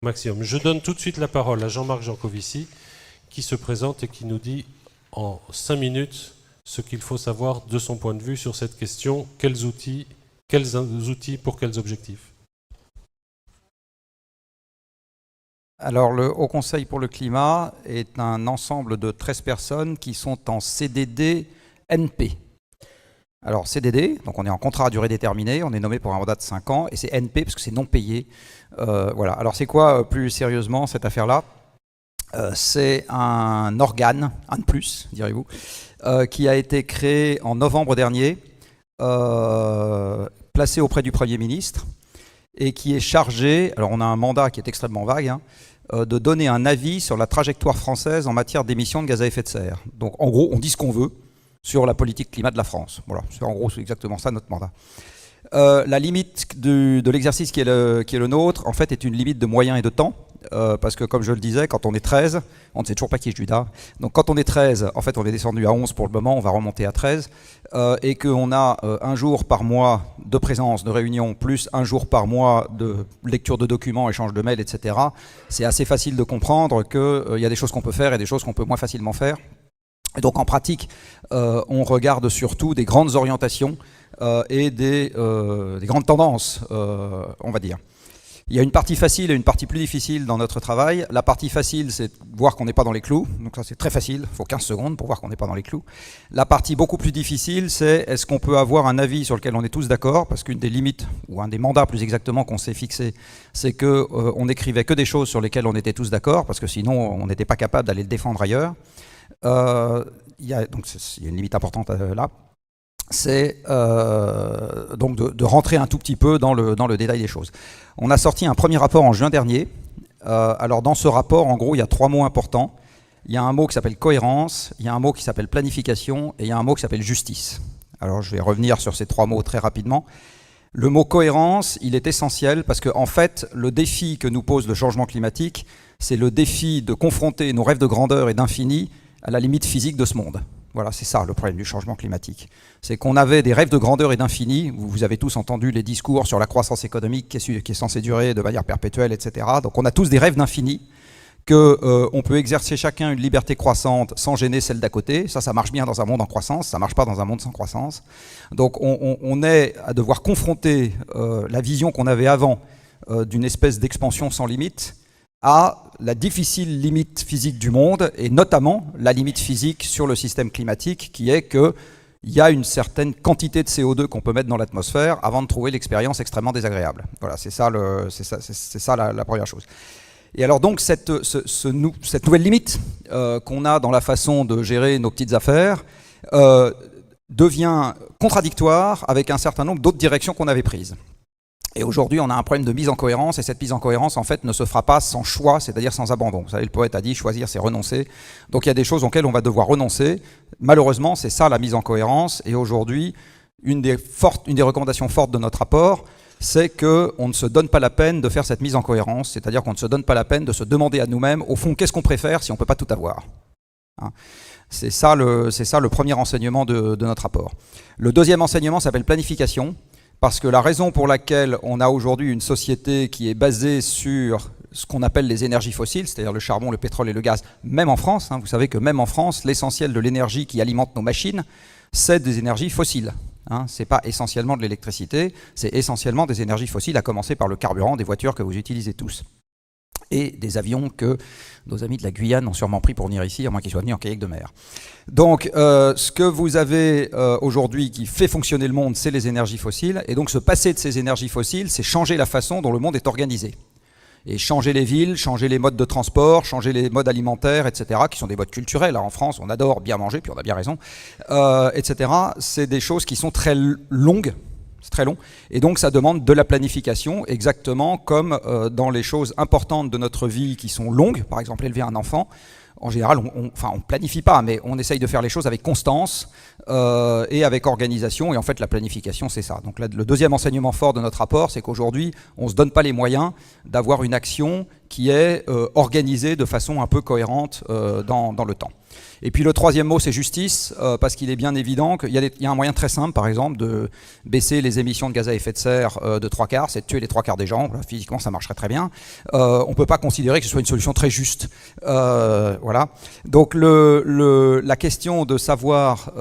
maximum. Je donne tout de suite la parole à Jean-Marc Jancovici, qui se présente et qui nous dit en 5 minutes ce qu'il faut savoir de son point de vue sur cette question. Quels outils pour quels objectifs? Alors, le Haut Conseil pour le climat est un ensemble de 13 personnes qui sont en CDD NP. Alors, CDD, donc on est en contrat à durée déterminée, on est nommé pour un mandat de 5 ans, et c'est NP parce que c'est non payé. Voilà. Alors, c'est quoi, plus sérieusement, cette affaire-là? C'est un organe, un de plus, direz-vous, qui a été créé en novembre dernier, placé auprès du Premier ministre, et qui est chargé, alors on a un mandat qui est extrêmement vague, de donner un avis sur la trajectoire française en matière d'émissions de gaz à effet de serre. Donc en gros, on dit ce qu'on veut sur la politique climat de la France. Voilà, en gros, c'est exactement ça notre mandat. La limite de l'exercice qui est le nôtre, en fait, est une limite de moyens et de temps. Parce que, comme je le disais, quand on est 13, on ne sait toujours pas qui est Judas. Donc quand on est 13, en fait, on est descendu à 11 pour le moment, on va remonter à 13. Et qu'on a un jour par mois de présence, de réunion, plus un jour par mois de lecture de documents, échange de mails, etc. C'est assez facile de comprendre qu'il y a des choses qu'on peut faire et des choses qu'on peut moins facilement faire. Et donc en pratique, on regarde surtout des grandes orientations et des grandes tendances, on va dire. Il y a une partie facile et une partie plus difficile dans notre travail. La partie facile, c'est voir qu'on n'est pas dans les clous. Donc ça, c'est très facile. Il faut 15 secondes pour voir qu'on n'est pas dans les clous. La partie beaucoup plus difficile, c'est est-ce qu'on peut avoir un avis sur lequel on est tous d'accord? Parce qu'une des limites, ou un des mandats plus exactement qu'on s'est fixé, c'est qu'on n'écrivait que des choses sur lesquelles on était tous d'accord, parce que sinon, on n'était pas capable d'aller le défendre ailleurs. Il y a une limite importante là. C'est donc de rentrer un tout petit peu dans le détail des choses. On a sorti un premier rapport en juin dernier. Alors dans ce rapport, en gros, il y a 3 mots importants. Il y a un mot qui s'appelle cohérence, il y a un mot qui s'appelle planification, et il y a un mot qui s'appelle justice. Alors je vais revenir sur ces 3 mots très rapidement. Le mot cohérence, il est essentiel parce que en fait, le défi que nous pose le changement climatique, c'est le défi de confronter nos rêves de grandeur et d'infini à la limite physique de ce monde. Voilà, c'est ça le problème du changement climatique. C'est qu'on avait des rêves de grandeur et d'infini. Vous avez tous entendu les discours sur la croissance économique qui est censée durer de manière perpétuelle, etc. Donc on a tous des rêves d'infini, qu'on peut exercer chacun une liberté croissante sans gêner celle d'à côté. Ça marche bien dans un monde en croissance, ça ne marche pas dans un monde sans croissance. Donc on est à devoir confronter la vision qu'on avait avant d'une espèce d'expansion sans limite à la difficile limite physique du monde, et notamment la limite physique sur le système climatique, qui est qu'il y a une certaine quantité de CO2 qu'on peut mettre dans l'atmosphère avant de trouver l'expérience extrêmement désagréable. Voilà, c'est ça la première chose. Et alors donc cette nouvelle limite qu'on a dans la façon de gérer nos petites affaires devient contradictoire avec un certain nombre d'autres directions qu'on avait prises. Et aujourd'hui, on a un problème de mise en cohérence, et cette mise en cohérence, en fait, ne se fera pas sans choix, c'est-à-dire sans abandon. Vous savez, le poète a dit « choisir, c'est renoncer ». Donc il y a des choses auxquelles on va devoir renoncer. Malheureusement, c'est ça la mise en cohérence. Et aujourd'hui, une des recommandations fortes de notre rapport, c'est qu'on ne se donne pas la peine de faire cette mise en cohérence, c'est-à-dire qu'on ne se donne pas la peine de se demander à nous-mêmes, au fond, qu'est-ce qu'on préfère si on ne peut pas tout avoir, hein. C'est ça le premier enseignement de notre rapport. Le deuxième enseignement s'appelle planification. Parce que la raison pour laquelle on a aujourd'hui une société qui est basée sur ce qu'on appelle les énergies fossiles, c'est-à-dire le charbon, le pétrole et le gaz, même en France, vous savez que même en France, l'essentiel de l'énergie qui alimente nos machines, c'est des énergies fossiles. Ce n'est pas essentiellement de l'électricité, c'est essentiellement des énergies fossiles, à commencer par le carburant des voitures que vous utilisez tous. Et des avions que nos amis de la Guyane ont sûrement pris pour venir ici, à moins qu'ils soient venus en kayak de mer. Donc, ce que vous avez aujourd'hui qui fait fonctionner le monde, c'est les énergies fossiles. Et donc, se passer de ces énergies fossiles, c'est changer la façon dont le monde est organisé. Et changer les villes, changer les modes de transport, changer les modes alimentaires, etc., qui sont des modes culturels. Là, en France, on adore bien manger, puis on a bien raison, etc. C'est des choses qui sont très longues. C'est très long, et donc ça demande de la planification, exactement comme dans les choses importantes de notre vie qui sont longues, par exemple élever un enfant. En général, on planifie pas, mais on essaye de faire les choses avec constance et avec organisation, et en fait la planification c'est ça. Donc là, le deuxième enseignement fort de notre rapport, c'est qu'aujourd'hui on ne se donne pas les moyens d'avoir une action qui est organisée de façon un peu cohérente dans le temps. Et puis le troisième mot, c'est justice, parce qu'il est bien évident qu'il y a un moyen très simple, par exemple, de baisser les émissions de gaz à effet de serre de 3/4, c'est de tuer les 3/4 des gens. Voilà, physiquement, ça marcherait très bien. On ne peut pas considérer que ce soit une solution très juste. Voilà. Donc la question de savoir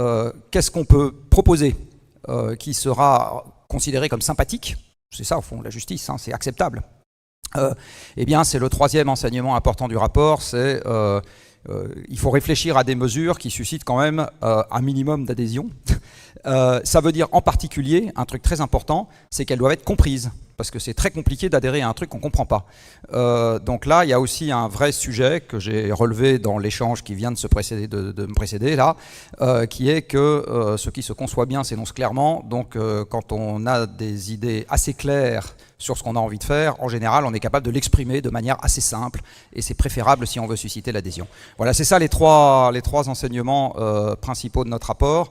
qu'est-ce qu'on peut proposer qui sera considéré comme sympathique, c'est ça au fond la justice, hein, c'est acceptable. Eh bien, c'est le troisième enseignement important du rapport, c'est il faut réfléchir à des mesures qui suscitent quand même un minimum d'adhésion. Ça veut dire en particulier, un truc très important, c'est qu'elles doivent être comprises, parce que c'est très compliqué d'adhérer à un truc qu'on ne comprend pas. Donc là, il y a aussi un vrai sujet que j'ai relevé dans l'échange qui vient de me précéder, là, qui est que ce qui se conçoit bien s'énonce clairement. Donc quand on a des idées assez claires sur ce qu'on a envie de faire, en général, on est capable de l'exprimer de manière assez simple, et c'est préférable si on veut susciter l'adhésion. Voilà, c'est ça les trois enseignements principaux de notre rapport.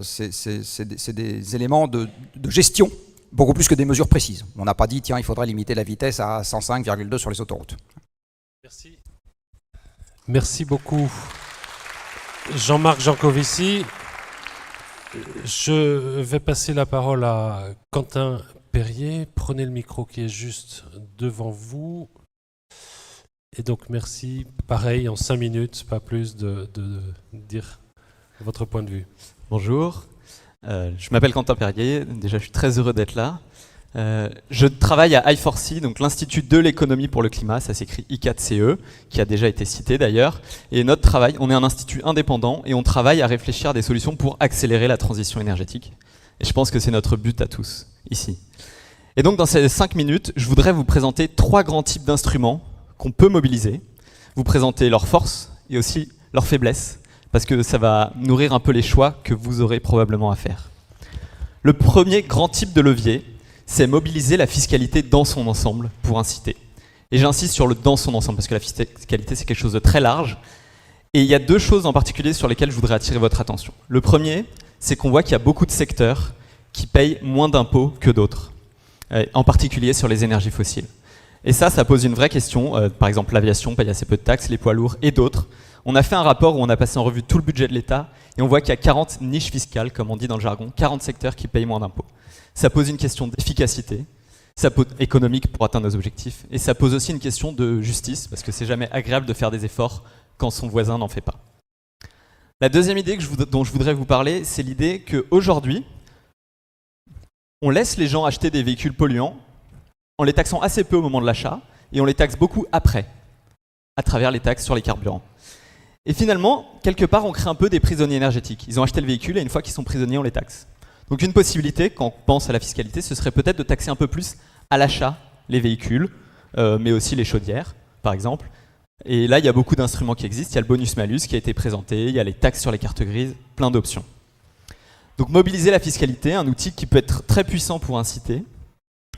C'est des éléments de gestion, beaucoup plus que des mesures précises. On n'a pas dit, tiens, il faudrait limiter la vitesse à 105,2 sur les autoroutes. Merci. Merci beaucoup, Jean-Marc Jancovici. Je vais passer la parole à Quentin Perrier. Prenez le micro qui est juste devant vous. Et donc, merci. Pareil, en 5 minutes, pas plus, de dire votre point de vue. Bonjour, je m'appelle Quentin Perrier, déjà je suis très heureux d'être là. Je travaille à I4C, donc l'Institut de l'économie pour le climat, ça s'écrit I4CE, qui a déjà été cité d'ailleurs. Et notre travail, on est un institut indépendant et on travaille à réfléchir à des solutions pour accélérer la transition énergétique. Et je pense que c'est notre but à tous, ici. Et donc dans ces 5 minutes, je voudrais vous présenter 3 grands types d'instruments qu'on peut mobiliser, vous présenter leurs forces et aussi leurs faiblesses, parce que ça va nourrir un peu les choix que vous aurez probablement à faire. Le premier grand type de levier, c'est mobiliser la fiscalité dans son ensemble pour inciter. Et j'insiste sur le dans son ensemble, parce que la fiscalité, c'est quelque chose de très large. Et il y a 2 choses en particulier sur lesquelles je voudrais attirer votre attention. Le premier, c'est qu'on voit qu'il y a beaucoup de secteurs qui payent moins d'impôts que d'autres, en particulier sur les énergies fossiles. Et ça pose une vraie question. Par exemple, l'aviation paye assez peu de taxes, les poids lourds et d'autres. On a fait un rapport où on a passé en revue tout le budget de l'État et on voit qu'il y a 40 niches fiscales, comme on dit dans le jargon, 40 secteurs qui payent moins d'impôts. Ça pose une question d'efficacité, ça pose économique pour atteindre nos objectifs, et ça pose aussi une question de justice, parce que c'est jamais agréable de faire des efforts quand son voisin n'en fait pas. La deuxième idée dont je voudrais vous parler, c'est l'idée qu'aujourd'hui, on laisse les gens acheter des véhicules polluants en les taxant assez peu au moment de l'achat, et on les taxe beaucoup après, à travers les taxes sur les carburants. Et finalement, quelque part, on crée un peu des prisonniers énergétiques. Ils ont acheté le véhicule et une fois qu'ils sont prisonniers, on les taxe. Donc une possibilité, quand on pense à la fiscalité, ce serait peut-être de taxer un peu plus à l'achat les véhicules, mais aussi les chaudières, par exemple. Et là, il y a beaucoup d'instruments qui existent. Il y a le bonus-malus qui a été présenté, il y a les taxes sur les cartes grises, plein d'options. Donc mobiliser la fiscalité, un outil qui peut être très puissant pour inciter,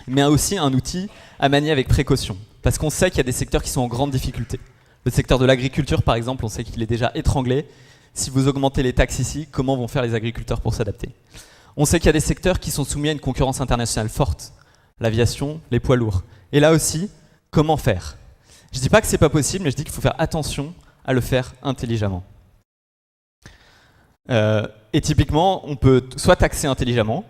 mais aussi un outil à manier avec précaution. Parce qu'on sait qu'il y a des secteurs qui sont en grande difficulté. Le secteur de l'agriculture, par exemple, on sait qu'il est déjà étranglé. Si vous augmentez les taxes ici, comment vont faire les agriculteurs pour s'adapter? On sait qu'il y a des secteurs qui sont soumis à une concurrence internationale forte. L'aviation, les poids lourds. Et là aussi, comment faire? Je ne dis pas que ce n'est pas possible, mais je dis qu'il faut faire attention à le faire intelligemment. Et typiquement, on peut soit taxer intelligemment,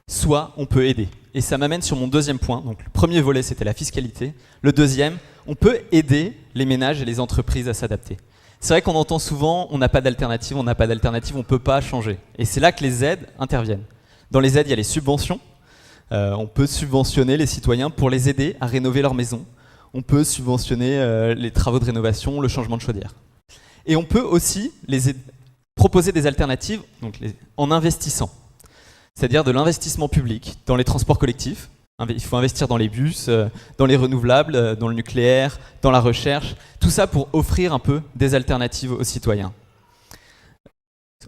soit on peut aider. Et ça m'amène sur mon deuxième point. Donc, le premier volet, c'était la fiscalité. Le deuxième, on peut aider les ménages et les entreprises à s'adapter. C'est vrai qu'on entend souvent, on n'a pas d'alternative, on ne peut pas changer. Et c'est là que les aides interviennent. Dans les aides, il y a les subventions. On peut subventionner les citoyens pour les aider à rénover leur maison. On peut subventionner les travaux de rénovation, le changement de chaudière. Et on peut aussi proposer des alternatives en investissant. C'est-à-dire de l'investissement public dans les transports collectifs. Il faut investir dans les bus, dans les renouvelables, dans le nucléaire, dans la recherche. Tout ça pour offrir un peu des alternatives aux citoyens.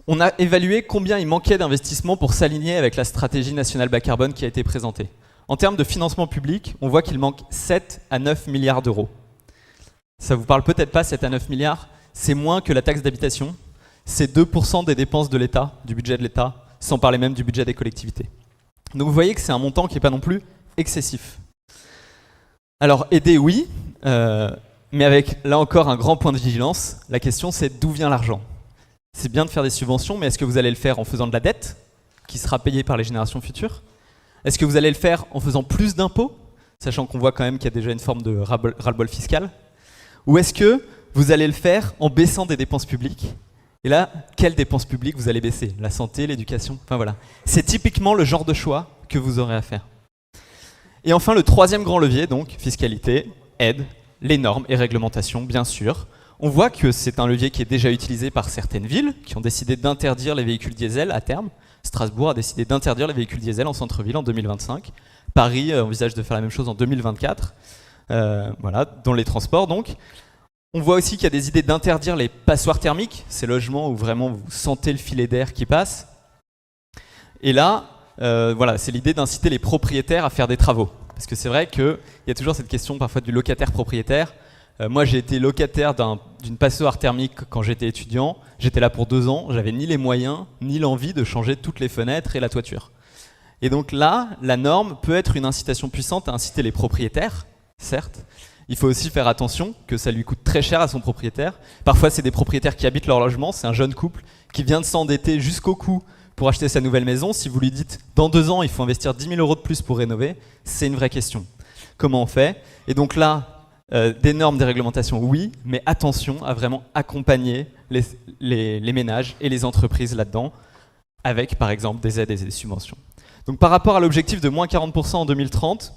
On a évalué combien il manquait d'investissement pour s'aligner avec la stratégie nationale bas carbone qui a été présentée. En termes de financement public, on voit qu'il manque 7 à 9 milliards d'euros. Ça vous parle peut-être pas, 7 à 9 milliards, c'est moins que la taxe d'habitation. C'est 2% des dépenses de l'État, du budget de l'État, sans parler même du budget des collectivités. Donc vous voyez que c'est un montant qui n'est pas non plus excessif. Alors aider, oui, Mais avec, là encore, un grand point de vigilance. La question, c'est d'où vient l'argent? C'est bien de faire des subventions, mais est-ce que vous allez le faire en faisant de la dette, qui sera payée par les générations futures? Est-ce que vous allez le faire en faisant plus d'impôts, sachant qu'on voit quand même qu'il y a déjà une forme de ras-le-bol fiscal? Ou est-ce que vous allez le faire en baissant des dépenses publiques? Et là, quelles dépenses publiques vous allez baisser? La santé, l'éducation, enfin voilà. C'est typiquement le genre de choix que vous aurez à faire. Et enfin, le troisième grand levier, donc, fiscalité, aide, les normes et réglementations, bien sûr. On voit que c'est un levier qui est déjà utilisé par certaines villes qui ont décidé d'interdire les véhicules diesel à terme. Strasbourg a décidé d'interdire les véhicules diesel en centre-ville en 2025. Paris envisage de faire la même chose en 2024. Voilà, dans les transports donc. On voit aussi qu'il y a des idées d'interdire les passoires thermiques, ces logements où vraiment vous sentez le filet d'air qui passe. Et là, voilà, c'est l'idée d'inciter les propriétaires à faire des travaux. Parce que c'est vrai qu'il y a toujours cette question parfois du locataire-propriétaire. Moi, j'ai été locataire d'une passoire thermique quand j'étais étudiant. J'étais là pour 2 ans. J'avais ni les moyens, ni l'envie de changer toutes les fenêtres et la toiture. Et donc là, la norme peut être une incitation puissante à inciter les propriétaires, certes. Il faut aussi faire attention que ça lui coûte très cher à son propriétaire. Parfois, c'est des propriétaires qui habitent leur logement. C'est un jeune couple qui vient de s'endetter jusqu'au cou pour acheter sa nouvelle maison. Si vous lui dites, dans 2 ans, il faut investir 10 000 € de plus pour rénover, c'est une vraie question. Comment on fait? Et donc là, des normes, des réglementations, oui, mais attention à vraiment accompagner les ménages et les entreprises là-dedans, avec par exemple des aides et des subventions. Donc par rapport à l'objectif de moins 40% en 2030,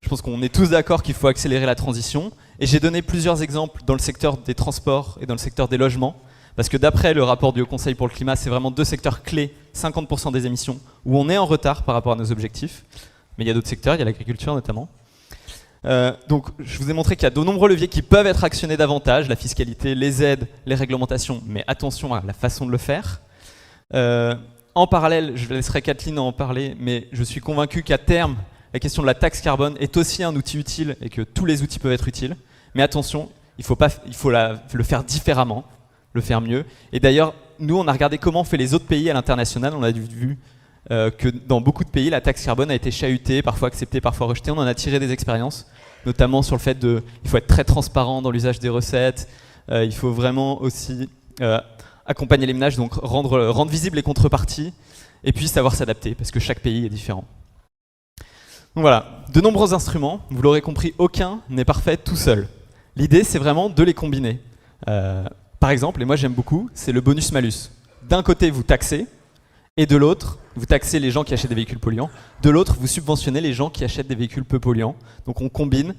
je pense qu'on est tous d'accord qu'il faut accélérer la transition. Et j'ai donné plusieurs exemples dans le secteur des transports et dans le secteur des logements. Parce que d'après le rapport du Haut Conseil pour le climat, c'est vraiment 2 secteurs clés, 50% des émissions, où on est en retard par rapport à nos objectifs. Mais il y a d'autres secteurs, il y a l'agriculture notamment. Donc je vous ai montré qu'il y a de nombreux leviers qui peuvent être actionnés davantage, la fiscalité, les aides, les réglementations, mais attention à la façon de le faire. En parallèle, je laisserai Kathleen en parler, mais je suis convaincu qu'à terme, la question de la taxe carbone est aussi un outil utile et que tous les outils peuvent être utiles. Mais attention, il faut le faire différemment, le faire mieux. Et d'ailleurs, nous, on a regardé comment fait les autres pays à l'international. On a vu que dans beaucoup de pays, la taxe carbone a été chahutée, parfois acceptée, parfois rejetée. On en a tiré des expériences, notamment sur le fait il faut être très transparent dans l'usage des recettes. Il faut vraiment aussi accompagner les ménages, donc rendre visibles les contreparties, et puis savoir s'adapter, parce que chaque pays est différent. Donc voilà, de nombreux instruments, vous l'aurez compris, aucun n'est parfait tout seul. L'idée, c'est vraiment de les combiner. Par exemple, et moi j'aime beaucoup, c'est le bonus-malus. D'un côté, vous taxez, et de l'autre, vous taxez les gens qui achètent des véhicules polluants. De l'autre, vous subventionnez les gens qui achètent des véhicules peu polluants. Donc on combine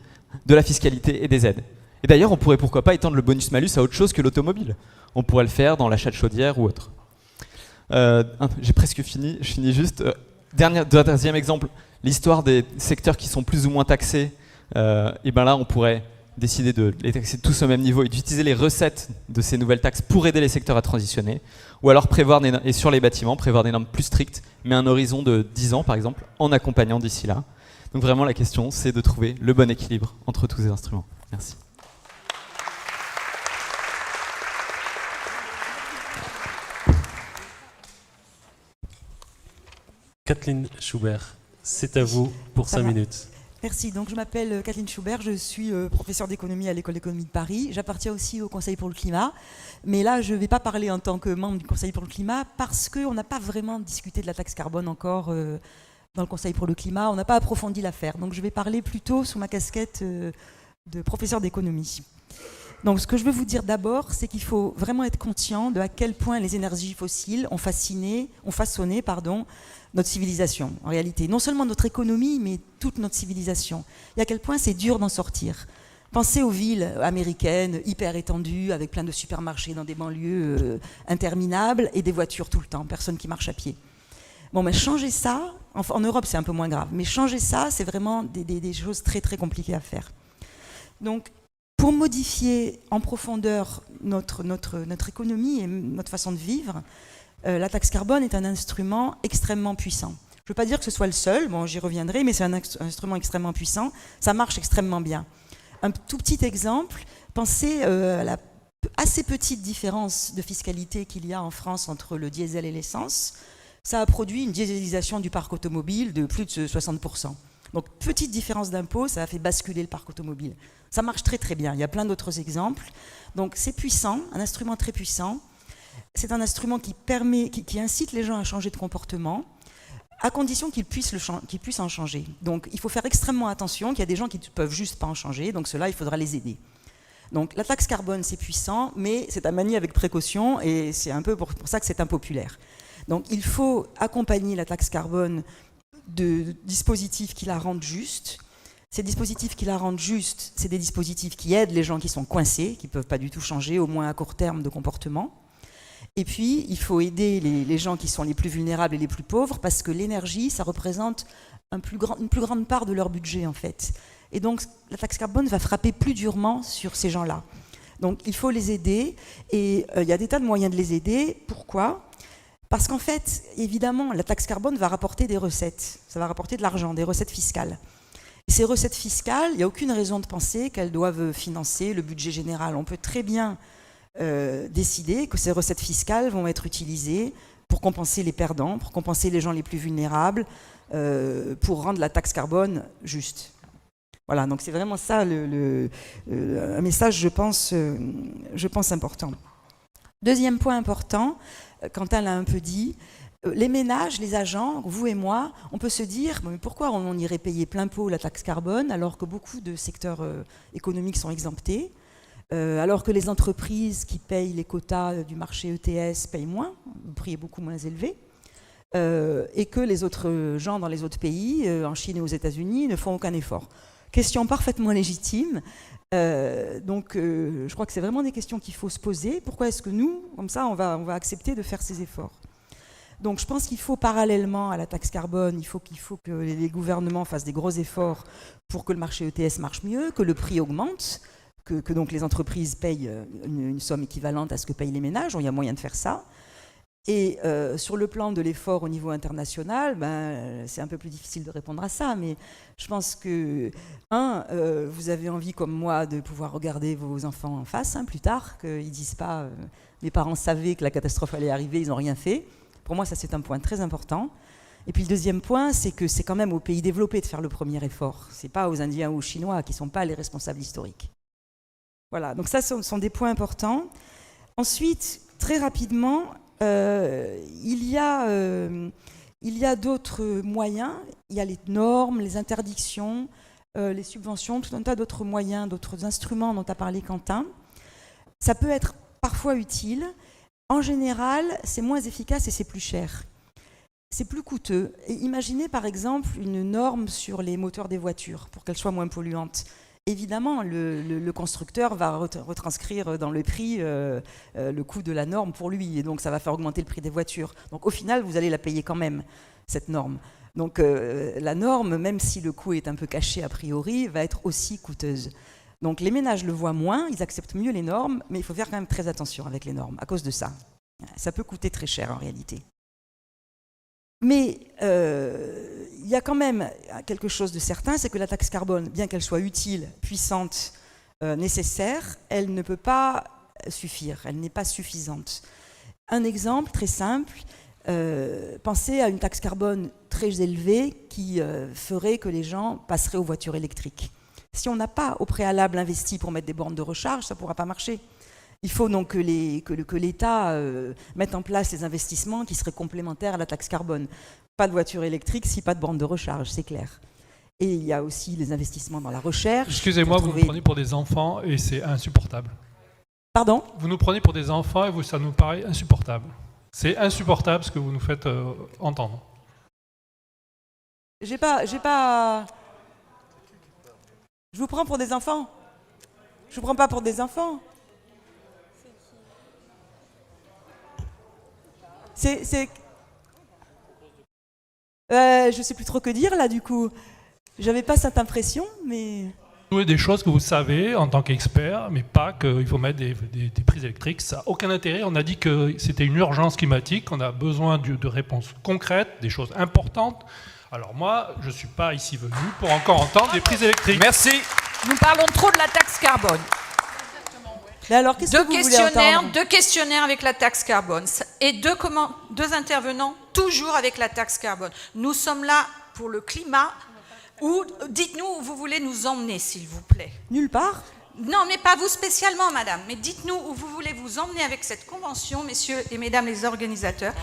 de la fiscalité et des aides. Et d'ailleurs, on pourrait pourquoi pas étendre le bonus-malus à autre chose que l'automobile. On pourrait le faire dans l'achat de chaudière ou autre. J'ai presque fini, je finis juste. Deuxième exemple, l'histoire des secteurs qui sont plus ou moins taxés. Et ben là, on pourrait décider de les taxer tous au même niveau et d'utiliser les recettes de ces nouvelles taxes pour aider les secteurs à transitionner. Ou alors et sur les bâtiments, prévoir des normes plus strictes, mais un horizon de 10 ans par exemple, en accompagnant d'ici là. Donc vraiment la question, c'est de trouver le bon équilibre entre tous ces instruments. Merci. Kathleen Schubert, c'est à vous pour 5 minutes. Merci. Donc, je m'appelle Kathleen Schubert, je suis professeure d'économie à l'École d'économie de Paris. J'appartiens aussi au Conseil pour le climat. Mais là, je ne vais pas parler en tant que membre du Conseil pour le climat parce qu'on n'a pas vraiment discuté de la taxe carbone encore dans le Conseil pour le climat. On n'a pas approfondi l'affaire. Donc, je vais parler plutôt sous ma casquette de professeur d'économie. Donc, ce que je veux vous dire d'abord, c'est qu'il faut vraiment être conscient de à quel point les énergies fossiles ont façonné notre civilisation, en réalité. Non seulement notre économie, mais toute notre civilisation. Et à quel point c'est dur d'en sortir. Pensez aux villes américaines, hyper étendues, avec plein de supermarchés dans des banlieues interminables, et des voitures tout le temps, personne qui marche à pied. Bon, mais changer ça, en Europe c'est un peu moins grave, mais changer ça, c'est vraiment des choses très très compliquées à faire. Donc, pour modifier en profondeur notre économie et notre façon de vivre, la taxe carbone est un instrument extrêmement puissant. Je ne veux pas dire que ce soit le seul, bon, j'y reviendrai, mais c'est un instrument extrêmement puissant, ça marche extrêmement bien. Un tout petit exemple, pensez à la assez petite différence de fiscalité qu'il y a en France entre le diesel et l'essence. Ça a produit une dieselisation du parc automobile de plus de 60%. Donc, petite différence d'impôt, ça a fait basculer le parc automobile. Ça marche très très bien. Il y a plein d'autres exemples. Donc c'est puissant, un instrument très puissant. C'est un instrument qui incite les gens à changer de comportement, à condition qu'ils puissent en changer. Donc il faut faire extrêmement attention qu'il y a des gens qui ne peuvent juste pas en changer, donc ceux-là, il faudra les aider. Donc la taxe carbone, c'est puissant, mais c'est à manier avec précaution, et c'est un peu pour ça que c'est impopulaire. Donc il faut accompagner la taxe carbone de dispositifs qui la rendent juste. Ces dispositifs qui la rendent juste, c'est des dispositifs qui aident les gens qui sont coincés, qui ne peuvent pas du tout changer, au moins à court terme, de comportement. Et puis, il faut aider les gens qui sont les plus vulnérables et les plus pauvres, parce que l'énergie, ça représente une plus grande part de leur budget, en fait. Et donc, la taxe carbone va frapper plus durement sur ces gens-là. Donc, il faut les aider, et il y a des tas de moyens de les aider. Pourquoi ? Parce qu'en fait, évidemment, la taxe carbone va rapporter des recettes. Ça va rapporter de l'argent, des recettes fiscales. Et ces recettes fiscales, il n'y a aucune raison de penser qu'elles doivent financer le budget général. On peut très bien décider que ces recettes fiscales vont être utilisées pour compenser les perdants, pour compenser les gens les plus vulnérables, pour rendre la taxe carbone juste. Voilà, donc c'est vraiment ça un message, je pense important. Deuxième point important, Quentin l'a un peu dit, les ménages, les agents, vous et moi, on peut se dire mais pourquoi on irait payer plein pot la taxe carbone alors que beaucoup de secteurs économiques sont exemptés, alors que les entreprises qui payent les quotas du marché ETS payent moins, le prix est beaucoup moins élevé, et que les autres gens dans les autres pays, en Chine et aux États-Unis, ne font aucun effort. Question parfaitement légitime. Donc je crois que c'est vraiment des questions qu'il faut se poser. Pourquoi est-ce que nous, comme ça, on va accepter de faire ces efforts ? Donc je pense qu'il faut parallèlement à la taxe carbone, il faut que les gouvernements fassent des gros efforts pour que le marché ETS marche mieux, que le prix augmente, que donc les entreprises payent une somme équivalente à ce que payent les ménages. Il y a moyen de faire ça. Et sur le plan de l'effort au niveau international, c'est un peu plus difficile de répondre à ça, mais je pense que, vous avez envie, comme moi, de pouvoir regarder vos enfants en face plus tard, qu'ils ne disent pas mes parents savaient que la catastrophe allait arriver, ils n'ont rien fait. Pour moi, ça, c'est un point très important. Et puis le deuxième point, c'est que c'est quand même aux pays développés de faire le premier effort. Ce n'est pas aux Indiens ou aux Chinois qui ne sont pas les responsables historiques. Voilà, donc ça, ce sont des points importants. Ensuite, très rapidement, il y a d'autres moyens. Il y a les normes, les interdictions, les subventions, tout un tas d'autres moyens, d'autres instruments dont a parlé Quentin. Ça peut être parfois utile. En général, c'est moins efficace et c'est plus cher. C'est plus coûteux. Et imaginez par exemple une norme sur les moteurs des voitures pour qu'elles soient moins polluantes. Évidemment, le constructeur va retranscrire dans le prix le coût de la norme pour lui, et donc ça va faire augmenter le prix des voitures. Donc au final, vous allez la payer quand même, cette norme. Donc la norme, même si le coût est un peu caché a priori, va être aussi coûteuse. Donc les ménages le voient moins, ils acceptent mieux les normes, mais il faut faire quand même très attention avec les normes, à cause de ça. Ça peut coûter très cher en réalité. Mais il y a quand même quelque chose de certain, c'est que la taxe carbone, bien qu'elle soit utile, puissante, nécessaire, elle ne peut pas suffire, elle n'est pas suffisante. Un exemple très simple, pensez à une taxe carbone très élevée qui ferait que les gens passeraient aux voitures électriques. Si on n'a pas au préalable investi pour mettre des bornes de recharge, ça ne pourra pas marcher. Il faut donc que l'État mette en place les investissements qui seraient complémentaires à la taxe carbone. Pas de voiture électrique, si pas de borne de recharge, c'est clair. Et il y a aussi les investissements dans la recherche. Excusez-moi, vous nous prenez pour des enfants et c'est insupportable. Pardon ? Vous nous prenez pour des enfants et ça nous paraît insupportable. C'est insupportable ce que vous nous faites entendre. J'ai pas... Je vous prends pour des enfants ? Je vous prends pas pour des enfants ? Je sais plus trop que dire là du coup. J'avais pas cette impression, mais... Des choses que vous savez en tant qu'expert, mais pas qu'il faut mettre des prises électriques. Ça n'a aucun intérêt. On a dit que c'était une urgence climatique, on a besoin de réponses concrètes, des choses importantes. Alors moi, je ne suis pas ici venu pour encore entendre des prises électriques. Merci. Nous parlons trop de la taxe carbone. Mais alors, qu'est-ce que vous voulez entendre ? Deux questionnaires avec la taxe carbone et deux intervenants toujours avec la taxe carbone. Nous sommes là pour le climat Ou dites-nous où vous voulez nous emmener, s'il vous plaît. Nulle part. Non, mais pas vous spécialement, madame. Mais dites-nous où vous voulez vous emmener avec cette convention, messieurs et mesdames les organisateurs.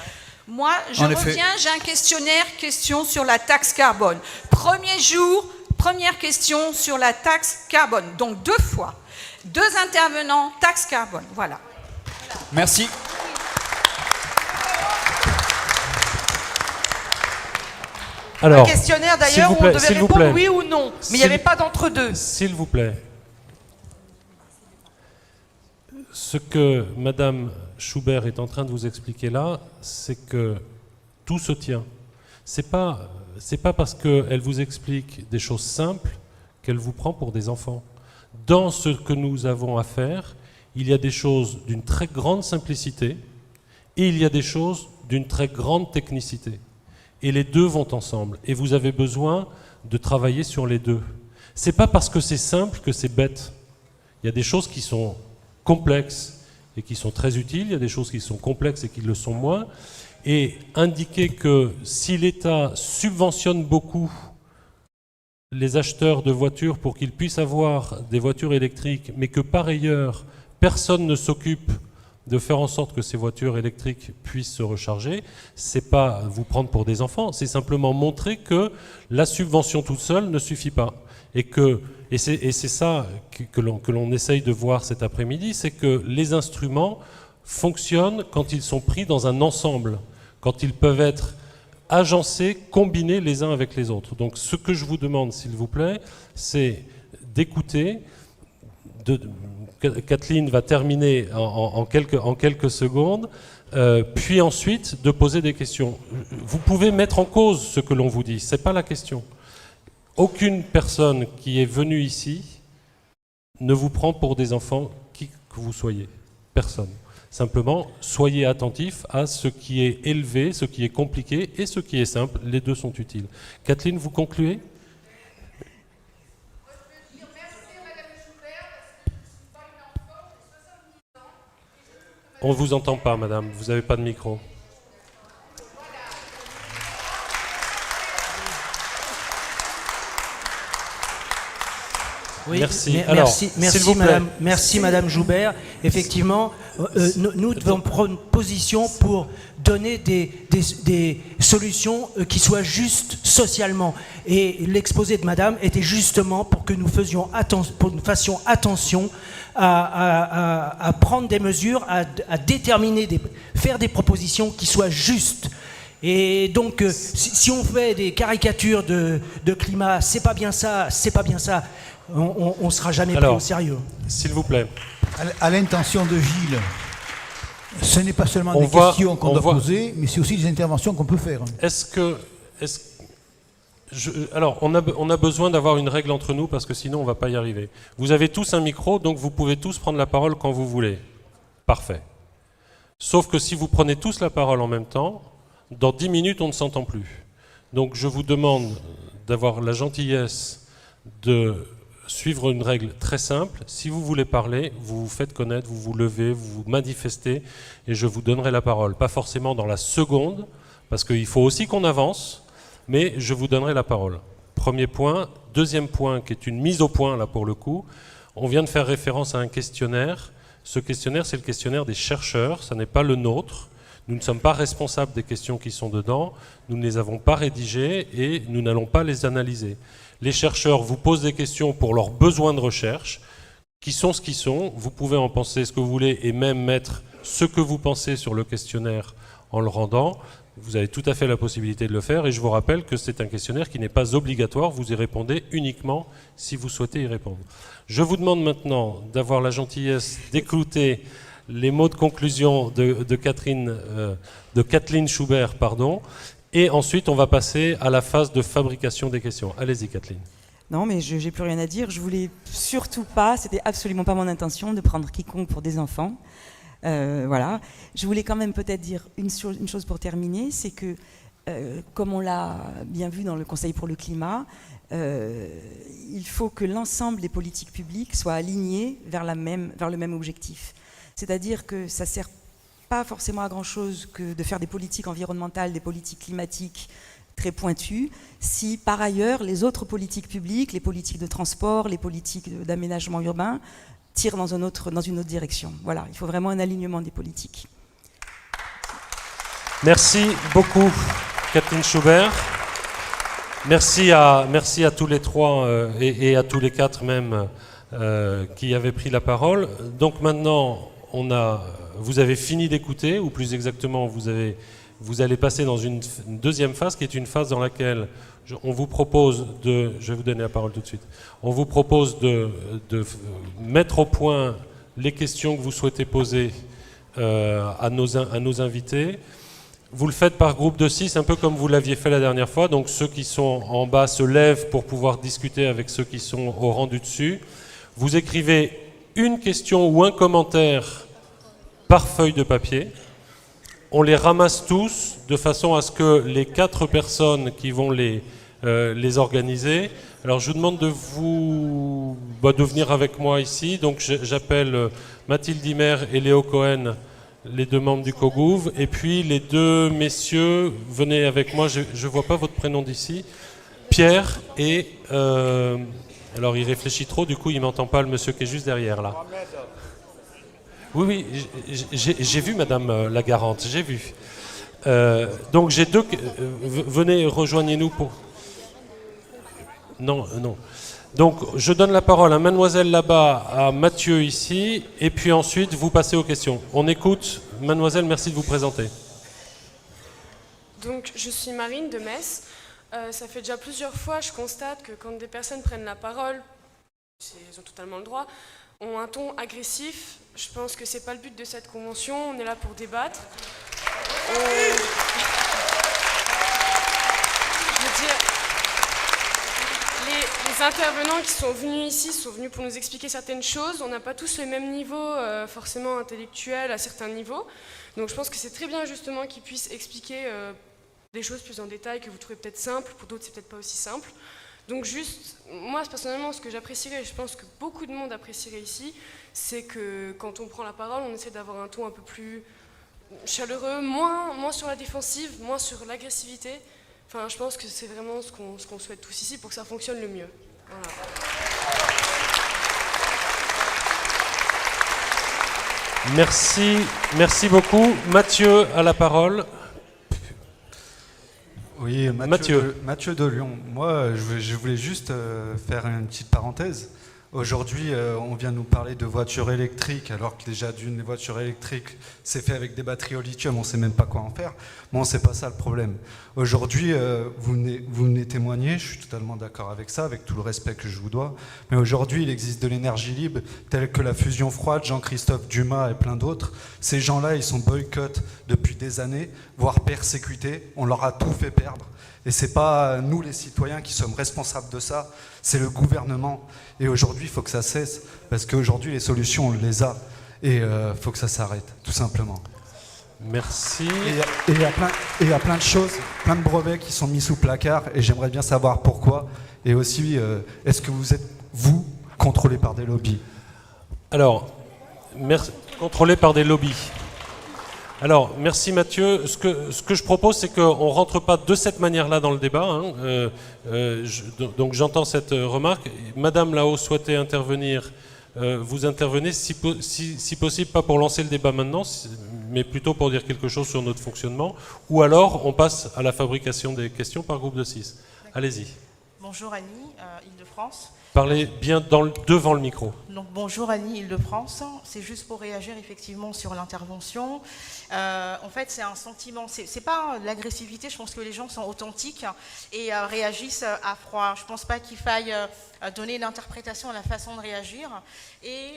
Moi, je reviens, j'ai un questionnaire, question sur la taxe carbone. Premier jour, première question sur la taxe carbone. Donc 2 fois. 2 intervenants, taxe carbone. Voilà. Merci. Alors, un questionnaire s'il d'ailleurs vous où on plaît, devait s'il vous répondre plaît. oui ou non, mais il n'y avait pas d'entre-deux. S'il vous plaît. Ce que Madame Schubert est en train de vous expliquer là, c'est que tout se tient. C'est pas parce qu'elle vous explique des choses simples qu'elle vous prend pour des enfants. Dans ce que nous avons à faire, il y a des choses d'une très grande simplicité et il y a des choses d'une très grande technicité. Et les deux vont ensemble. Et vous avez besoin de travailler sur les deux. C'est pas parce que c'est simple que c'est bête. Il y a des choses qui sont complexes et qui sont très utiles, il y a des choses qui sont complexes et qui le sont moins. Et indiquer que si l'État subventionne beaucoup les acheteurs de voitures pour qu'ils puissent avoir des voitures électriques, mais que par ailleurs, personne ne s'occupe de faire en sorte que ces voitures électriques puissent se recharger, c'est pas vous prendre pour des enfants, c'est simplement montrer que la subvention toute seule ne suffit pas. Et c'est ça que l'on essaye de voir cet après-midi, c'est que les instruments fonctionnent quand ils sont pris dans un ensemble, quand ils peuvent être agencés, combinés les uns avec les autres. Donc ce que je vous demande, s'il vous plaît, c'est d'écouter. Kathleen va terminer en quelques secondes, puis ensuite de poser des questions. Vous pouvez mettre en cause ce que l'on vous dit, c'est pas la question. Aucune personne qui est venue ici ne vous prend pour des enfants, qui que vous soyez. Personne. Simplement, soyez attentifs à ce qui est élevé, ce qui est compliqué et ce qui est simple. Les deux sont utiles. Kathleen, vous concluez ? On ne vous entend pas, madame. Vous n'avez pas de micro. Oui, merci. Merci Madame Joubert. Effectivement, nous devons prendre position pour donner des solutions qui soient justes socialement. Et l'exposé de Madame était justement pour que nous fassions attention à prendre des mesures, à déterminer, faire des propositions qui soient justes. Et donc, si on fait des caricatures de climat, c'est pas bien ça, on ne sera jamais pris au sérieux. S'il vous plaît. À l'intention de Gilles, ce n'est pas seulement des questions qu'on doit poser, mais c'est aussi des interventions qu'on peut faire. Alors, on a besoin d'avoir une règle entre nous parce que sinon on ne va pas y arriver. Vous avez tous un micro, donc vous pouvez tous prendre la parole quand vous voulez. Parfait. Sauf que si vous prenez tous la parole en même temps, dans 10 minutes, on ne s'entend plus. Donc je vous demande d'avoir la gentillesse de suivre une règle très simple. Si vous voulez parler, vous vous faites connaître, vous vous levez, vous vous manifestez et je vous donnerai la parole. Pas forcément dans la seconde, parce qu'il faut aussi qu'on avance, mais je vous donnerai la parole. Premier point. Deuxième point, qui est une mise au point, là pour le coup, on vient de faire référence à un questionnaire. Ce questionnaire, c'est le questionnaire des chercheurs, ça n'est pas le nôtre. Nous ne sommes pas responsables des questions qui sont dedans, nous ne les avons pas rédigées et nous n'allons pas les analyser. Les chercheurs vous posent des questions pour leurs besoins de recherche, qui sont ce qu'ils sont, vous pouvez en penser ce que vous voulez et même mettre ce que vous pensez sur le questionnaire en le rendant. Vous avez tout à fait la possibilité de le faire et je vous rappelle que c'est un questionnaire qui n'est pas obligatoire, vous y répondez uniquement si vous souhaitez y répondre. Je vous demande maintenant d'avoir la gentillesse d'écouter les mots de conclusion de Kathleen Schubert, et ensuite on va passer à la phase de fabrication des questions. Allez-y Kathleen. Non, mais je n'ai plus rien à dire. Je voulais surtout pas, c'était absolument pas mon intention de prendre quiconque pour des enfants. Voilà. Je voulais quand même peut-être dire une chose pour terminer, c'est que, comme on l'a bien vu dans le Conseil pour le climat, il faut que l'ensemble des politiques publiques soient alignées vers le même objectif. C'est-à-dire que ça ne sert pas forcément à grand-chose que de faire des politiques environnementales, des politiques climatiques très pointu, si par ailleurs les autres politiques publiques, les politiques de transport, les politiques d'aménagement urbain, tirent dans une autre direction. Voilà, il faut vraiment un alignement des politiques. Merci beaucoup, Kathleen Schubert. Merci à tous les trois et à tous les quatre même qui avaient pris la parole. Donc maintenant, vous avez fini d'écouter, ou plus exactement, vous allez passer dans une deuxième phase, qui est une phase dans laquelle on vous propose de... Je vais vous donner la parole tout de suite. On vous propose de mettre au point les questions que vous souhaitez poser à nos invités. Vous le faites par groupe de 6, un peu comme vous l'aviez fait la dernière fois. Donc ceux qui sont en bas se lèvent pour pouvoir discuter avec ceux qui sont au rang du dessus. Vous écrivez une question ou un commentaire par feuille de papier. On les ramasse tous de façon à ce que les 4 personnes qui vont les organiser... Alors je vous demande de venir avec moi ici. Donc j'appelle Mathilde Dimer et Léo Cohen, les 2 membres du COGOUV, et puis les 2 messieurs, venez avec moi, je ne vois pas votre prénom d'ici, Pierre et... alors il réfléchit trop, du coup il ne m'entend pas, le monsieur qui est juste derrière là. Oui, j'ai vu Madame la Garante, j'ai vu. Donc j'ai 2... venez, rejoignez-nous pour... Non. Donc je donne la parole à mademoiselle là-bas, à Mathieu ici, et puis ensuite vous passez aux questions. On écoute. Mademoiselle, merci de vous présenter. Donc je suis Marine de Metz. Ça fait déjà plusieurs fois, je constate que quand des personnes prennent la parole, ils ont totalement le droit, ont un ton agressif. Je pense que c'est pas le but de cette convention, on est là pour débattre. Je veux dire, les intervenants qui sont venus ici sont venus pour nous expliquer certaines choses. On n'a pas tous le même niveau, forcément intellectuel à certains niveaux. Donc je pense que c'est très bien justement qu'ils puissent expliquer des choses plus en détail que vous trouvez peut-être simples. Pour d'autres, c'est peut-être pas aussi simple. Donc juste, moi personnellement, ce que j'apprécierais, et je pense que beaucoup de monde apprécierait ici, c'est que quand on prend la parole, on essaie d'avoir un ton un peu plus chaleureux, moins sur la défensive, moins sur l'agressivité. Enfin, je pense que c'est vraiment ce qu'on souhaite tous ici pour que ça fonctionne le mieux. Voilà. Merci beaucoup. Mathieu a la parole. Oui, Mathieu de Lyon. Moi, je voulais juste faire une petite parenthèse. Aujourd'hui, on vient nous parler de voitures électriques, alors que déjà les voitures électriques, c'est fait avec des batteries au lithium, on ne sait même pas quoi en faire. Bon, c'est pas ça le problème. Aujourd'hui, vous venez témoigner, je suis totalement d'accord avec ça, avec tout le respect que je vous dois, mais aujourd'hui, il existe de l'énergie libre, telle que la fusion froide, Jean-Christophe Dumas et plein d'autres. Ces gens-là, ils sont boycottés depuis des années, voire persécutés, on leur a tout fait perdre. Et c'est pas nous les citoyens qui sommes responsables de ça, c'est le gouvernement. Et aujourd'hui, il faut que ça cesse, parce qu'aujourd'hui, les solutions, on les a. Et il faut que ça s'arrête, tout simplement. Merci. Et il y a plein de choses, plein de brevets qui sont mis sous placard, et j'aimerais bien savoir pourquoi. Et aussi, est-ce que vous êtes, vous, contrôlé par des lobbies? Alors, contrôlé par des lobbies. Alors, merci Mathieu. Ce que je propose, c'est qu'on ne rentre pas de cette manière-là dans le débat. Hein. Donc j'entends cette remarque. Madame là-haut souhaitait intervenir. Vous intervenez, si possible, pas pour lancer le débat maintenant, mais plutôt pour dire quelque chose sur notre fonctionnement. Ou alors, on passe à la fabrication des questions par groupe de 6. Allez-y. Bonjour Annie, Île-de-France. Parlez bien devant le micro. Donc bonjour Annie, Île-de-France. C'est juste pour réagir effectivement sur l'intervention. En fait, c'est un sentiment, c'est pas l'agressivité, je pense que les gens sont authentiques et réagissent à froid. Je pense pas qu'il faille donner une interprétation à la façon de réagir. Et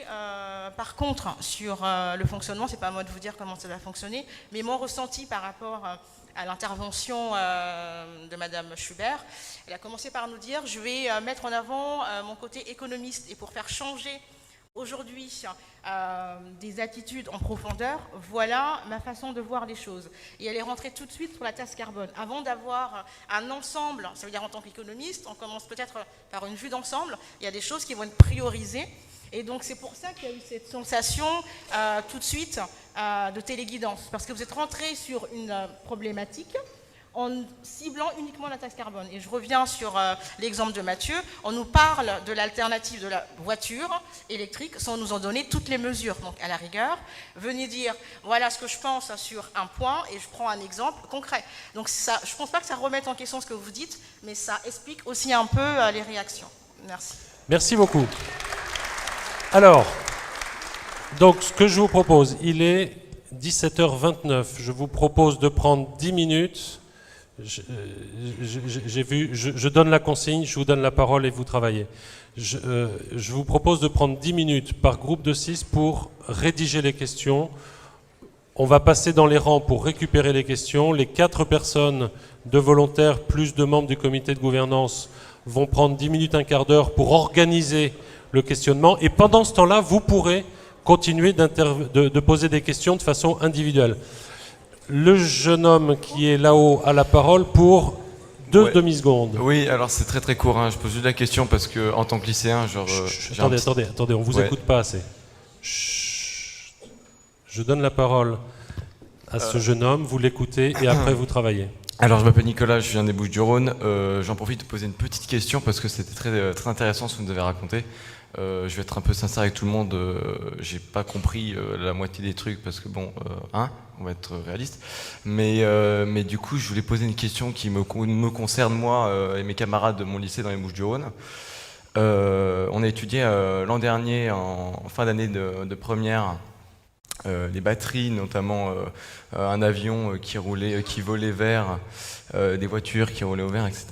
par contre, sur le fonctionnement, c'est pas à moi de vous dire comment ça va fonctionner, mais mon ressenti par rapport à l'intervention de Madame Schubert, elle a commencé par nous dire, je vais mettre en avant mon côté économiste, et pour faire changer aujourd'hui des attitudes en profondeur, voilà ma façon de voir les choses. Et elle est rentrée tout de suite sur la taxe carbone. Avant d'avoir un ensemble, ça veut dire en tant qu'économiste, on commence peut-être par une vue d'ensemble, il y a des choses qui vont être priorisées. Et donc c'est pour ça qu'il y a eu cette sensation tout de suite de téléguidance, parce que vous êtes rentré sur une problématique en ciblant uniquement la taxe carbone. Et je reviens sur l'exemple de Mathieu, on nous parle de l'alternative de la voiture électrique sans nous en donner toutes les mesures. Donc à la rigueur, venez dire voilà ce que je pense sur un point et je prends un exemple concret. Donc ça, je ne pense pas que ça remette en question ce que vous dites, mais ça explique aussi un peu les réactions. Merci. Merci beaucoup. Alors, donc ce que je vous propose, il est 17h29. Je vous propose de prendre 10 minutes. Je donne la consigne, je vous donne la parole et vous travaillez. Je vous propose de prendre 10 minutes par groupe de 6 pour rédiger les questions. On va passer dans les rangs pour récupérer les questions. Les 4 personnes de volontaires plus de membres du comité de gouvernance vont prendre 10 minutes, un quart d'heure pour organiser le questionnement. Et pendant ce temps-là, vous pourrez continuer de poser des questions de façon individuelle. Le jeune homme qui est là-haut a la parole pour 2 demi-secondes. Oui, alors c'est très très court. Je pose juste la question parce que en tant que lycéen, attendez, on vous écoute pas assez. Chut. Je donne la parole à ce jeune homme, vous l'écoutez et après vous travaillez. Alors je m'appelle Nicolas, je viens des Bouches-du-Rhône. J'en profite de poser une petite question parce que c'était très intéressant ce que vous nous avez raconté. Je vais être un peu sincère avec tout le monde, j'ai pas compris la moitié des trucs parce que bon, on va être réaliste. Mais du coup, je voulais poser une question qui me concerne moi et mes camarades de mon lycée dans les Bouches-du-Rhône. On a étudié l'an dernier, en fin d'année de première, les batteries, notamment un avion qui volait vers des voitures qui roulaient au vert, etc.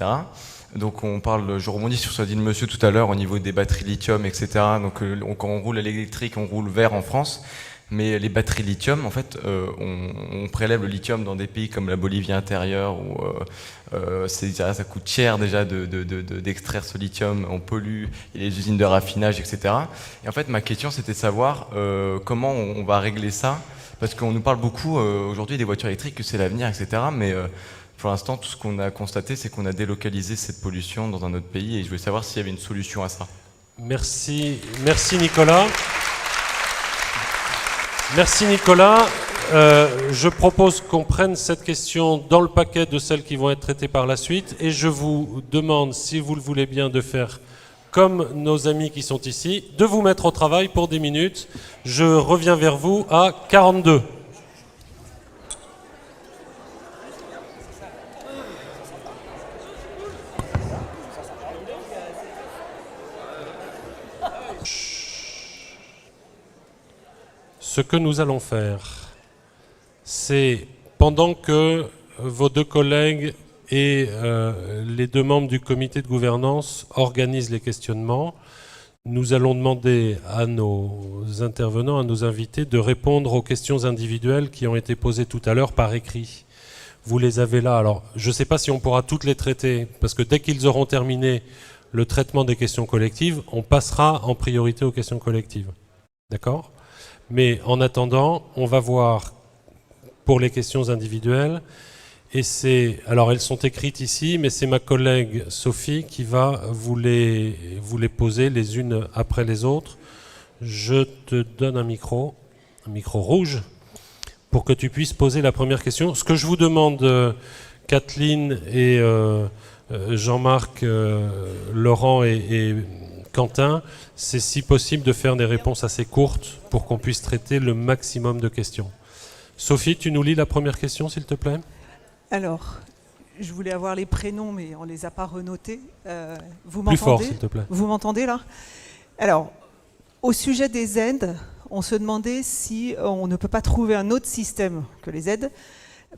Donc je rebondis sur ce qu'a dit le monsieur tout à l'heure au niveau des batteries lithium, etc. Donc quand on roule à l'électrique, on roule vert en France. Mais les batteries lithium, en fait, on prélève le lithium dans des pays comme la Bolivie intérieure où ça coûte cher déjà d'extraire ce lithium, on pollue, il y a les usines de raffinage, etc. Et en fait, ma question, c'était de savoir comment on va régler ça, parce qu'on nous parle beaucoup aujourd'hui des voitures électriques, que c'est l'avenir, etc. Mais pour l'instant, tout ce qu'on a constaté, c'est qu'on a délocalisé cette pollution dans un autre pays, et je voulais savoir s'il y avait une solution à ça. Merci Nicolas. Merci Nicolas. Je propose qu'on prenne cette question dans le paquet de celles qui vont être traitées par la suite et je vous demande, si vous le voulez bien, de faire comme nos amis qui sont ici, de vous mettre au travail pour 10 minutes. Je reviens vers vous à 42. Ce que nous allons faire, c'est pendant que vos 2 collègues et les 2 membres du comité de gouvernance organisent les questionnements, nous allons demander à nos intervenants, à nos invités, de répondre aux questions individuelles qui ont été posées tout à l'heure par écrit. Vous les avez là. Alors, je ne sais pas si on pourra toutes les traiter, parce que dès qu'ils auront terminé le traitement des questions collectives, on passera en priorité aux questions collectives. D'accord ? Mais en attendant, on va voir pour les questions individuelles. Et alors elles sont écrites ici, mais c'est ma collègue Sophie qui va vous les poser les unes après les autres. Je te donne un micro rouge, pour que tu puisses poser la première question. Ce que je vous demande, Kathleen et Jean-Marc, Laurent et Quentin, c'est si possible de faire des réponses assez courtes pour qu'on puisse traiter le maximum de questions. Sophie, tu nous lis la première question, s'il te plaît. Alors, je voulais avoir les prénoms, mais on ne les a pas renotés. Vous Plus m'entendez ? fort, s'il te plaît. Vous m'entendez là ? Alors, au sujet des aides, on se demandait si on ne peut pas trouver un autre système que les aides,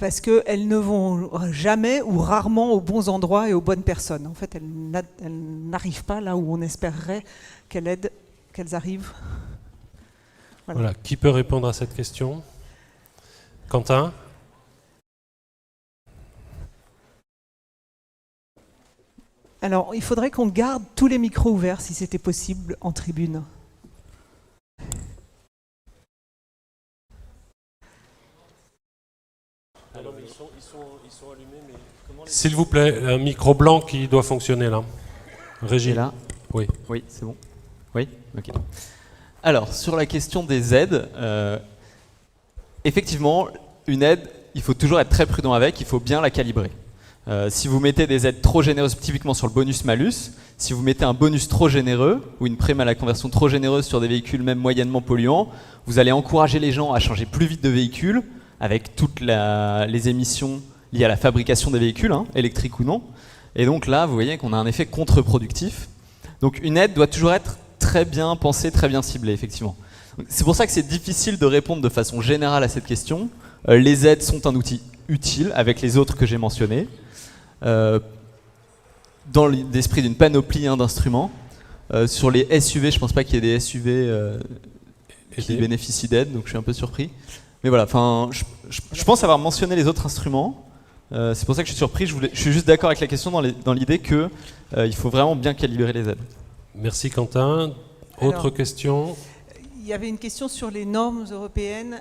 parce qu'elles ne vont jamais ou rarement aux bons endroits et aux bonnes personnes. En fait, elles n'arrivent pas là où on espérerait qu'elles arrivent. Voilà. Qui peut répondre à cette question ? Quentin ? Alors, il faudrait qu'on garde tous les micros ouverts, si c'était possible, en tribune. Ils sont allumés, mais comment S'il vous plaît, un micro blanc qui doit fonctionner là. Régie. Là ? Oui. Oui, c'est bon. Oui ? Ok. Alors, sur la question des aides, effectivement, une aide, il faut toujours être très prudent avec, il faut bien la calibrer. Si vous mettez des aides trop généreuses, typiquement sur le bonus-malus, si vous mettez un bonus trop généreux ou une prime à la conversion trop généreuse sur des véhicules même moyennement polluants, vous allez encourager les gens à changer plus vite de véhicules avec toutes les émissions liées à la fabrication des véhicules, électriques ou non. Et donc là, vous voyez qu'on a un effet contre-productif. Donc une aide doit toujours être très bien pensée, très bien ciblée, effectivement. C'est pour ça que c'est difficile de répondre de façon générale à cette question. Les aides sont un outil utile avec les autres que j'ai mentionnés. Dans l'esprit d'une panoplie d'instruments. Sur les SUV, je ne pense pas qu'il y ait des SUV qui bénéficient d'aide, donc je suis un peu surpris. Mais voilà, je pense avoir mentionné les autres instruments. C'est pour ça que je suis surpris. Je suis juste d'accord avec la question dans l'idée qu'il faut vraiment bien calibrer les aides. Merci Quentin. Autre question ? Il y avait une question sur les normes européennes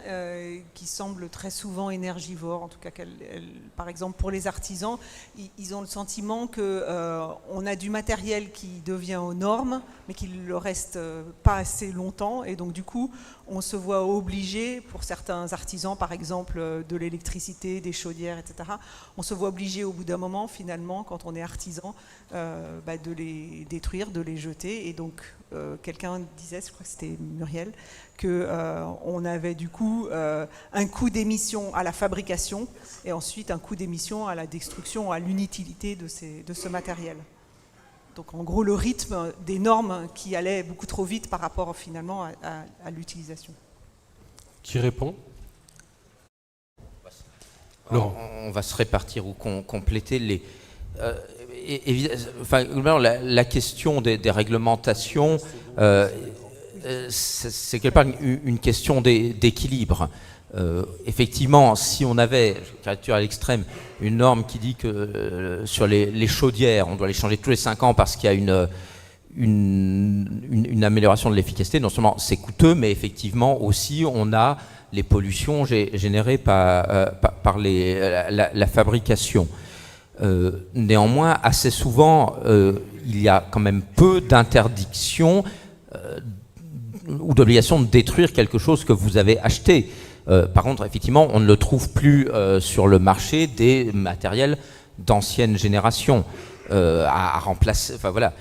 qui semblent très souvent énergivores, en tout cas par exemple pour les artisans, ils ont le sentiment qu'on a du matériel qui devient aux normes, mais qu'il ne reste pas assez longtemps, et donc du coup on se voit obligé, pour certains artisans par exemple de l'électricité, des chaudières, etc., on se voit obligé au bout d'un moment finalement, quand on est artisan, de les détruire, de les jeter, et donc quelqu'un disait, je crois que c'était Muriel, qu'on avait du coup un coût d'émission à la fabrication et ensuite un coût d'émission à la destruction, à l'inutilité de ce matériel. Donc en gros le rythme des normes qui allaient beaucoup trop vite par rapport finalement à l'utilisation. Qui répond ? On va se répartir ou compléter les... la question des réglementations, c'est quelque part une question d'équilibre. Effectivement, si on avait, je caricature à l'extrême, une norme qui dit que sur les chaudières, on doit les changer tous les 5 ans parce qu'il y a une amélioration de l'efficacité, non seulement c'est coûteux, mais effectivement aussi on a les pollutions générées par la fabrication. Néanmoins, assez souvent, il y a quand même peu d'interdictions ou d'obligation de détruire quelque chose que vous avez acheté. Par contre, effectivement, on ne le trouve plus sur le marché des matériels d'ancienne génération à remplacer. Enfin voilà,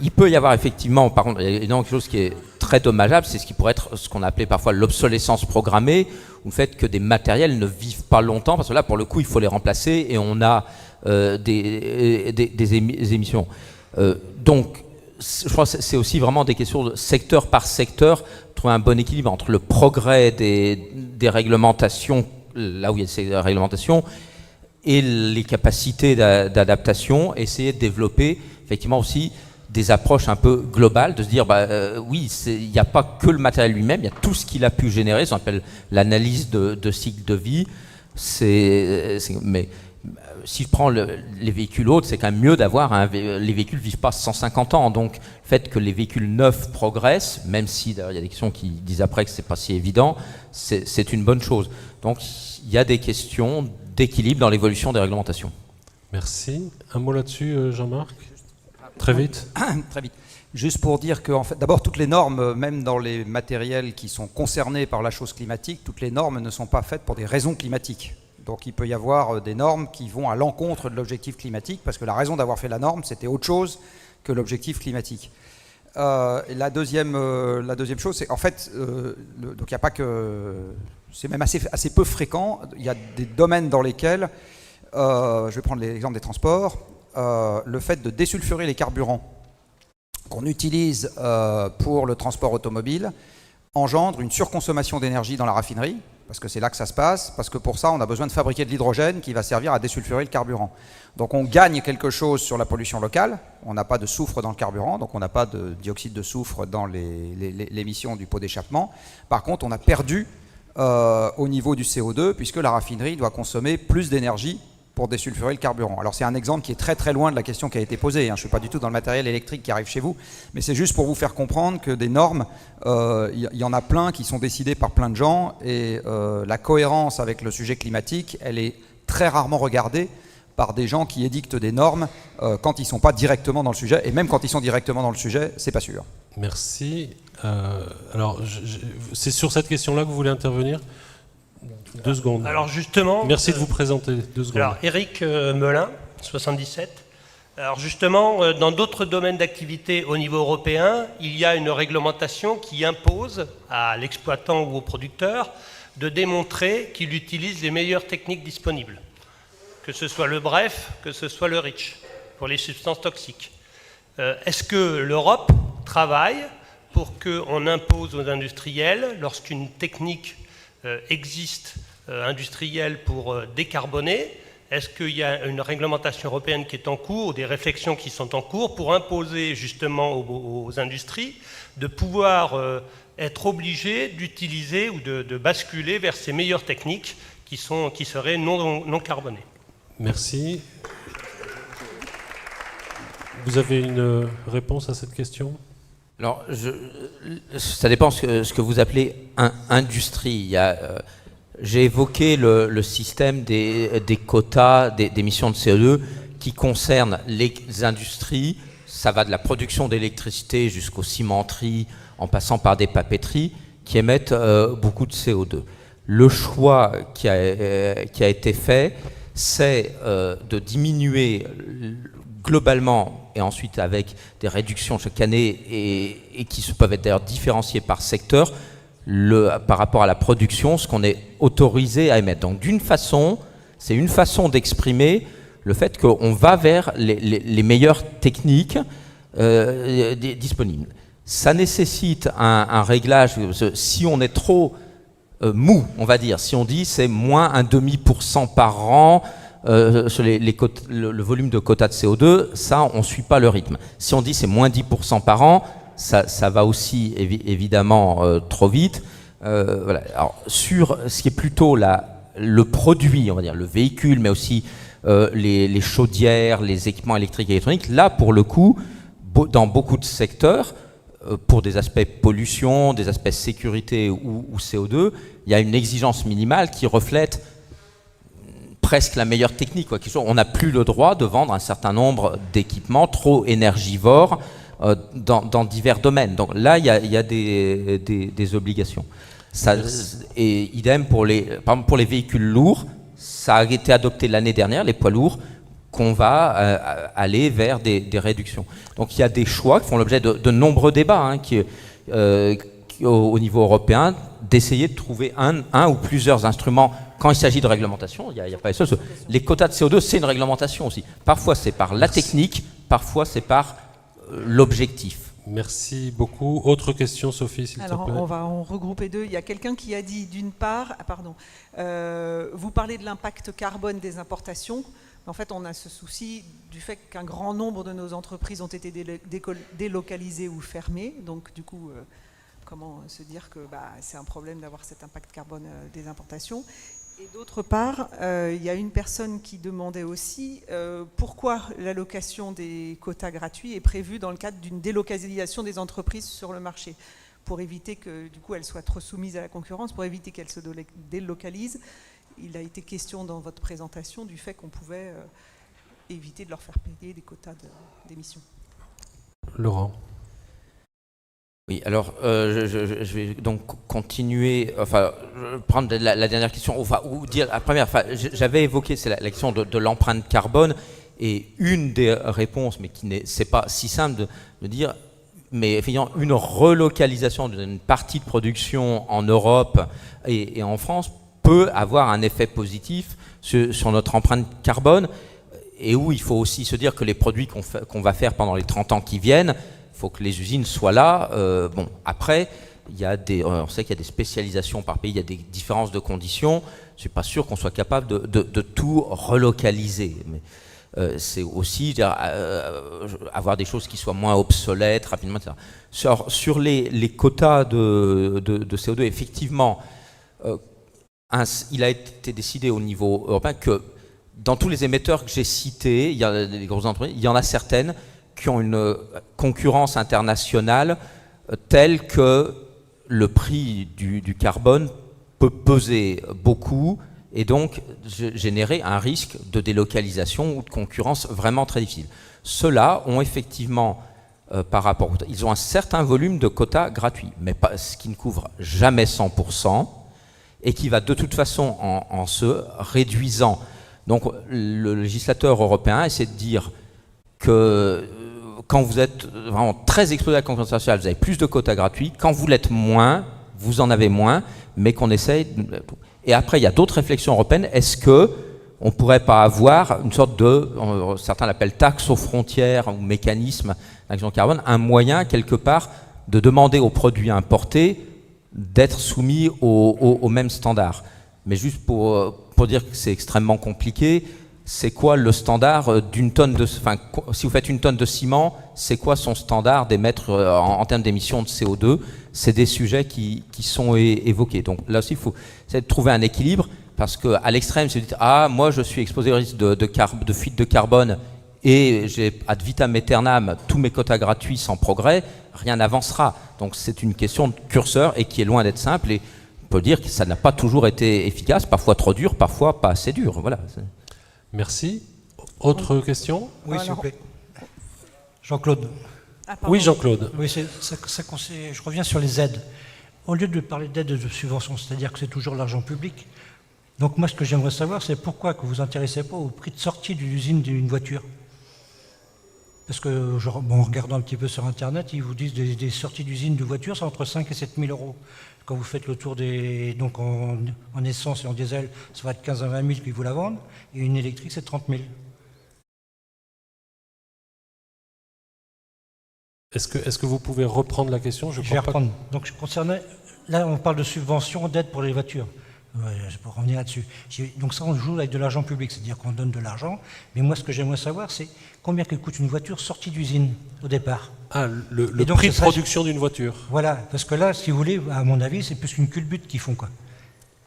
il peut y avoir effectivement, par contre, il y a quelque chose qui est très dommageable, c'est ce qui pourrait être ce qu'on appelait parfois l'obsolescence programmée, ou le fait que des matériels ne vivent pas longtemps, parce que là, pour le coup, il faut les remplacer et on a des émissions. Donc, je crois que c'est aussi vraiment des questions de secteur par secteur, trouver un bon équilibre entre le progrès des réglementations, là où il y a ces réglementations, et les capacités d'adaptation, essayer de développer effectivement aussi des approches un peu globales, de se dire, oui, il n'y a pas que le matériel lui-même, il y a tout ce qu'il a pu générer, ce qu'on appelle l'analyse de cycle de vie, mais si je prends les véhicules autres, c'est quand même mieux d'avoir les véhicules ne vivent pas 150 ans, donc le fait que les véhicules neufs progressent, même si il y a des questions qui disent après que c'est pas si évident, c'est une bonne chose. Donc il y a des questions d'équilibre dans l'évolution des réglementations. Merci. Un mot là-dessus, Jean-Marc ? Très vite. Très vite. Juste pour dire que, en fait, d'abord, toutes les normes, même dans les matériels qui sont concernés par la chose climatique, toutes les normes ne sont pas faites pour des raisons climatiques. Donc il peut y avoir des normes qui vont à l'encontre de l'objectif climatique, parce que la raison d'avoir fait la norme, c'était autre chose que l'objectif climatique. La deuxième chose, c'est en fait, donc il n'y a pas que... C'est même assez peu fréquent. Il y a des domaines dans lesquels, je vais prendre l'exemple des transports, le fait de désulfurer les carburants qu'on utilise pour le transport automobile engendre une surconsommation d'énergie dans la raffinerie, parce que c'est là que ça se passe, parce que pour ça, on a besoin de fabriquer de l'hydrogène qui va servir à désulfurer le carburant. Donc on gagne quelque chose sur la pollution locale, on n'a pas de soufre dans le carburant, donc on n'a pas de dioxyde de soufre dans l'émission du pot d'échappement. Par contre, on a perdu au niveau du CO2, puisque la raffinerie doit consommer plus d'énergie pour désulfurer le carburant. Alors c'est un exemple qui est très très loin de la question qui a été posée, hein. Je ne suis pas du tout dans le matériel électrique qui arrive chez vous, mais c'est juste pour vous faire comprendre que des normes, y en a plein qui sont décidées par plein de gens, et la cohérence avec le sujet climatique, elle est très rarement regardée par des gens qui édictent des normes quand ils ne sont pas directement dans le sujet, et même quand ils sont directement dans le sujet, c'est pas sûr. Merci. Alors, c'est sur cette question-là que vous voulez intervenir ? 2 secondes. Alors justement... Merci de vous présenter. 2 secondes. Alors, Éric Melin, 77. Alors justement, dans d'autres domaines d'activité au niveau européen, il y a une réglementation qui impose à l'exploitant ou au producteur de démontrer qu'il utilise les meilleures techniques disponibles, que ce soit le BREF, que ce soit le REACH, pour les substances toxiques. Est-ce que l'Europe travaille pour qu'on impose aux industriels, lorsqu'une technique existe industrielle pour décarboner, est-ce qu'il y a une réglementation européenne qui est en cours, des réflexions qui sont en cours pour imposer justement aux industries de pouvoir être obligées d'utiliser ou de basculer vers ces meilleures techniques qui seraient non carbonées? Merci. Vous avez une réponse à cette question? Alors, ça dépend ce que vous appelez industrie. J'ai évoqué le système des quotas d'émissions de CO2 qui concerne les industries. Ça va de la production d'électricité jusqu'aux cimenteries, en passant par des papeteries, qui émettent beaucoup de CO2. Le choix qui a été fait, c'est de diminuer globalement, et ensuite avec des réductions chaque année, et qui peuvent être d'ailleurs différenciées par secteur, par rapport à la production, ce qu'on est autorisé à émettre. Donc d'une façon, c'est une façon d'exprimer le fait qu'on va vers les meilleures techniques disponibles. Ça nécessite un réglage. Si on est trop mou, on va dire, si on dit c'est moins 0,5% par an sur le volume de quotas de CO2, ça on ne suit pas le rythme. Si on dit c'est moins 10% par an, ça va aussi évidemment trop vite. Voilà. Alors, sur ce qui est plutôt le produit, on va dire, le véhicule, mais aussi les chaudières, les équipements électriques et électroniques, là, pour le coup, dans beaucoup de secteurs, pour des aspects pollution, des aspects sécurité ou CO2, il y a une exigence minimale qui reflète presque la meilleure technique. On n'a plus le droit de vendre un certain nombre d'équipements trop énergivores dans divers domaines. Donc là, il y a des obligations. Et idem par exemple pour les véhicules lourds, ça a été adopté l'année dernière, les poids lourds, qu'on va aller vers des réductions. Donc il y a des choix qui font l'objet de nombreux débats au niveau européen, d'essayer de trouver un ou plusieurs instruments quand il s'agit de réglementation. Il y a pas les quotas de CO2, c'est une réglementation aussi. Parfois c'est par la technique, parfois c'est par l'objectif. Merci beaucoup. Autre question, Sophie, s'il te plaît. Alors, on va en regrouper deux. Il y a quelqu'un qui a dit, d'une part, vous parlez de l'impact carbone des importations. En fait, on a ce souci du fait qu'un grand nombre de nos entreprises ont été délocalisées ou fermées. Donc, du coup, comment se dire que c'est un problème d'avoir cet impact carbone des importations? Et d'autre part, il y a une personne qui demandait aussi pourquoi l'allocation des quotas gratuits est prévue dans le cadre d'une délocalisation des entreprises sur le marché, pour éviter que du coup elles soient trop soumises à la concurrence, pour éviter qu'elles se délocalisent. Il a été question dans votre présentation du fait qu'on pouvait éviter de leur faire payer des quotas d'émissions. Laurent. Oui, alors je vais donc continuer, prendre la dernière question, ou dire la première. J'avais évoqué, c'est la question de l'empreinte carbone, et une des réponses, mais c'est pas si simple de dire, mais effectivement une relocalisation d'une partie de production en Europe et en France peut avoir un effet positif sur notre empreinte carbone, et où il faut aussi se dire que les produits qu'on va faire pendant les 30 ans qui viennent, il faut que les usines soient là. Après, on sait qu'il y a des spécialisations par pays, il y a des différences de conditions. Je ne suis pas sûr qu'on soit capable de tout relocaliser. Mais c'est aussi avoir des choses qui soient moins obsolètes rapidement, etc. Sur les quotas de CO2, effectivement, il a été décidé au niveau européen que dans tous les émetteurs que j'ai cités, il y a des grosses entreprises, il y en a certaines qui ont une concurrence internationale telle que le prix du carbone peut peser beaucoup et donc générer un risque de délocalisation ou de concurrence vraiment très difficile. Ceux-là ont effectivement, par rapport aux quotas, ils ont un certain volume de quotas gratuits, mais ce qui ne couvre jamais 100%, et qui va de toute façon, en se réduisant Donc le législateur européen essaie de dire que quand vous êtes vraiment très exposé à la concurrence internationale, vous avez plus de quotas gratuits. Quand vous l'êtes moins, vous en avez moins, mais qu'on essaye... Et après, il y a d'autres réflexions européennes. Est-ce qu'on ne pourrait pas avoir une sorte de... certains l'appellent taxe aux frontières ou mécanisme d'action carbone, un moyen, quelque part, de demander aux produits importés d'être soumis aux mêmes standards. Mais juste pour dire que c'est extrêmement compliqué, c'est quoi le standard d'une tonne de... Enfin, si vous faites une tonne de ciment, c'est quoi son standard d'émettre en termes d'émissions de CO2? C'est des sujets qui sont évoqués. Donc là aussi, il faut essayer de trouver un équilibre, parce qu'à l'extrême, si vous dites « Ah, moi, je suis exposé au risque de fuite de carbone et j'ai ad vitam aeternam tous mes quotas gratuits sans progrès », rien n'avancera. Donc c'est une question de curseur et qui est loin d'être simple. Et on peut dire que ça n'a pas toujours été efficace, parfois trop dur, parfois pas assez dur. Voilà. Merci. Autre question? Oui, s'il vous plaît. Jean-Claude. Oui, Jean-Claude. Oui, je reviens sur les aides. Au lieu de parler d'aides et de subventions, c'est-à-dire que c'est toujours l'argent public. Donc moi, ce que j'aimerais savoir, c'est pourquoi que vous vous intéressez pas au prix de sortie de l'usine d'une voiture. Parce que, en regardant un petit peu sur Internet, ils vous disent des sorties d'usine de voitures, c'est entre 5 et 7 000 euros. Quand vous faites le tour des... Donc en essence et en diesel, ça va être 15 à 20 000 puis vous la vendent. Et une électrique, c'est 30 000. Est-ce que vous pouvez reprendre la question? Je vais reprendre. Donc, là, on parle de subventions, d'aide pour les voitures. Je peux revenir là-dessus. Donc ça, on joue avec de l'argent public, c'est-à-dire qu'on donne de l'argent. Mais moi, ce que j'aimerais savoir, c'est combien que coûte une voiture sortie d'usine au départ. Ah, le prix de production d'une voiture. Voilà, parce que là, si vous voulez, à mon avis, c'est plus qu'une culbute qu'ils font, quoi.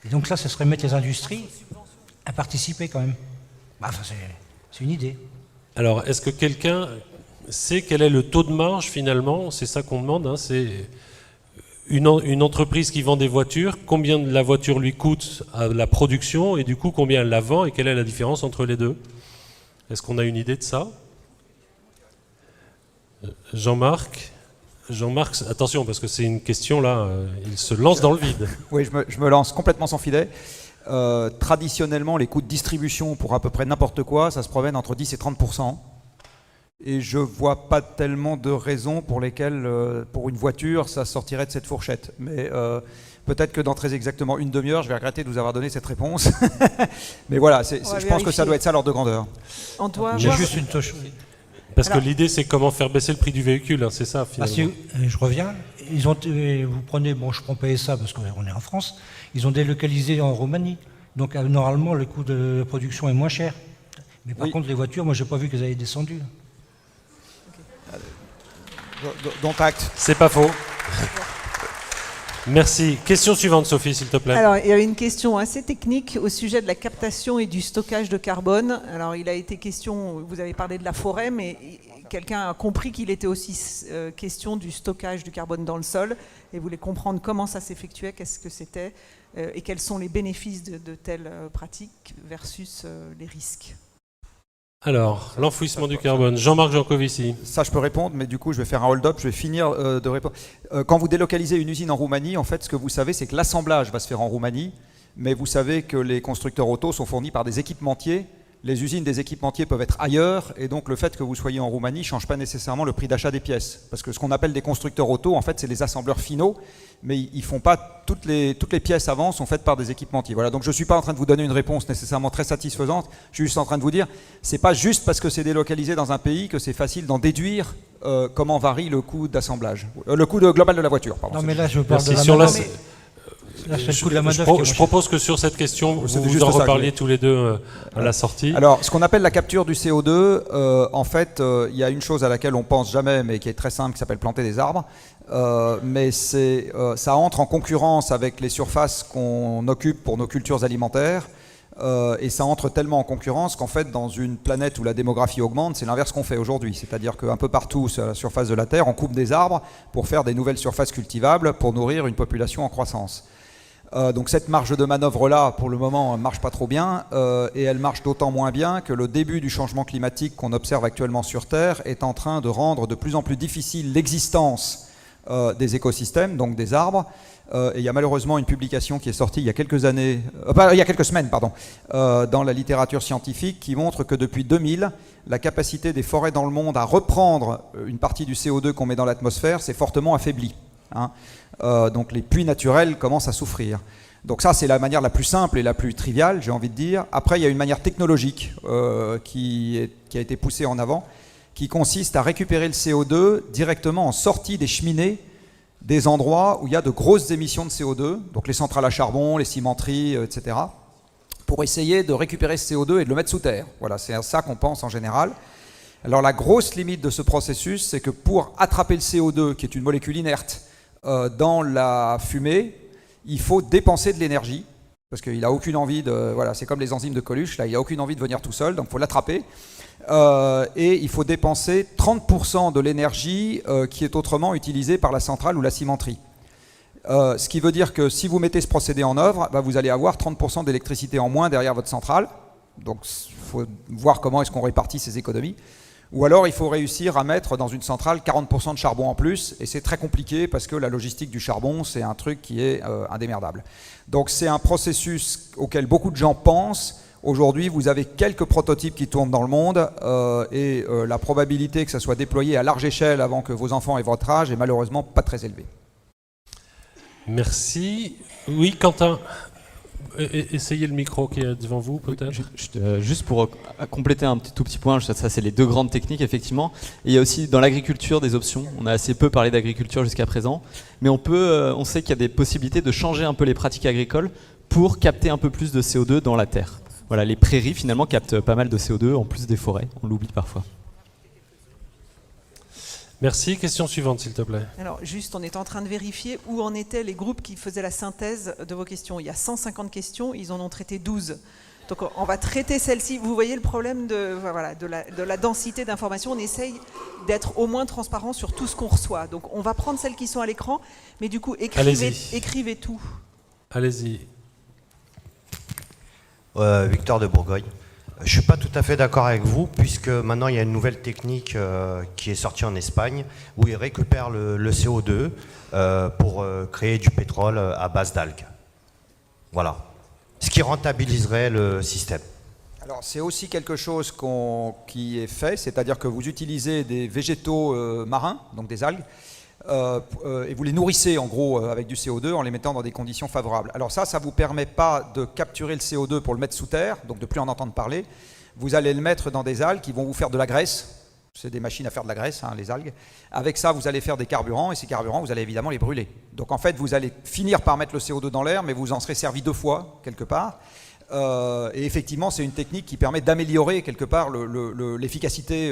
Et donc là, ce serait mettre les industries à participer quand même. Enfin, c'est une idée. Alors, est-ce que quelqu'un sait quel est le taux de marge finalement? C'est ça qu'on demande, hein, c'est... Une entreprise qui vend des voitures, combien la voiture lui coûte à la production et du coup combien elle la vend et quelle est la différence entre les deux? Est-ce qu'on a une idée de ça? Jean-Marc, attention parce que c'est une question là, il se lance dans le vide. Oui, je me lance complètement sans filet. Traditionnellement, les coûts de distribution pour à peu près n'importe quoi, ça se promène entre 10 et 30%. Et je ne vois pas tellement de raisons pour lesquelles, pour une voiture, ça sortirait de cette fourchette. Mais peut-être que dans très exactement une demi-heure, je vais regretter de vous avoir donné cette réponse. Mais voilà, je pense que ça doit être ça l'ordre de grandeur. J'ai juste une touche. Parce que l'idée, c'est comment faire baisser le prix du véhicule, hein, c'est ça finalement. Je reviens. Vous prenez, bon, je prends pas ça parce qu'on est en France, ils ont délocalisé en Roumanie. Donc normalement, le coût de production est moins cher. Mais par contre, les voitures, moi, j'ai pas vu qu'elles avaient descendu. Dont acte. C'est pas faux. Merci. Question suivante, Sophie, s'il te plaît. Alors, il y avait une question assez technique au sujet de la captation et du stockage de carbone. Alors, il a été question, vous avez parlé de la forêt, mais quelqu'un a compris qu'il était aussi question du stockage du carbone dans le sol et voulait comprendre comment ça s'effectuait, qu'est-ce que c'était et quels sont les bénéfices de telles pratiques versus les risques. Alors, l'enfouissement du carbone. Jean-Marc Jancovici. Ça, je peux répondre, mais du coup, je vais faire un hold-up, je vais finir de répondre. Quand vous délocalisez une usine en Roumanie, en fait, ce que vous savez, c'est que l'assemblage va se faire en Roumanie, mais vous savez que les constructeurs auto sont fournis par des équipementiers. Les usines des équipementiers peuvent être ailleurs, et donc le fait que vous soyez en Roumanie ne change pas nécessairement le prix d'achat des pièces. Parce que ce qu'on appelle des constructeurs auto, en fait, c'est les assembleurs finaux, mais ils font pas toutes les pièces avant sont faites par des équipementiers. Voilà, donc je ne suis pas en train de vous donner une réponse nécessairement très satisfaisante, je suis juste en train de vous dire, c'est pas juste parce que c'est délocalisé dans un pays que c'est facile d'en déduire comment varie le coût d'assemblage, le coût global de la voiture. Pardon. Non mais là je parle de la je propose que sur cette question, vous en reparliez tous les deux à la sortie. Alors, ce qu'on appelle la capture du CO2, en fait, il y a une chose à laquelle on pense jamais, mais qui est très simple, qui s'appelle planter des arbres. Mais ça entre en concurrence avec les surfaces qu'on occupe pour nos cultures alimentaires. Et ça entre tellement en concurrence qu'en fait, dans une planète où la démographie augmente, c'est l'inverse qu'on fait aujourd'hui. C'est-à-dire qu'un peu partout sur la surface de la Terre, on coupe des arbres pour faire des nouvelles surfaces cultivables pour nourrir une population en croissance. Donc cette marge de manœuvre-là, pour le moment, ne marche pas trop bien, et elle marche d'autant moins bien que le début du changement climatique qu'on observe actuellement sur Terre est en train de rendre de plus en plus difficile l'existence des écosystèmes, donc des arbres. Et il y a malheureusement une publication qui est sortie il y a quelques semaines, dans la littérature scientifique qui montre que depuis 2000, la capacité des forêts dans le monde à reprendre une partie du CO2 qu'on met dans l'atmosphère s'est fortement affaiblie. Donc les puits naturels commencent à souffrir. Donc ça, c'est la manière la plus simple et la plus triviale, j'ai envie de dire. Après, il y a une manière technologique qui a été poussée en avant, qui consiste à récupérer le CO2 directement en sortie des cheminées des endroits où il y a de grosses émissions de CO2, donc les centrales à charbon, les cimenteries, etc., pour essayer de récupérer ce CO2 et de le mettre sous terre. Voilà, c'est à ça qu'on pense en général. Alors la grosse limite de ce processus, c'est que pour attraper le CO2, qui est une molécule inerte, dans la fumée, il faut dépenser de l'énergie, parce qu'il n'a aucune envie de... Voilà, c'est comme les enzymes de Coluche, là, il n'a aucune envie de venir tout seul, donc il faut l'attraper. Et il faut dépenser 30% de l'énergie qui est autrement utilisée par la centrale ou la cimenterie. Ce qui veut dire que si vous mettez ce procédé en œuvre, vous allez avoir 30% d'électricité en moins derrière votre centrale. Donc il faut voir comment est-ce qu'on répartit ces économies. Ou alors il faut réussir à mettre dans une centrale 40% de charbon en plus, et c'est très compliqué parce que la logistique du charbon, c'est un truc qui est indémerdable. Donc c'est un processus auquel beaucoup de gens pensent. Aujourd'hui, vous avez quelques prototypes qui tournent dans le monde et la probabilité que ça soit déployé à large échelle avant que vos enfants aient votre âge est malheureusement pas très élevée. Merci. Oui, Quentin, essayez le micro qui est devant vous, peut-être. Juste pour compléter un tout petit point, ça c'est les deux grandes techniques, effectivement. Et il y a aussi dans l'agriculture des options. On a assez peu parlé d'agriculture jusqu'à présent, mais on sait qu'il y a des possibilités de changer un peu les pratiques agricoles pour capter un peu plus de CO2 dans la terre. Voilà, les prairies finalement captent pas mal de CO2 en plus des forêts, on l'oublie parfois. Merci. Question suivante, s'il te plaît. Alors, juste, on est en train de vérifier où en étaient les groupes qui faisaient la synthèse de vos questions. Il y a 150 questions, ils en ont traité 12. Donc, on va traiter celle-ci. Vous voyez le problème de la densité d'informations. On essaye d'être au moins transparent sur tout ce qu'on reçoit. Donc, on va prendre celles qui sont à l'écran, mais du coup, écrivez tout. Allez-y. Victor de Bourgogne. Je ne suis pas tout à fait d'accord avec vous, puisque maintenant il y a une nouvelle technique qui est sortie en Espagne, où ils récupèrent le CO2 pour créer du pétrole à base d'algues. Voilà. Ce qui rentabiliserait le système. Alors c'est aussi quelque chose qui est fait, c'est-à-dire que vous utilisez des végétaux marins, donc des algues, et vous les nourrissez en gros avec du CO2 en les mettant dans des conditions favorables. Alors ça ne vous permet pas de capturer le CO2 pour le mettre sous terre, donc de plus en entendre parler. Vous allez le mettre dans des algues qui vont vous faire de la graisse. C'est des machines à faire de la graisse, les algues. Avec ça, vous allez faire des carburants, et ces carburants, vous allez évidemment les brûler. Donc en fait, vous allez finir par mettre le CO2 dans l'air, mais vous en serez servi 2 fois, quelque part. Et effectivement, c'est une technique qui permet d'améliorer quelque part l'efficacité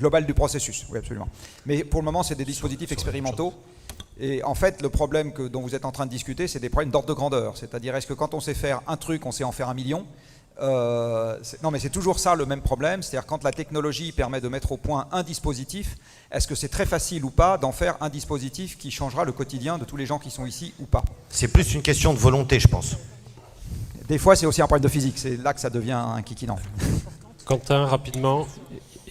globale du processus. Oui, absolument. Mais pour le moment, c'est des dispositifs expérimentaux. Et en fait, le problème dont vous êtes en train de discuter, c'est des problèmes d'ordre de grandeur. C'est-à-dire, est-ce que quand on sait faire un truc, on sait en faire 1 million ? Non, mais c'est toujours ça le même problème. C'est-à-dire, quand la technologie permet de mettre au point un dispositif, est-ce que c'est très facile ou pas d'en faire un dispositif qui changera le quotidien de tous les gens qui sont ici ou pas ? C'est plus une question de volonté, je pense. Des fois, c'est aussi un problème de physique. C'est là que ça devient un kikinant. Quentin, rapidement.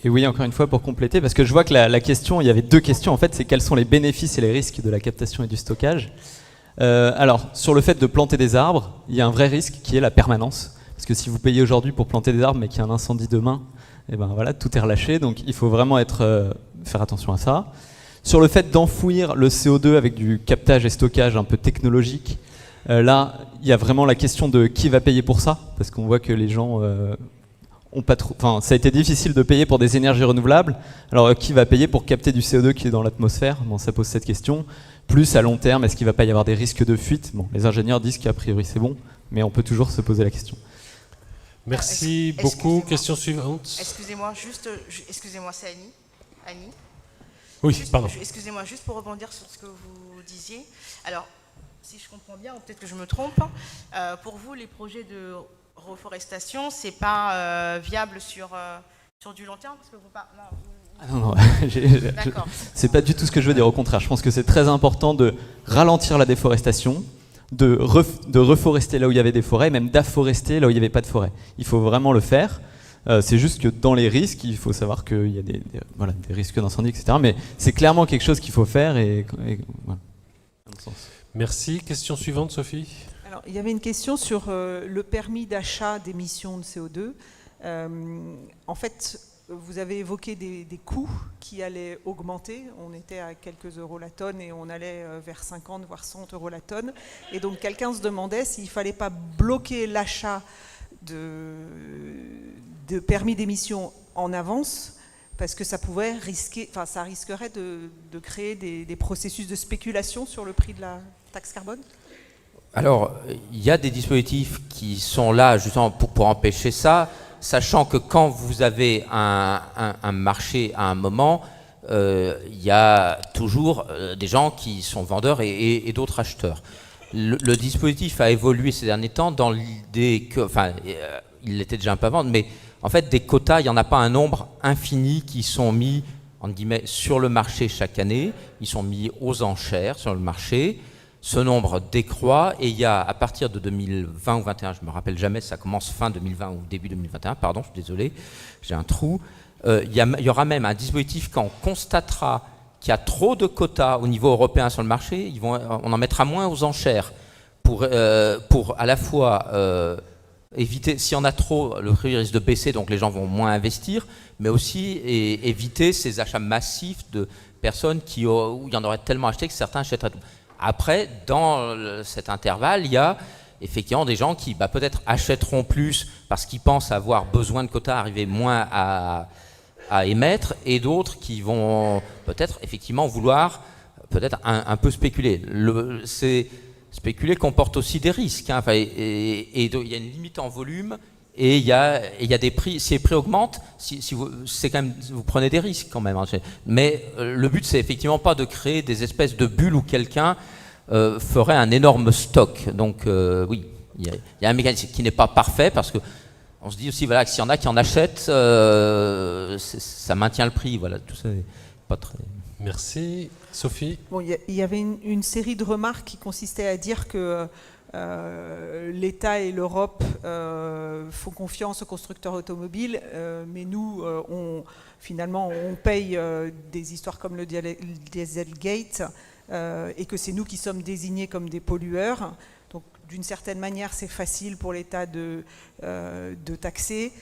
Et oui, encore une fois, pour compléter, parce que je vois que la question, il y avait 2 questions, en fait, c'est quels sont les bénéfices et les risques de la captation et du stockage. Alors, sur le fait de planter des arbres, il y a un vrai risque qui est la permanence. Parce que si vous payez aujourd'hui pour planter des arbres, mais qu'il y a un incendie demain, et ben voilà, tout est relâché. Donc, il faut vraiment faire attention à ça. Sur le fait d'enfouir le CO2 avec du captage et stockage un peu technologique, là, il y a vraiment la question de qui va payer pour ça, parce qu'on voit que les gens ont pas trop. Enfin, ça a été difficile de payer pour des énergies renouvelables. Alors, qui va payer pour capter du CO2 qui est dans l'atmosphère ? Bon, ça pose cette question. Plus à long terme, est-ce qu'il ne va pas y avoir des risques de fuite ? Bon, les ingénieurs disent qu'a priori c'est bon, mais on peut toujours se poser la question. Merci beaucoup. Question suivante. Excusez-moi, c'est Annie. Oui, pardon. Excusez-moi, juste pour rebondir sur ce que vous disiez. Alors, si je comprends bien, ou peut-être que je me trompe, pour vous, les projets de reforestation, c'est pas viable sur du long terme, parce que non, c'est pas du tout ce que je veux dire. Au contraire, je pense que c'est très important de ralentir la déforestation, de reforester là où il y avait des forêts, même d'afforester là où il n'y avait pas de forêt. Il faut vraiment le faire. C'est juste que dans les risques, il faut savoir qu'il y a des risques d'incendie, etc. Mais c'est clairement quelque chose qu'il faut faire. Voilà. Merci. Question suivante, Sophie. Alors, il y avait une question sur le permis d'achat d'émissions de CO2. En fait, vous avez évoqué des coûts qui allaient augmenter. On était à quelques euros la tonne et on allait vers 50 voire 100 euros la tonne. Et donc quelqu'un se demandait s'il ne fallait pas bloquer l'achat de permis d'émission en avance, parce que ça risquerait de créer des processus de spéculation sur le prix de la taxe carbone. Alors, il y a des dispositifs qui sont là justement pour empêcher ça, sachant que quand vous avez un marché à un moment, il y a toujours des gens qui sont vendeurs et d'autres acheteurs. Le dispositif a évolué ces derniers temps dans l'idée que, il l'était déjà un peu avant, mais en fait, des quotas, il n'y en a pas un nombre infini qui sont mis, entre guillemets, sur le marché chaque année. Ils sont mis aux enchères sur le marché. Ce nombre décroît et il y a, à partir de 2020 ou 2021, je ne me rappelle jamais, ça commence fin 2020 ou début 2021, pardon, je suis désolé, j'ai un trou. Il y aura même un dispositif quand on constatera qu'il y a trop de quotas au niveau européen sur le marché, on en mettra moins aux enchères pour à la fois éviter, s'il y en a trop, le prix risque de baisser, donc les gens vont moins investir, mais aussi éviter ces achats massifs de personnes où il y en aurait tellement acheté que certains achèteraient tout. Après, dans cet intervalle, il y a effectivement des gens qui peut-être achèteront plus parce qu'ils pensent avoir besoin de quotas, arriver moins à émettre, et d'autres qui vont peut-être effectivement vouloir peut-être un peu spéculer. Spéculer comporte aussi des risques, hein. Il y a une limite en volume et il y a des prix. Si les prix augmentent, vous prenez des risques quand même, hein. Mais le but, c'est effectivement pas de créer des espèces de bulles où quelqu'un ferait un énorme stock. Donc oui, il y a un mécanisme qui n'est pas parfait parce que on se dit aussi que s'il y en a qui en achètent, ça maintient le prix. Voilà, tout ça n'est pas très. Merci. Sophie. Bon, il y avait une série de remarques qui consistaient à dire que l'État et l'Europe font confiance aux constructeurs automobiles, mais nous, finalement, on paye des histoires comme le Dieselgate, et que c'est nous qui sommes désignés comme des pollueurs. Donc, d'une certaine manière, c'est facile pour l'État de taxer.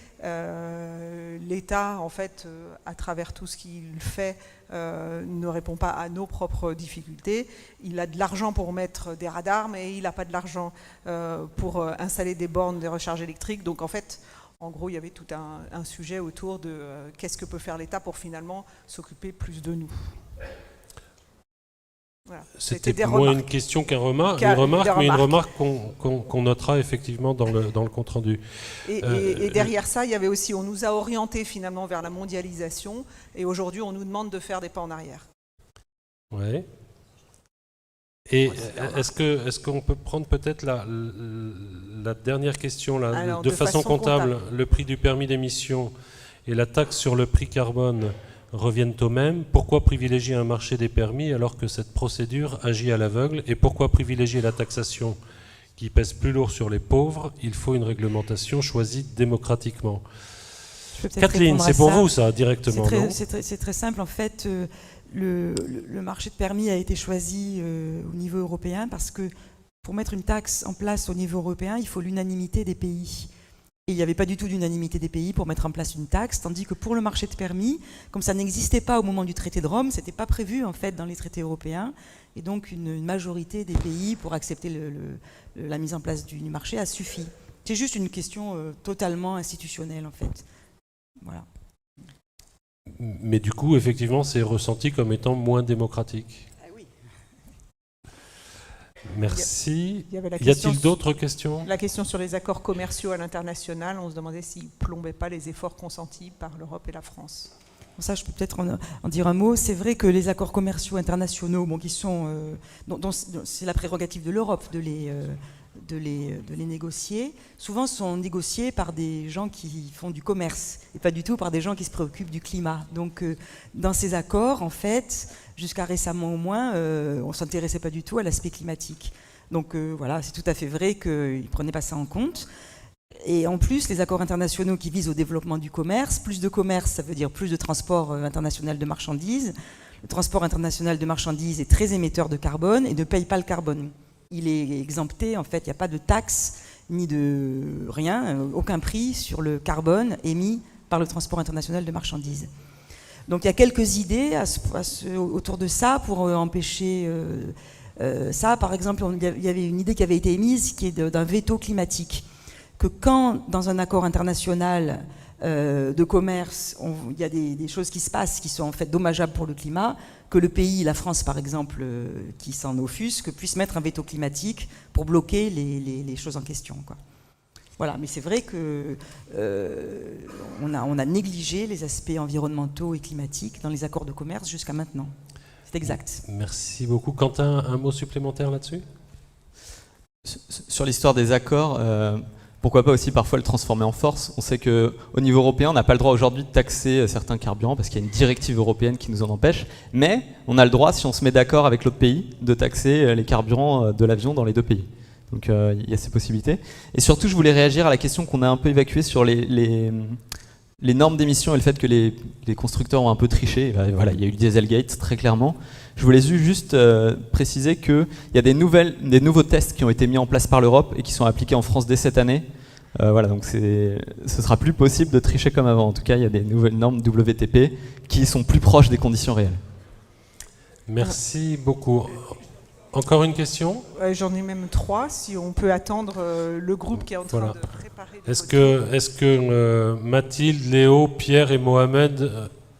L'État, en fait, à travers tout ce qu'il fait, ne répond pas à nos propres difficultés. Il a de l'argent pour mettre des radars, mais il n'a pas de l'argent pour installer des bornes de recharge électrique. Donc, en fait, en gros, il y avait tout un sujet autour de qu'est-ce que peut faire l'État pour finalement s'occuper plus de nous. Voilà. C'était moins une question qu'une remarque, mais une remarque qu'on notera effectivement dans le compte-rendu. Et derrière ça, il y avait aussi, on nous a orientés finalement vers la mondialisation, et aujourd'hui, on nous demande de faire des pas en arrière. Oui. Et est-ce qu'on peut prendre peut-être la dernière question là, alors, de façon comptable, le prix du permis d'émission et la taxe sur le prix carbone reviennent au même. Pourquoi privilégier un marché des permis alors que cette procédure agit à l'aveugle? Et pourquoi privilégier la taxation qui pèse plus lourd sur les pauvres? Il faut une réglementation choisie démocratiquement. Kathleen, c'est pour vous ça, directement, non? C'est très simple. En fait, le marché de permis a été choisi au niveau européen parce que pour mettre une taxe en place au niveau européen, il faut l'unanimité des pays. Et il n'y avait pas du tout d'unanimité des pays pour mettre en place une taxe, tandis que pour le marché de permis, comme ça n'existait pas au moment du traité de Rome, ce n'était pas prévu en fait dans les traités européens, et donc une majorité des pays pour accepter la mise en place du marché a suffi. C'est juste une question totalement institutionnelle en fait. Voilà. Mais du coup, effectivement, c'est ressenti comme étant moins démocratique. Merci. Y a-t-il d'autres questions? La question sur les accords commerciaux à l'international, on se demandait s'ils ne plombaient pas les efforts consentis par l'Europe et la France. Ça, je peux peut-être en dire un mot. C'est vrai que les accords commerciaux internationaux, qui sont, c'est la prérogative de l'Europe de les négocier, souvent sont négociés par des gens qui font du commerce et pas du tout par des gens qui se préoccupent du climat. Donc, dans ces accords, en fait, jusqu'à récemment au moins, on ne s'intéressait pas du tout à l'aspect climatique. Donc voilà, c'est tout à fait vrai qu'ils ne prenaient pas ça en compte. Et en plus, les accords internationaux qui visent au développement du commerce, plus de commerce, ça veut dire plus de transport international de marchandises. Le transport international de marchandises est très émetteur de carbone et ne paye pas le carbone. Il est exempté, en fait, il n'y a pas de taxe ni de rien, aucun prix sur le carbone émis par le transport international de marchandises. Donc il y a quelques idées autour de ça pour empêcher ça. Par exemple, il y avait une idée qui avait été émise qui est d'un veto climatique. Que quand, dans un accord international de commerce, il y a des choses qui se passent qui sont en fait dommageables pour le climat, que le pays, la France par exemple, qui s'en offusque, puisse mettre un veto climatique pour bloquer les choses en question, quoi. Voilà, mais c'est vrai que on a négligé les aspects environnementaux et climatiques dans les accords de commerce jusqu'à maintenant. C'est exact. Merci beaucoup. Quentin, un mot supplémentaire là-dessus ? Sur l'histoire des accords, pourquoi pas aussi parfois le transformer en force. On sait qu'au niveau européen, on n'a pas le droit aujourd'hui de taxer certains carburants parce qu'il y a une directive européenne qui nous en empêche, mais on a le droit, si on se met d'accord avec l'autre pays, de taxer les carburants de l'avion dans les deux pays. Donc il y a ces possibilités. Et surtout, je voulais réagir à la question qu'on a un peu évacuée sur les normes d'émission et le fait que les constructeurs ont un peu triché. Voilà, il y a eu le Dieselgate, très clairement. Je voulais juste préciser qu'il y a des nouveaux tests qui ont été mis en place par l'Europe et qui sont appliqués en France dès cette année. Voilà, donc ce sera plus possible de tricher comme avant. En tout cas, il y a des nouvelles normes WTP qui sont plus proches des conditions réelles. Merci beaucoup. Encore une question ? J'en ai même 3, si on peut attendre le groupe qui est en train de préparer. Est-ce que Mathilde, Léo, Pierre et Mohamed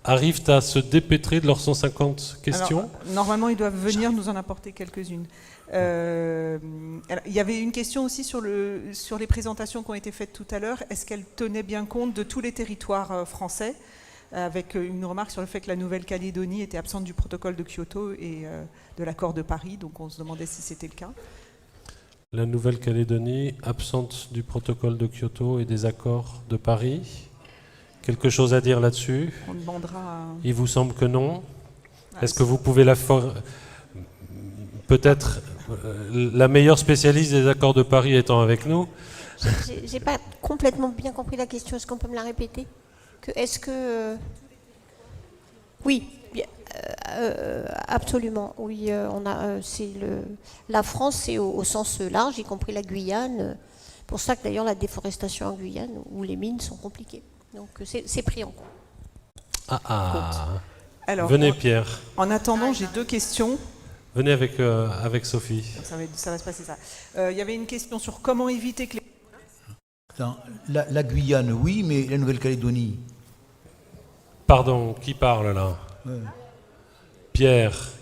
arrivent à se dépêtrer de leurs 150 questions ? Alors, normalement, ils doivent venir nous en apporter quelques-unes. Il y avait une question aussi sur les présentations qui ont été faites tout à l'heure. Est-ce qu'elles tenaient bien compte de tous les territoires français, avec une remarque sur le fait que la Nouvelle-Calédonie était absente du protocole de Kyoto et de l'accord de Paris, donc on se demandait si c'était le cas. La Nouvelle-Calédonie, absente du protocole de Kyoto et des accords de Paris. Quelque chose à dire là-dessus ? On demandera... Il vous semble que non ? Est-ce que vous pouvez peut-être la meilleure spécialiste des accords de Paris étant avec nous ? J'ai pas complètement bien compris la question. Est-ce qu'on peut me la répéter ? Oui, absolument. Oui, la France, c'est au sens large, y compris la Guyane. Pour ça que d'ailleurs la déforestation en Guyane où les mines sont compliquées. Donc c'est pris en compte. Alors, venez Pierre. En attendant, j'ai 2 questions. Venez avec Sophie. Ça va se passer ça. Il y avait une question sur comment éviter que la Guyane, oui, mais la Nouvelle-Calédonie. Pardon, qui parle là ? Pierre.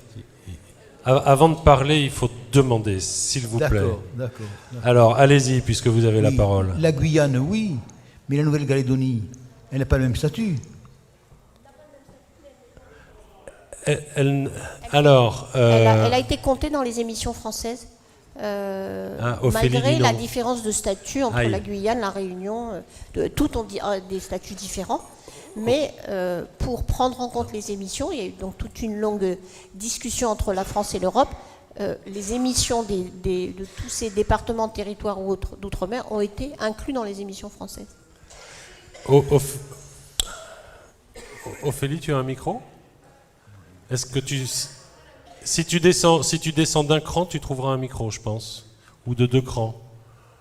Avant de parler, il faut demander, s'il vous plaît. D'accord. Alors, allez-y, puisque vous avez la parole. La Guyane, oui, mais la Nouvelle-Calédonie, elle n'a pas le même statut. Elle a été comptée dans les émissions françaises, malgré la différence de statut entre la Guyane, la Réunion, tout ont des statuts différents. Mais pour prendre en compte les émissions, il y a eu donc toute une longue discussion entre la France et l'Europe. Les émissions de tous ces départements, territoires ou autres d'outre-mer ont été inclus dans les émissions françaises. Ophélie, tu as un micro ? Est-ce que si tu descends d'un cran, tu trouveras un micro, je pense, ou de 2 crans.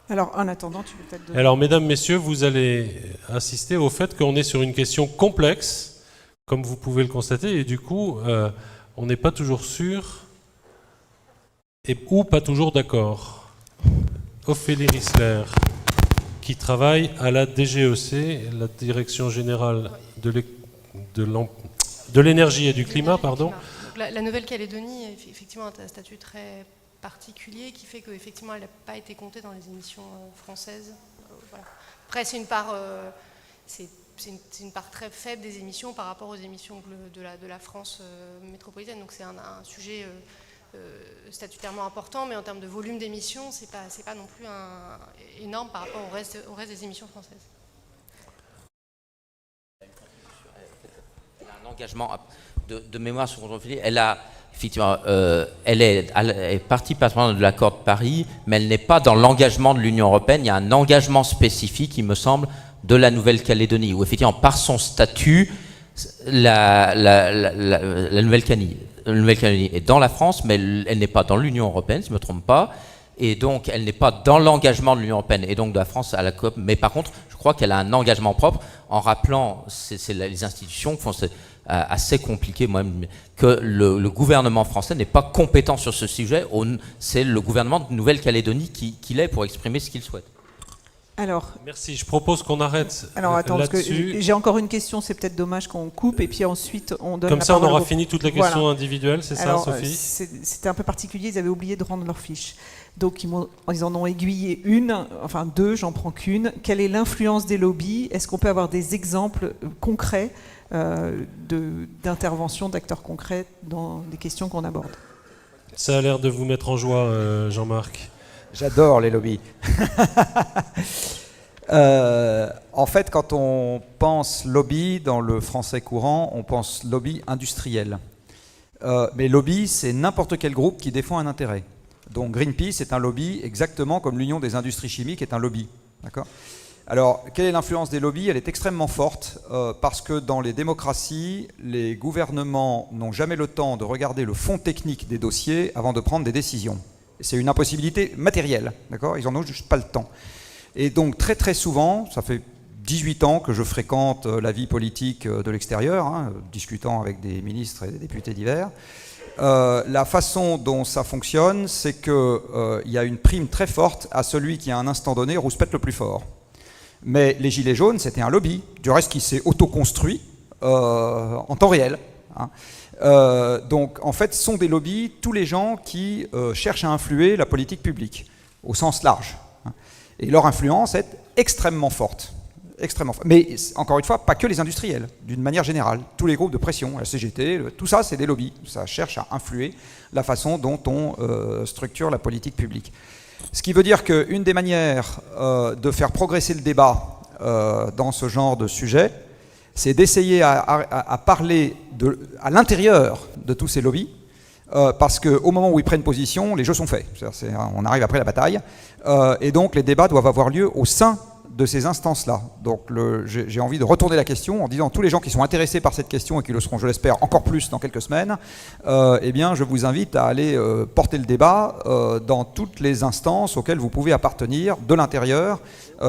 Alors, en attendant, tu peux peut-être donner... Alors, mesdames, messieurs, vous allez assister au fait qu'on est sur une question complexe, comme vous pouvez le constater, et du coup, on n'est pas toujours sûr ou pas toujours d'accord. Ophélie Rissler, qui travaille à la DGEC, la Direction Générale de l'énergie et du climat, pardon. La Nouvelle-Calédonie a effectivement un statut très particulier qui fait qu'effectivement elle n'a pas été comptée dans les émissions françaises. Voilà. Après c'est une part très faible des émissions par rapport aux émissions de la France métropolitaine, donc c'est un sujet statutairement important, mais en termes de volume d'émissions c'est pas non plus énorme par rapport au reste des émissions françaises. Elle a un engagement de mémoire sur Ophélie. Elle a effectivement, elle est partie prenante de l'accord de Paris, mais elle n'est pas dans l'engagement de l'Union européenne. Il y a un engagement spécifique, il me semble, de la Nouvelle-Calédonie, où effectivement, par son statut, la Nouvelle-Calédonie est dans la France, mais elle n'est pas dans l'Union européenne, si je ne me trompe pas. Et donc, elle n'est pas dans l'engagement de l'Union européenne et donc de la France à la COP. Mais par contre, je crois qu'elle a un engagement propre en rappelant, c'est les institutions qui font assez compliqué, moi-même, que le gouvernement français n'est pas compétent sur ce sujet. C'est le gouvernement de Nouvelle-Calédonie qui l'est pour exprimer ce qu'il souhaite. Alors, merci, je propose qu'on arrête attends, parce que là-dessus. j'ai encore une question, c'est peut-être dommage qu'on coupe, et puis ensuite on donne Comme la ça, on parole aura au- fini toutes les questions individuelles, c'est ça, Sophie? C'était un peu particulier, ils avaient oublié de rendre leur fiche. Donc ils en ont aiguillé deux, j'en prends qu'une. Quelle est l'influence des lobbies? Est-ce qu'on peut avoir des exemples concrets d'intervention d'acteurs concrets dans les questions qu'on aborde? Ça a l'air de vous mettre en joie, Jean-Marc. J'adore les lobbies. En fait, quand on pense lobby dans le français courant, on pense lobby industriel. Mais lobby, c'est n'importe quel groupe qui défend un intérêt. Donc Greenpeace est un lobby exactement comme l'Union des industries chimiques est un lobby. D'accord ? Alors, quelle est l'influence des lobbies? Elle est extrêmement forte parce que dans les démocraties, les gouvernements n'ont jamais le temps de regarder le fond technique des dossiers avant de prendre des décisions. C'est une impossibilité matérielle, d'accord? Ils n'en ont juste pas le temps. Et donc très très souvent, ça fait 18 ans que je fréquente la vie politique de l'extérieur, discutant avec des ministres et des députés divers. La façon dont ça fonctionne, c'est qu'il y a une prime très forte à celui qui à un instant donné rouspète le plus fort. Mais les Gilets jaunes, c'était un lobby, du reste qui s'est autoconstruit en temps réel. Donc en fait, ce sont des lobbies tous les gens qui cherchent à influer la politique publique, au sens large. Et leur influence est extrêmement forte. Extrêmement forte. Mais encore une fois, pas que les industriels, d'une manière générale. Tous les groupes de pression, la CGT, tout ça, c'est des lobbies. Ça cherche à influer la façon dont on structure la politique publique. Ce qui veut dire qu'une des manières de faire progresser le débat dans ce genre de sujet, c'est d'essayer à parler à l'intérieur de tous ces lobbies, parce qu'au moment où ils prennent position, les jeux sont faits. On arrive après la bataille, et donc les débats doivent avoir lieu au sein de ces instances-là. Donc j'ai envie de retourner la question en disant tous les gens qui sont intéressés par cette question et qui le seront, je l'espère, encore plus dans quelques semaines, eh bien je vous invite à aller porter le débat dans toutes les instances auxquelles vous pouvez appartenir de l'intérieur,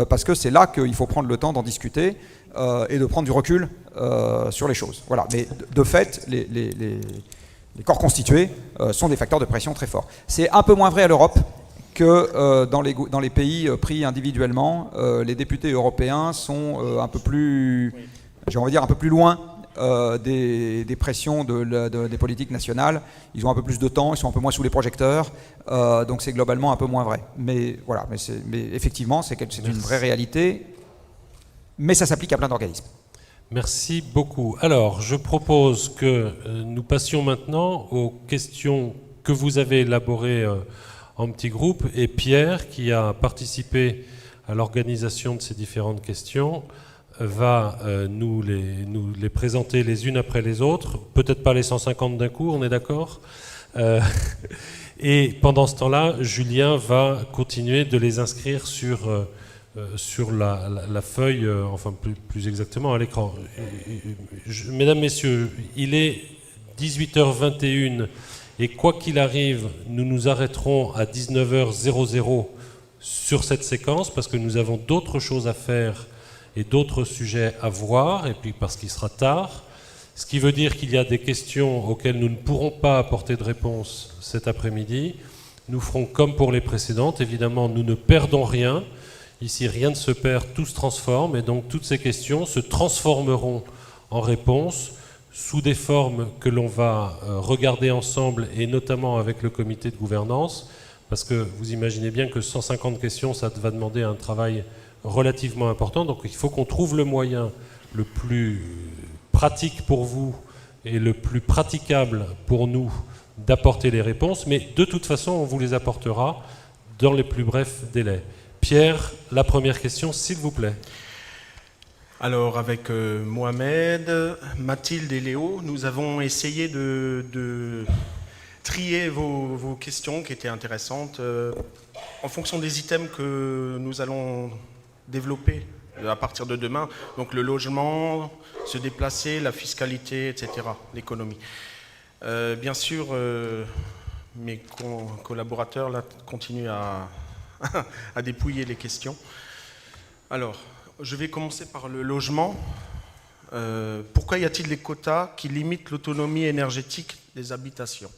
parce que c'est là qu'il faut prendre le temps d'en discuter et de prendre du recul sur les choses. Voilà. Mais de fait, les corps constitués sont des facteurs de pression très forts. C'est un peu moins vrai à l'Europe que dans les pays pris individuellement. Les députés européens sont un peu plus, j'ai envie de dire, un peu plus loin des pressions des politiques nationales. Ils ont un peu plus de temps, ils sont un peu moins sous les projecteurs, donc c'est globalement un peu moins vrai. Mais voilà, mais effectivement, c'est une vraie réalité, mais ça s'applique à plein d'organismes. Merci beaucoup. Alors, je propose que nous passions maintenant aux questions que vous avez élaborées en petits groupes, et Pierre, qui a participé à l'organisation de ces différentes questions, va nous les présenter les unes après les autres, peut-être pas les 150 d'un coup, on est d'accord? Et pendant ce temps-là, Julien va continuer de les inscrire sur la feuille, enfin plus exactement à l'écran. Mesdames, Messieurs, il est 18h21 et quoi qu'il arrive, nous nous arrêterons à 19h00 sur cette séquence parce que nous avons d'autres choses à faire et d'autres sujets à voir, et puis parce qu'il sera tard. Ce qui veut dire qu'il y a des questions auxquelles nous ne pourrons pas apporter de réponse cet après-midi. Nous ferons comme pour les précédentes. Évidemment, nous ne perdons rien. Ici, rien ne se perd, tout se transforme, et donc toutes ces questions se transformeront en réponses sous des formes que l'on va regarder ensemble, et notamment avec le comité de gouvernance, parce que vous imaginez bien que 150 questions, ça va demander un travail relativement important, donc il faut qu'on trouve le moyen le plus pratique pour vous et le plus praticable pour nous d'apporter les réponses, mais de toute façon, on vous les apportera dans les plus brefs délais. Pierre, la première question, s'il vous plaît. Alors, avec Mohamed, Mathilde et Léo, nous avons essayé de trié vos questions qui étaient intéressantes en fonction des items que nous allons développer à partir de demain. Donc le logement, se déplacer, la fiscalité, etc., l'économie. Bien sûr, mes collaborateurs là, continuent à dépouiller les questions. Alors, je vais commencer par le logement. Pourquoi y a-t-il des quotas qui limitent l'autonomie énergétique des habitations?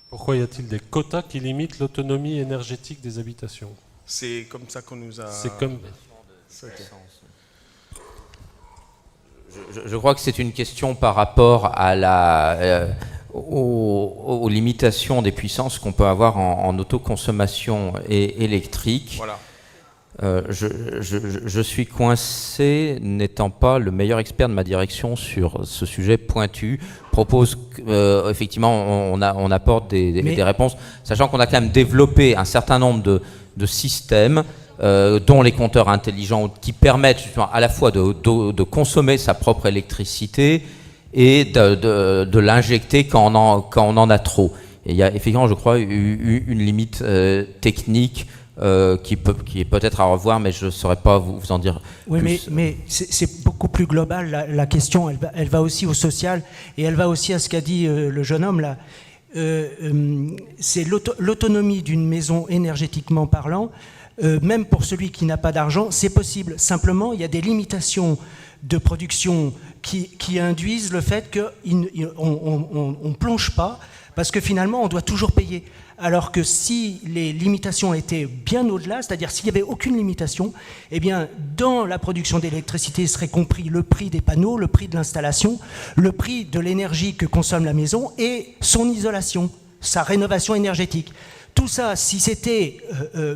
Pourquoi y a-t-il des quotas qui limitent l'autonomie énergétique des habitations? C'est comme ça qu'on nous a... C'est comme... Je crois que c'est une question par rapport à aux limitations des puissances qu'on peut avoir en autoconsommation électrique. Voilà. Je suis coincé, n'étant pas le meilleur expert de ma direction sur ce sujet pointu. Propose effectivement on apporte des réponses, sachant qu'on a quand même développé un certain nombre de systèmes, dont les compteurs intelligents, qui permettent justement à la fois de consommer sa propre électricité et de l'injecter quand on en a trop. Et il y a effectivement, je crois, une limite technique qui est peut-être à revoir, mais je ne saurais pas vous en dire oui, plus. mais c'est beaucoup plus global. La question, elle va aussi au social, et elle va aussi à ce qu'a dit le jeune homme là. C'est l'autonomie d'une maison énergétiquement parlant. Même pour celui qui n'a pas d'argent, c'est possible. Simplement, il y a des limitations de production qui induisent le fait qu'on ne plonge pas, parce que finalement, on doit toujours payer. Alors que si les limitations étaient bien au-delà, c'est-à-dire s'il n'y avait aucune limitation, eh bien, dans la production d'électricité serait compris le prix des panneaux, le prix de l'installation, le prix de l'énergie que consomme la maison et son isolation, sa rénovation énergétique. Tout ça, si c'était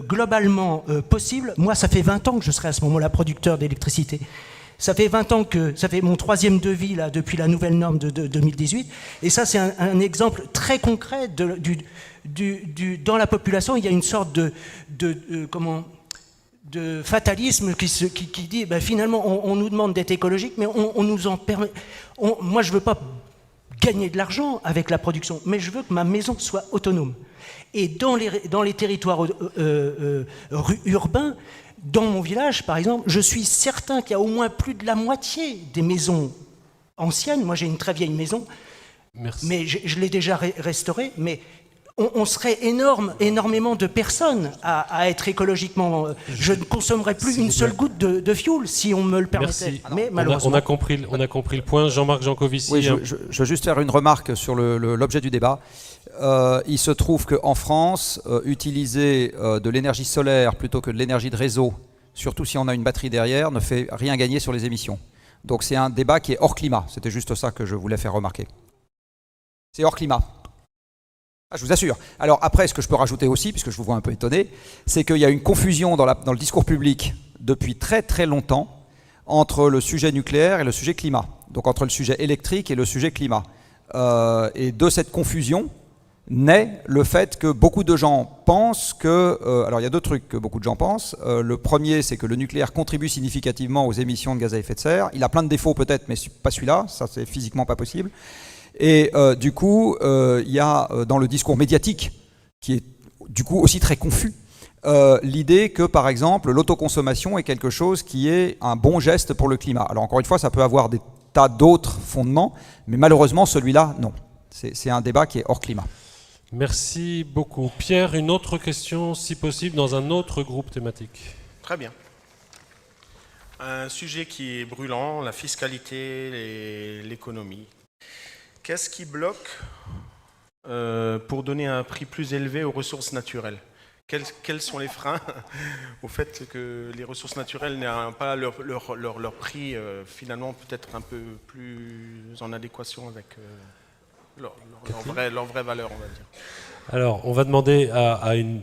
globalement possible, moi, ça fait 20 ans que je serais à ce moment-là producteur d'électricité. Ça fait 20 ans que ça fait mon 3e devis là, depuis la nouvelle norme de 2018. Et ça, c'est un exemple très concret dans la population. Il y a une sorte de fatalisme qui dit ben, finalement, on nous demande d'être écologique, mais on nous en permet. Moi, je ne veux pas gagner de l'argent avec la production, mais je veux que ma maison soit autonome. Et dans les territoires urbains, dans mon village, par exemple, je suis certain qu'il y a au moins plus de la moitié des maisons anciennes. Moi, j'ai une très vieille maison, mais je l'ai déjà restaurée. Mais on serait énormément de personnes à être écologiquement... je ne consommerais plus une seule goutte de fioul, si on me le permettait. Merci. Mais malheureusement... On a compris le point. Jean-Marc Jancovici. Oui, je veux juste faire une remarque sur l'objet du débat. Il se trouve qu'en France, utiliser de l'énergie solaire plutôt que de l'énergie de réseau, surtout si on a une batterie derrière, ne fait rien gagner sur les émissions. Donc c'est un débat qui est hors climat. C'était juste ça que je voulais faire remarquer. C'est hors climat. Ah, je vous assure. Alors après, ce que je peux rajouter aussi, puisque je vous vois un peu étonné, c'est qu'il y a une confusion dans le discours public depuis très très longtemps entre le sujet nucléaire et le sujet climat. Donc entre le sujet électrique et le sujet climat. Et de cette confusion naît le fait que beaucoup de gens pensent que... alors il y a deux trucs que beaucoup de gens pensent. Le premier, c'est que le nucléaire contribue significativement aux émissions de gaz à effet de serre. Il a plein de défauts peut-être, mais pas celui-là. Ça, c'est physiquement pas possible. Et du coup, il y a dans le discours médiatique, qui est du coup aussi très confus, l'idée que par exemple l'autoconsommation est quelque chose qui est un bon geste pour le climat. Alors encore une fois, ça peut avoir des tas d'autres fondements, mais malheureusement celui-là, non. C'est un débat qui est hors climat. Merci beaucoup. Pierre, une autre question, si possible, dans un autre groupe thématique. Très bien. Un sujet qui est brûlant, la fiscalité, l'économie. Qu'est-ce qui bloque pour donner un prix plus élevé aux ressources naturelles? Quels sont les freins au fait que les ressources naturelles n'aient pas leur prix finalement peut-être un peu plus en adéquation avec leur vraie valeur, on va dire? Alors, on va demander à une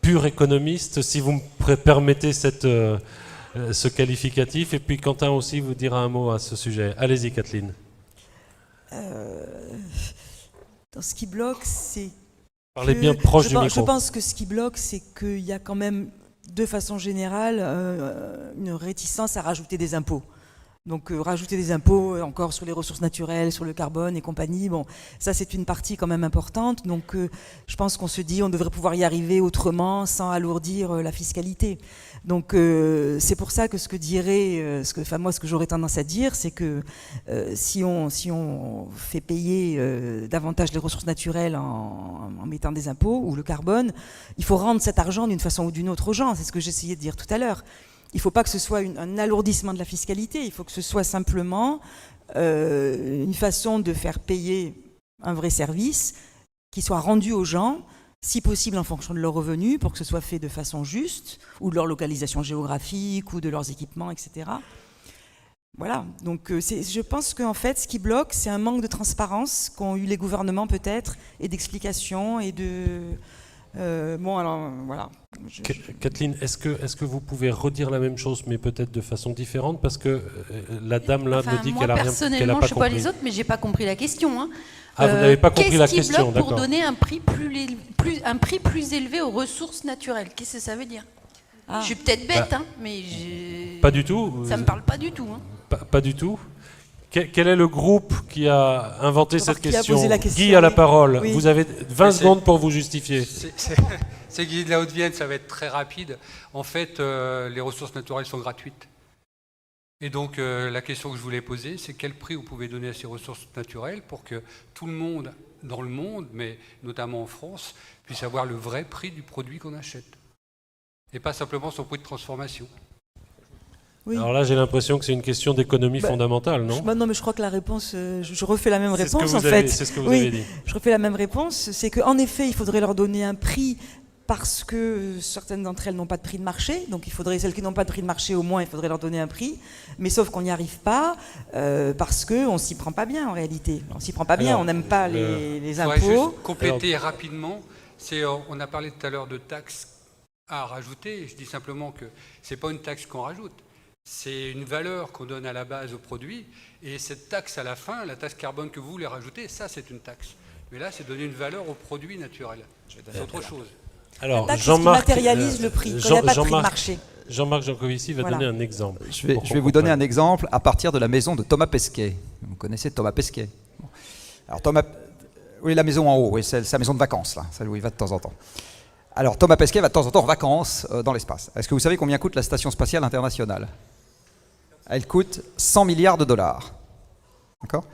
pure économiste si vous me permettez ce qualificatif, et puis Quentin aussi vous dira un mot à ce sujet. Allez-y, Kathleen. Dans ce qui bloque, c'est... Parlez bien proche du micro. Je pense que ce qui bloque, c'est qu'il y a quand même, de façon générale, une réticence à rajouter des impôts. Donc rajouter des impôts encore sur les ressources naturelles, sur le carbone et compagnie, bon, ça c'est une partie quand même importante. Donc je pense qu'on se dit on devrait pouvoir y arriver autrement sans alourdir la fiscalité. Donc c'est pour ça que ce que j'aurais tendance à dire, c'est que si on fait payer davantage les ressources naturelles en mettant des impôts ou le carbone, il faut rendre cet argent d'une façon ou d'une autre aux gens. C'est ce que j'essayais de dire tout à l'heure. Il ne faut pas que ce soit un alourdissement de la fiscalité, il faut que ce soit simplement une façon de faire payer un vrai service qui soit rendu aux gens, si possible en fonction de leurs revenus, pour que ce soit fait de façon juste, ou de leur localisation géographique, ou de leurs équipements, etc. Voilà, donc je pense qu'en fait, ce qui bloque, c'est un manque de transparence qu'ont eu les gouvernements peut-être, et d'explications, et de... bon, alors, voilà. Kathleen, est-ce que vous pouvez redire la même chose, mais peut-être de façon différente, parce que la dame là me dit qu'elle a rien, qu'elle a pas compris. Personnellement, je ne sais pas les autres, mais j'ai pas compris la question. Hein. Ah, vous n'avez pas compris la question, d'accord. Qu'est-ce qui bloque pour d'accord. donner un prix plus élevé aux ressources naturelles? Qu'est-ce que ça veut dire? Je suis peut-être bête, hein, mais pas du tout. Ça me parle pas du tout. Hein. Pas du tout. Quel est le groupe qui a inventé cette question? Guy a la parole. Oui. Vous avez 20 secondes pour vous justifier. C'est Guy de la Haute-Vienne, ça va être très rapide. En fait, les ressources naturelles sont gratuites. Et donc, la question que je voulais poser, c'est quel prix vous pouvez donner à ces ressources naturelles pour que tout le monde, dans le monde, mais notamment en France, puisse avoir le vrai prix du produit qu'on achète. Et pas simplement son prix de transformation. Oui. Alors là, j'ai l'impression que c'est une question d'économie fondamentale, non? Non, mais je crois que la réponse, je refais la même réponse en fait. fait. C'est ce que vous avez dit. Je refais la même réponse, c'est qu'en effet, il faudrait leur donner un prix parce que certaines d'entre elles n'ont pas de prix de marché, donc il faudrait, celles qui n'ont pas de prix de marché, au moins, il faudrait leur donner un prix, mais sauf qu'on n'y arrive pas parce qu'on ne s'y prend pas bien en réalité. On s'y prend pas bien, on n'aime pas les impôts. Je voudrais juste compléter rapidement, on a parlé tout à l'heure de taxes à rajouter, je dis simplement que ce n'est pas une taxe qu'on rajoute. C'est une valeur qu'on donne à la base au produit, et cette taxe à la fin, la taxe carbone que vous voulez rajouter, ça c'est une taxe. Mais là, c'est donner une valeur au produit naturel. C'est autre chose. Alors, Jean-Marc matérialise le prix, quand il n'y a pas de prix de marché. Jean-Marc Jancovici va donner un exemple. Je vais vous donner un exemple à partir de la maison de Thomas Pesquet. Vous connaissez Thomas Pesquet? Alors oui, la maison en haut, oui, c'est sa maison de vacances, là, celle où il va de temps en temps. Alors Thomas Pesquet va de temps en temps en vacances dans l'espace. Est-ce que vous savez combien coûte la Station Spatiale Internationale? Elle coûte 100 milliards de dollars. D'accord?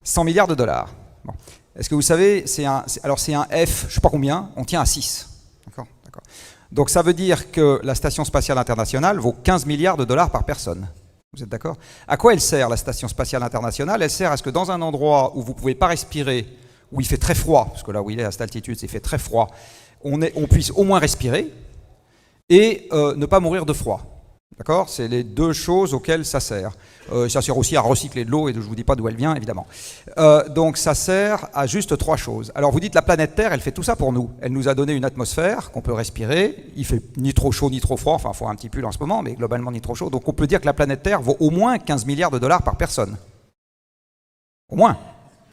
100 milliards de dollars. Bon. Est-ce que vous savez, c'est un F, je ne sais pas combien, on tient à 6. D'accord? Donc ça veut dire que la Station Spatiale Internationale vaut 15 milliards de dollars par personne. Vous êtes d'accord? À quoi elle sert, la Station Spatiale Internationale? Elle sert à ce que dans un endroit où vous ne pouvez pas respirer, où il fait très froid, parce que là où il est à cette altitude, il fait très froid, on puisse au moins respirer et ne pas mourir de froid. D'accord? C'est les deux choses auxquelles ça sert. Ça sert aussi à recycler de l'eau, et je ne vous dis pas d'où elle vient, évidemment. Donc ça sert à juste 3 choses. Alors vous dites, la planète Terre, elle fait tout ça pour nous. Elle nous a donné une atmosphère qu'on peut respirer. Il fait ni trop chaud, ni trop froid. Enfin, il faut un petit pull en ce moment, mais globalement, ni trop chaud. Donc on peut dire que la planète Terre vaut au moins 15 milliards de dollars par personne. Au moins.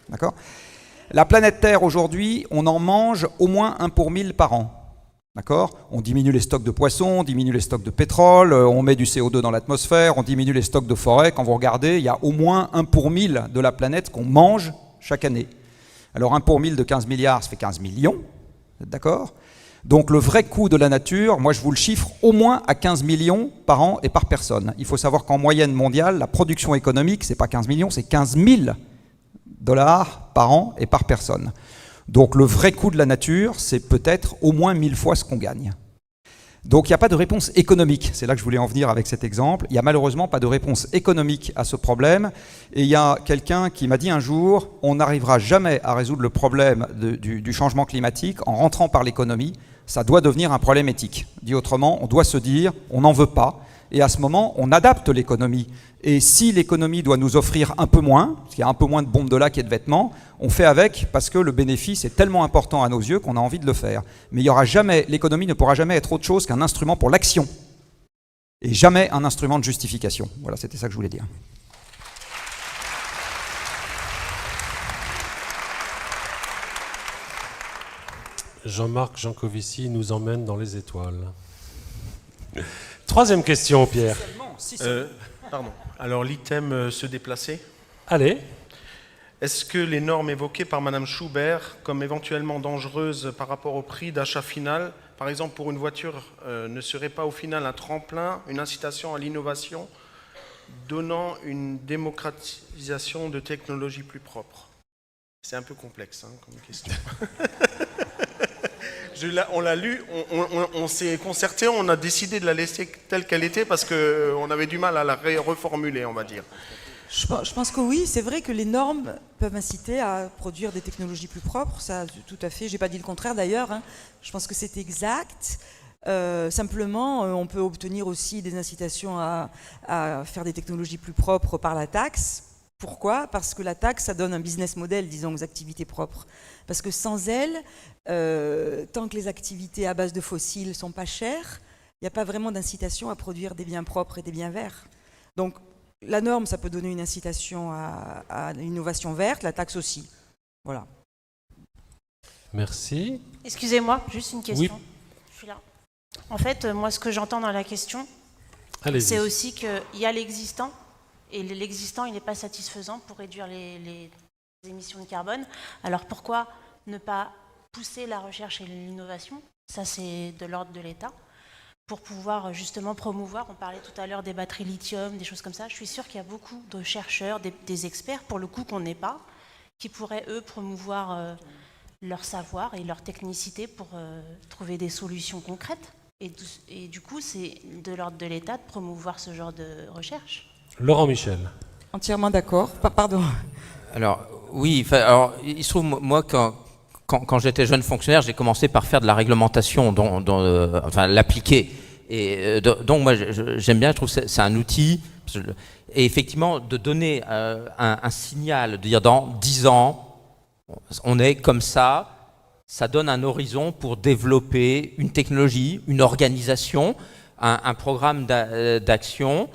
D'accord? La planète Terre, aujourd'hui, on en mange au moins 1 pour 1000 par an. D'accord? On diminue les stocks de poissons, on diminue les stocks de pétrole, on met du CO2 dans l'atmosphère, on diminue les stocks de forêt. Quand vous regardez, il y a au moins 1 pour 1000 de la planète qu'on mange chaque année. Alors 1 pour 1000 de 15 milliards, ça fait 15 millions. Vous êtes d'accord? Donc le vrai coût de la nature, moi je vous le chiffre au moins à 15 millions par an et par personne. Il faut savoir qu'en moyenne mondiale, la production économique, c'est pas 15 millions, c'est 15 000 dollars par an et par personne. Donc le vrai coût de la nature, c'est peut-être au moins 1000 fois ce qu'on gagne. Donc il n'y a pas de réponse économique, c'est là que je voulais en venir avec cet exemple. Il n'y a malheureusement pas de réponse économique à ce problème. Et il y a quelqu'un qui m'a dit un jour, on n'arrivera jamais à résoudre le problème du changement climatique en rentrant par l'économie. Ça doit devenir un problème éthique. Dit autrement, on doit se dire, on n'en veut pas. Et à ce moment, on adapte l'économie. Et si l'économie doit nous offrir un peu moins, parce qu'il y a un peu moins de bombes de lac et de vêtements, on fait avec parce que le bénéfice est tellement important à nos yeux qu'on a envie de le faire. Mais il y aura jamais, l'économie ne pourra jamais être autre chose qu'un instrument pour l'action. Et jamais un instrument de justification. Voilà, c'était ça que je voulais dire. Jean-Marc Jancovici nous emmène dans les étoiles. Troisième question, Pierre. Pardon. Alors l'item se déplacer. Allez. Est-ce que les normes évoquées par Madame Schubert comme éventuellement dangereuses par rapport au prix d'achat final, par exemple pour une voiture, ne seraient pas au final un tremplin, une incitation à l'innovation, donnant une démocratisation de technologies plus propres? C'est un peu complexe comme question. On l'a lu, on s'est concerté, on a décidé de la laisser telle qu'elle était parce qu'on avait du mal à la reformuler, on va dire. Je pense que oui, c'est vrai que les normes peuvent inciter à produire des technologies plus propres, ça tout à fait, j'ai pas dit le contraire d'ailleurs, je pense que c'est exact. Simplement, on peut obtenir aussi des incitations à faire des technologies plus propres par la taxe. Pourquoi? Parce que la taxe, ça donne un business model, disons, aux activités propres. Parce que sans elle, tant que les activités à base de fossiles sont pas chères, il n'y a pas vraiment d'incitation à produire des biens propres et des biens verts. Donc, la norme, ça peut donner une incitation à l'innovation verte, la taxe aussi. Voilà. Merci. Excusez-moi, juste une question. Oui. Je suis là. En fait, moi, ce que j'entends dans la question, c'est aussi qu'il y a l'existant, et l'existant, il n'est pas satisfaisant pour réduire les émissions de carbone. Alors pourquoi ne pas pousser la recherche et l'innovation? Ça, c'est de l'ordre de l'État. Pour pouvoir justement promouvoir, on parlait tout à l'heure des batteries lithium, des choses comme ça. Je suis sûre qu'il y a beaucoup de chercheurs, des experts, pour le coup qu'on n'est pas, qui pourraient, eux, promouvoir leur savoir et leur technicité pour trouver des solutions concrètes. Et du coup, c'est de l'ordre de l'État de promouvoir ce genre de recherche. Laurent Michel. Entièrement d'accord. Pardon. Alors, oui, alors, il se trouve, moi, quand j'étais jeune fonctionnaire, j'ai commencé par faire de la réglementation, enfin l'appliquer. Et donc moi j'aime bien, je trouve que c'est un outil. Et effectivement, de donner un signal, de dire dans 10 ans, on est comme ça donne un horizon pour développer une technologie, une organisation, un programme d'action.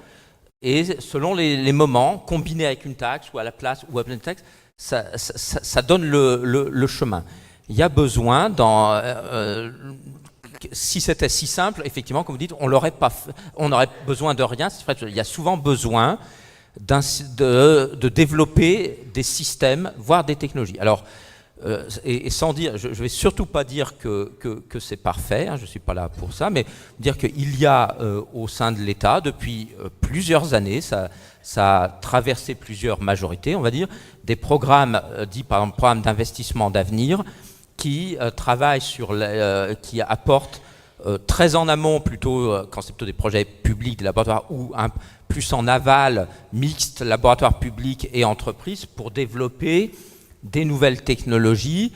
Et selon les moments, combiné avec une taxe ou à la place ou à pleine taxe, ça donne le chemin. Il y a besoin, si c'était si simple, effectivement, comme vous dites, on n'aurait besoin de rien. Il y a souvent besoin de développer des systèmes, voire des technologies. Alors, et sans dire, je ne vais surtout pas dire que c'est parfait, je ne suis pas là pour ça, mais dire qu'il y a au sein de l'État, depuis plusieurs années, ça a traversé plusieurs majorités, on va dire, des programmes dits par exemple programmes d'investissement d'avenir qui travaillent qui apportent très en amont plutôt, quand c'est plutôt des projets publics, des laboratoires, ou plus en aval, mixte, laboratoire public et entreprise, pour développer des nouvelles technologies.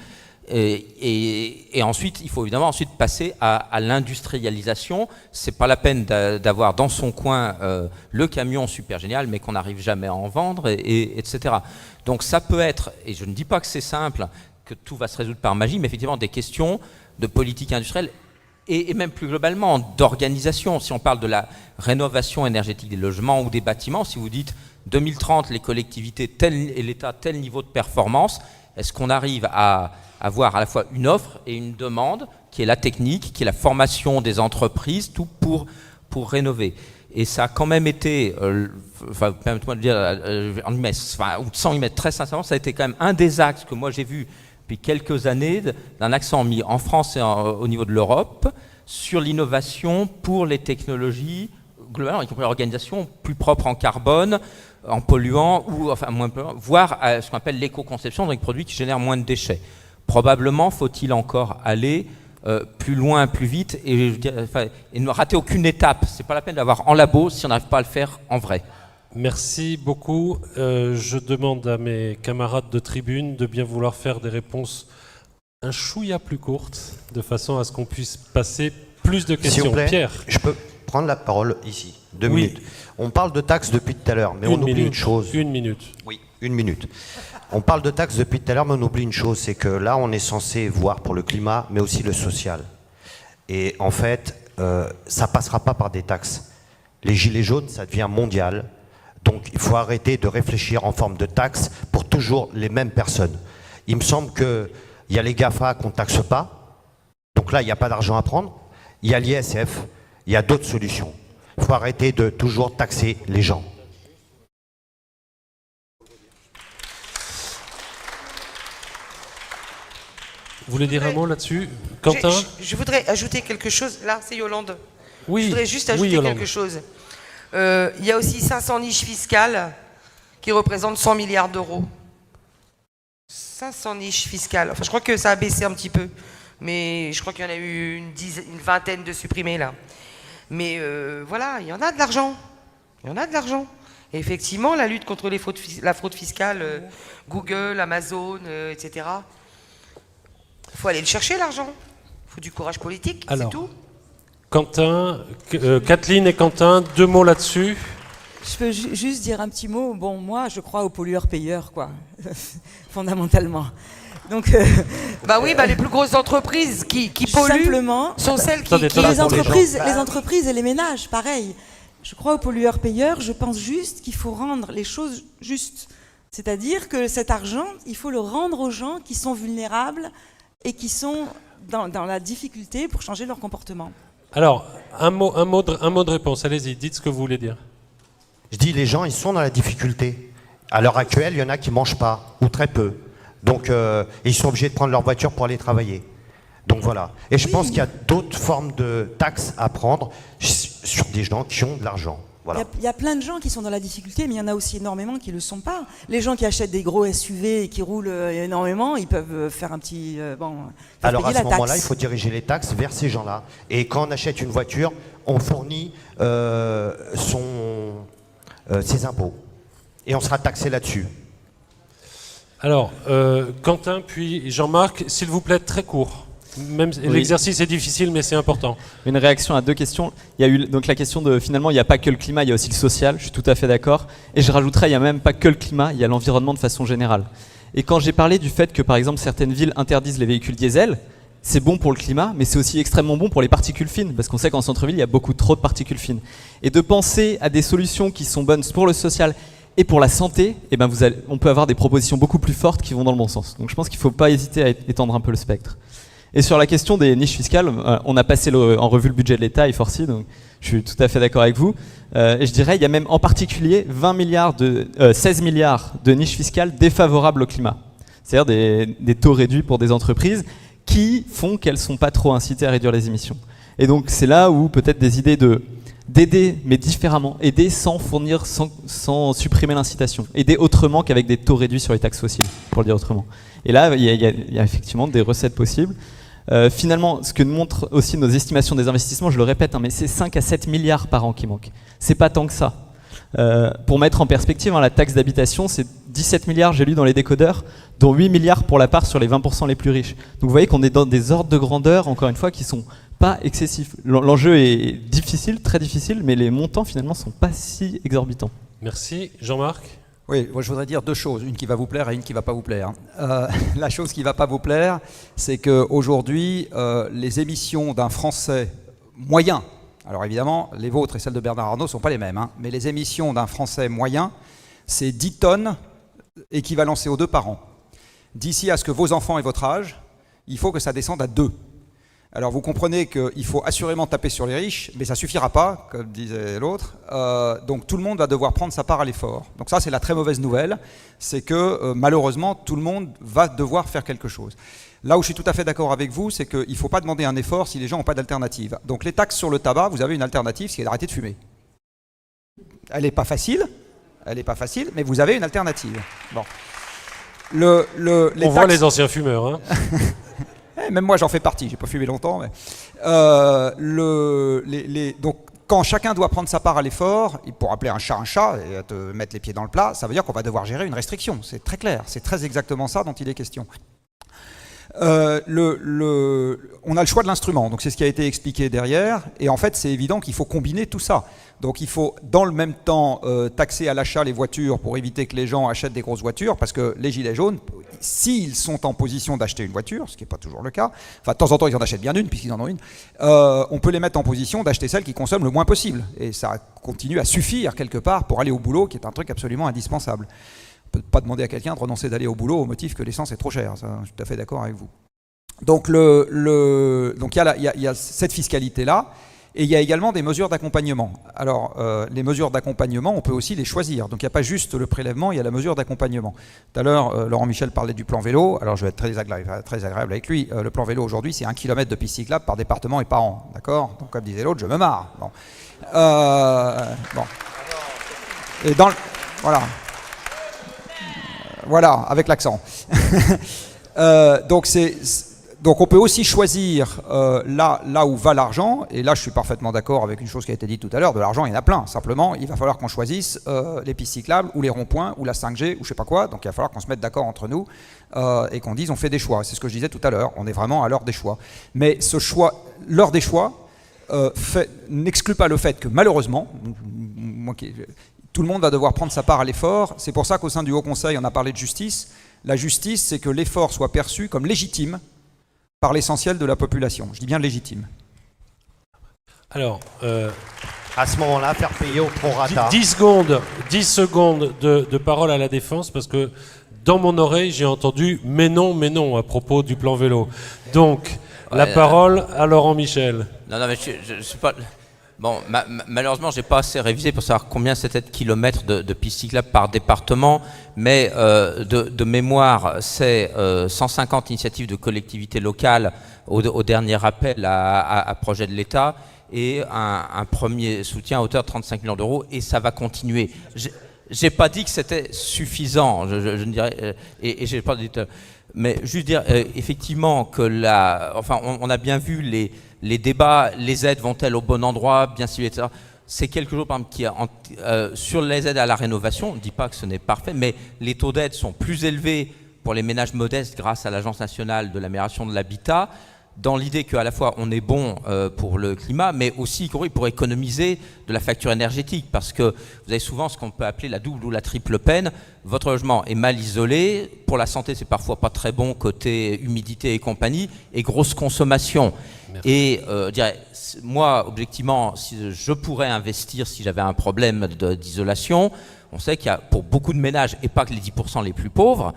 Et ensuite, il faut évidemment passer à l'industrialisation. C'est pas la peine d'avoir dans son coin le camion super génial, mais qu'on n'arrive jamais à en vendre, etc. Donc ça peut être, et je ne dis pas que c'est simple, que tout va se résoudre par magie, mais effectivement des questions de politique industrielle et même plus globalement d'organisation. Si on parle de la rénovation énergétique des logements ou des bâtiments, si vous dites 2030, les collectivités et l'État tel niveau de performance, est-ce qu'on arrive à avoir à la fois une offre et une demande, qui est la technique, qui est la formation des entreprises, tout pour rénover. Et ça a quand même été, permettez-moi de dire, sans y mettre très sincèrement, ça a été quand même un des axes que moi j'ai vu depuis quelques années, d'un accent mis en France et au niveau de l'Europe, sur l'innovation pour les technologies, globalement, y compris l'organisation plus propre en carbone, en polluant, ou enfin moins polluant, voire ce qu'on appelle l'éco-conception, donc des produits qui génèrent moins de déchets. Probablement faut-il encore aller plus loin, plus vite, et ne rater aucune étape. C'est pas la peine d'avoir en labo si on n'arrive pas à le faire en vrai. Merci beaucoup. Je demande à mes camarades de tribune de bien vouloir faire des réponses un chouïa plus courtes, de façon à ce qu'on puisse passer plus de questions. S'il vous plaît, Pierre. Je peux prendre la parole ici, 2 minutes. On parle de taxes depuis tout à l'heure, mais on oublie une chose. 1 minute. Oui, 1 minute. On parle de taxes depuis tout à l'heure, mais on oublie une chose, c'est que là, on est censé voir pour le climat, mais aussi le social. Et en fait, ça ne passera pas par des taxes. Les gilets jaunes, ça devient mondial. Donc, il faut arrêter de réfléchir en forme de taxes pour toujours les mêmes personnes. Il me semble qu'il y a les GAFA qu'on ne taxe pas. Donc là, il n'y a pas d'argent à prendre. Il y a l'ISF. Il y a d'autres solutions. Il faut arrêter de toujours taxer les gens. Vous voulez dire un mot là-dessus, Quentin? Je voudrais ajouter quelque chose. Là, c'est Yolande. Oui. Je voudrais juste ajouter quelque chose. Il y a aussi 500 niches fiscales qui représentent 100 milliards d'euros. 500 niches fiscales. Enfin, je crois que ça a baissé un petit peu. Mais je crois qu'il y en a eu une vingtaine de supprimées là. Mais voilà, il y en a de l'argent. Il y en a de l'argent. Et effectivement, la lutte contre la fraude fiscale, Google, Amazon, etc. Il faut aller le chercher, l'argent. Il faut du courage politique, c'est tout. Quentin, Kathleen et Quentin, 2 mots là-dessus. Je peux juste dire un petit mot. Bon, moi, je crois aux pollueurs-payeurs, quoi, fondamentalement. Donc, bah oui, les plus grosses entreprises qui polluent simplement, sont celles qui... les entreprises et les ménages, pareil. Je crois aux pollueurs-payeurs. Je pense juste qu'il faut rendre les choses justes. C'est-à-dire que cet argent, il faut le rendre aux gens qui sont vulnérables et qui sont dans la difficulté pour changer leur comportement. Alors, un mot de réponse. Allez-y, dites ce que vous voulez dire. Je dis, les gens, ils sont dans la difficulté. À l'heure actuelle, il y en a qui ne mangent pas, ou très peu. Donc, ils sont obligés de prendre leur voiture pour aller travailler. Donc voilà. Et je pense qu'il y a d'autres formes de taxes à prendre sur des gens qui ont de l'argent. Voilà. Il y a plein de gens qui sont dans la difficulté, mais il y en a aussi énormément qui ne le sont pas. Les gens qui achètent des gros SUV et qui roulent énormément, ils peuvent faire un petit... Alors à ce moment-là, il faut diriger les taxes vers ces gens-là. Et quand on achète une voiture, on fournit ses impôts. Et on sera taxé là-dessus. Alors, Quentin, puis Jean-Marc, s'il vous plaît, très court. Même l'exercice est difficile, mais c'est important. Une réaction à 2 questions. Il y a eu donc la question de, finalement, il n'y a pas que le climat, il y a aussi le social, je suis tout à fait d'accord. Et je rajouterais, il n'y a même pas que le climat, il y a l'environnement de façon générale. Et quand j'ai parlé du fait que, par exemple, certaines villes interdisent les véhicules diesel, c'est bon pour le climat, mais c'est aussi extrêmement bon pour les particules fines, parce qu'on sait qu'en centre-ville, il y a beaucoup trop de particules fines. Et de penser à des solutions qui sont bonnes pour le social et pour la santé, on peut avoir des propositions beaucoup plus fortes qui vont dans le bon sens. Donc je pense qu'il ne faut pas hésiter à étendre un peu le spectre. Et sur la question des niches fiscales, on a passé en revue le budget de l'État, I4C, donc je suis tout à fait d'accord avec vous. Et je dirais, il y a même en particulier 16 milliards de niches fiscales défavorables au climat. C'est-à-dire des taux réduits pour des entreprises qui font qu'elles ne sont pas trop incitées à réduire les émissions. Et donc c'est là où peut-être des idées d'aider, mais différemment, aider sans supprimer l'incitation, aider autrement qu'avec des taux réduits sur les taxes fossiles, pour le dire autrement. Et là, il y a effectivement des recettes possibles. Finalement, ce que nous montrent aussi nos estimations des investissements, je le répète, mais c'est 5 à 7 milliards par an qui manquent. C'est pas tant que ça. Pour mettre en perspective, la taxe d'habitation, c'est 17 milliards, j'ai lu dans les décodeurs, dont 8 milliards pour la part sur les 20% les plus riches. Donc vous voyez qu'on est dans des ordres de grandeur, encore une fois, qui sont pas excessifs. L'enjeu est difficile, très difficile, mais les montants finalement sont pas si exorbitants. Merci. Jean-Marc ? Oui, moi je voudrais dire 2 choses, une qui va vous plaire et une qui ne va pas vous plaire. La chose qui ne va pas vous plaire, c'est qu'aujourd'hui, les émissions d'un Français moyen, alors évidemment, les vôtres et celles de Bernard Arnault ne sont pas les mêmes, mais les émissions d'un Français moyen, c'est 10 tonnes équivalent CO2 par an. D'ici à ce que vos enfants aient votre âge, il faut que ça descende à 2. Alors vous comprenez qu'il faut assurément taper sur les riches, mais ça ne suffira pas, comme disait l'autre. Donc tout le monde va devoir prendre sa part à l'effort. Donc ça, c'est la très mauvaise nouvelle, c'est que malheureusement, tout le monde va devoir faire quelque chose. Là où je suis tout à fait d'accord avec vous, c'est qu'il ne faut pas demander un effort si les gens n'ont pas d'alternative. Donc les taxes sur le tabac, vous avez une alternative, c'est d'arrêter de fumer. Elle n'est pas facile, mais vous avez une alternative. Bon. On voit les anciens fumeurs, hein. Même moi, j'en fais partie. J'ai pas fumé longtemps. Mais donc, quand chacun doit prendre sa part à l'effort, pour appeler un chat et te mettre les pieds dans le plat, ça veut dire qu'on va devoir gérer une restriction. C'est très clair. C'est très exactement ça dont il est question. On a le choix de l'instrument, donc c'est ce qui a été expliqué derrière, et en fait c'est évident qu'il faut combiner tout ça. Donc il faut dans le même temps taxer à l'achat les voitures pour éviter que les gens achètent des grosses voitures, parce que les gilets jaunes, s'ils sont en position d'acheter une voiture, ce qui n'est pas toujours le cas, enfin de temps en temps ils en achètent bien une puisqu'ils en ont une, on peut les mettre en position d'acheter celle qui consomme le moins possible, et ça continue à suffire quelque part pour aller au boulot, qui est un truc absolument indispensable. On ne peut pas demander à quelqu'un de renoncer d'aller au boulot au motif que l'essence est trop chère. Ça, je suis tout à fait d'accord avec vous. Donc il y a cette fiscalité-là. Et il y a également des mesures d'accompagnement. Alors, les mesures d'accompagnement, on peut aussi les choisir. Donc, il n'y a pas juste le prélèvement, il y a la mesure d'accompagnement. Tout à l'heure, Laurent Michel parlait du plan vélo. Alors, je vais être très agréable avec lui. Le plan vélo, aujourd'hui, c'est 1 km de piste cyclable par département et par an. D'accord? Donc, comme disait l'autre, je me marre. Bon. Bon. Et dans le... Voilà. Voilà, avec l'accent. Donc on peut aussi choisir là où va l'argent, et là je suis parfaitement d'accord avec une chose qui a été dite tout à l'heure, de l'argent il y en a plein, simplement il va falloir qu'on choisisse les pistes cyclables, ou les ronds-points, ou la 5G, ou je sais pas quoi, donc il va falloir qu'on se mette d'accord entre nous, et qu'on dise on fait des choix, c'est ce que je disais tout à l'heure, on est vraiment à l'heure des choix. Mais ce choix, l'heure des choix, n'exclut pas le fait que malheureusement, tout le monde va devoir prendre sa part à l'effort, c'est pour ça qu'au sein du Haut Conseil on a parlé de justice. La justice, c'est que l'effort soit perçu comme légitime par l'essentiel de la population. Je dis bien légitime. Alors, à ce moment-là, faire payer au prorata. 10 secondes de parole à la défense, parce que dans mon oreille, j'ai entendu « mais non » à propos du plan vélo. Donc, la parole à Laurent Michel. Non, mais je suis pas... Bon, malheureusement, je n'ai pas assez révisé pour savoir combien c'était de kilomètres de pistes cyclables par département, mais de mémoire, c'est 150 initiatives de collectivités locales au dernier appel à projet de l'État et un premier soutien à hauteur de 35 millions d'euros, et ça va continuer. J'ai pas dit que c'était suffisant, je ne dirais, et j'ai pas dit, mais juste dire effectivement que on a bien vu les débats, les aides vont-elles au bon endroit, bien ciblées, etc. C'est quelque chose, par exemple, sur les aides à la rénovation, on ne dit pas que ce n'est parfait, mais les taux d'aide sont plus élevés pour les ménages modestes grâce à l'Agence nationale de l'amélioration de l'habitat, dans l'idée qu'à la fois on est bon pour le climat, mais aussi pour économiser de la facture énergétique, parce que vous avez souvent ce qu'on peut appeler la double ou la triple peine. Votre logement est mal isolé, pour la santé c'est parfois pas très bon côté humidité et compagnie, et grosse consommation. Merci. Et moi, objectivement, si je pourrais investir si j'avais un problème d'isolation, on sait qu'il y a pour beaucoup de ménages, et pas que les 10% les plus pauvres,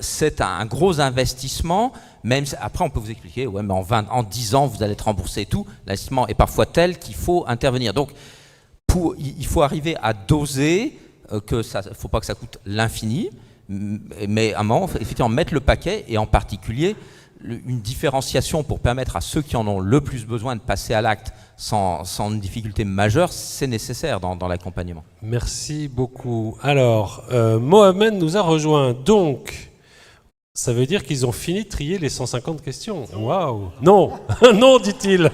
c'est un gros investissement, même si, après on peut vous expliquer, ouais, mais en 10 ans vous allez être remboursé et tout, l'investissement est parfois tel qu'il faut intervenir. Donc il faut arriver à doser, il ne faut pas que ça coûte l'infini, mais à un moment, effectivement, mettre le paquet, et en particulier une différenciation pour permettre à ceux qui en ont le plus besoin de passer à l'acte sans une difficulté majeure, c'est nécessaire dans l'accompagnement. Merci beaucoup. Alors, Mohamed nous a rejoint. Donc, ça veut dire qu'ils ont fini de trier les 150 questions. Waouh! Non, non, dit-il.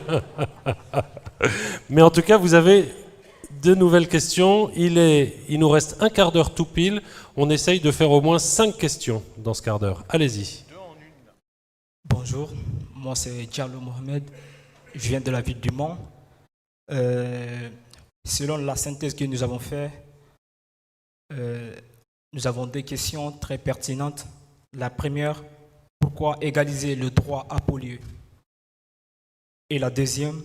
Mais en tout cas, vous avez de nouvelles questions. Il nous reste un quart d'heure tout pile. On essaye de faire au moins 5 questions dans ce quart d'heure. Allez-y. Bonjour, moi c'est Diallo Mohamed, je viens de la ville du Mans. Selon la synthèse que nous avons faite, nous avons des questions très pertinentes. La première, pourquoi égaliser le droit à polluer? Et la deuxième,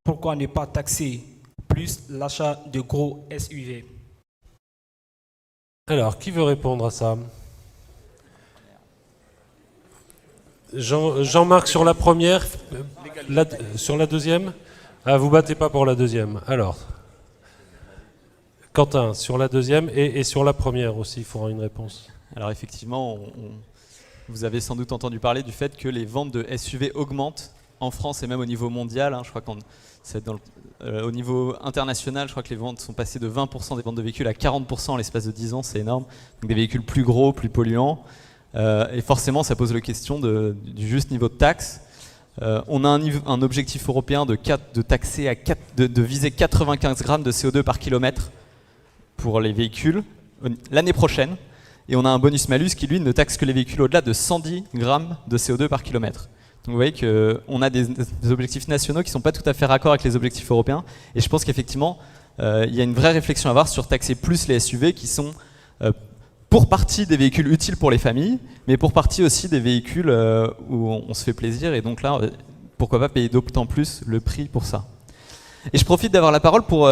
pourquoi ne pas taxer plus l'achat de gros SUV? Alors, qui veut répondre à ça? Jean-Marc sur la première, sur la deuxième? Ah, vous battez pas pour la deuxième. Alors, Quentin, sur la deuxième et sur la première aussi, il faudra une réponse. Alors effectivement, vous avez sans doute entendu parler du fait que les ventes de SUV augmentent en France et même au niveau mondial. Hein. Je crois au niveau international, je crois que les ventes sont passées de 20% des ventes de véhicules à 40% en l'espace de 10 ans, c'est énorme. Donc des véhicules plus gros, plus polluants. Et forcément, ça pose la question du juste niveau de taxe. On a un objectif européen de viser 95 grammes de CO2 par kilomètre pour les véhicules l'année prochaine. Et on a un bonus-malus qui, lui, ne taxe que les véhicules au-delà de 110 grammes de CO2 par kilomètre. Donc vous voyez qu'on a des objectifs nationaux qui ne sont pas tout à fait raccords avec les objectifs européens. Et je pense qu'effectivement, il y a une vraie réflexion à avoir sur taxer plus les SUV qui sont pour partie des véhicules utiles pour les familles, mais pour partie aussi des véhicules où on se fait plaisir. Et donc là, pourquoi pas payer d'autant plus le prix pour ça. Et je profite d'avoir la parole pour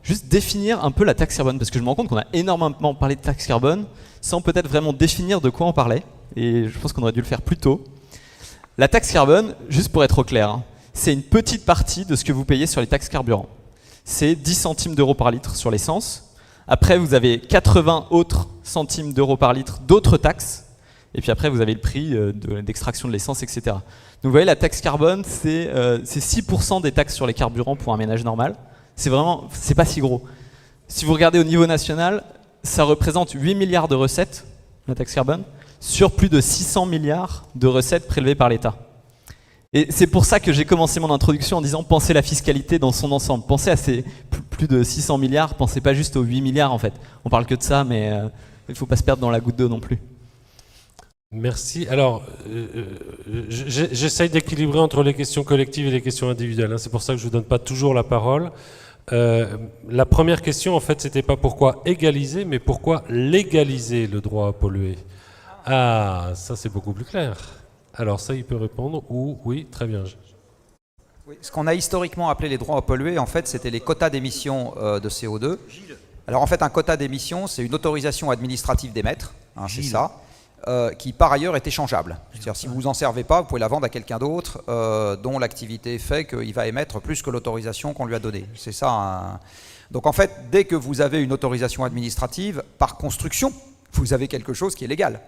juste définir un peu la taxe carbone, parce que je me rends compte qu'on a énormément parlé de taxe carbone, sans peut-être vraiment définir de quoi on parlait. Et je pense qu'on aurait dû le faire plus tôt. La taxe carbone, juste pour être au clair, hein, c'est une petite partie de ce que vous payez sur les taxes carburant. C'est 10 centimes d'euros par litre sur l'essence. Après, vous avez 80 autres centimes d'euros par litre d'autres taxes. Et puis après, vous avez le prix d'extraction de l'essence, etc. Donc vous voyez, la taxe carbone, c'est 6% des taxes sur les carburants pour un ménage normal. C'est pas si gros. Si vous regardez au niveau national, ça représente 8 milliards de recettes, la taxe carbone, sur plus de 600 milliards de recettes prélevées par l'État. Et c'est pour ça que j'ai commencé mon introduction en disant pensez la fiscalité dans son ensemble. Pensez à ces plus de 600 milliards, pensez pas juste aux 8 milliards en fait. On parle que de ça, mais il ne faut pas se perdre dans la goutte d'eau non plus. Merci. Alors, j'essaye d'équilibrer entre les questions collectives et les questions individuelles, hein. C'est pour ça que je ne vous donne pas toujours la parole. La première question, en fait, c'était pas pourquoi égaliser, mais pourquoi légaliser le droit à polluer. Ah, ça c'est beaucoup plus clair. Alors ça, il peut répondre ou oui, très bien. Oui, ce qu'on a historiquement appelé les droits à polluer, en fait, c'était les quotas d'émission de CO2. Alors en fait, un quota d'émission, c'est une autorisation administrative d'émettre, hein, c'est ça, qui par ailleurs est échangeable. C'est-à-dire si vous vous en servez pas, vous pouvez la vendre à quelqu'un d'autre dont l'activité fait qu'il va émettre plus que l'autorisation qu'on lui a donnée. C'est ça. Donc en fait, dès que vous avez une autorisation administrative, par construction, vous avez quelque chose qui est légal.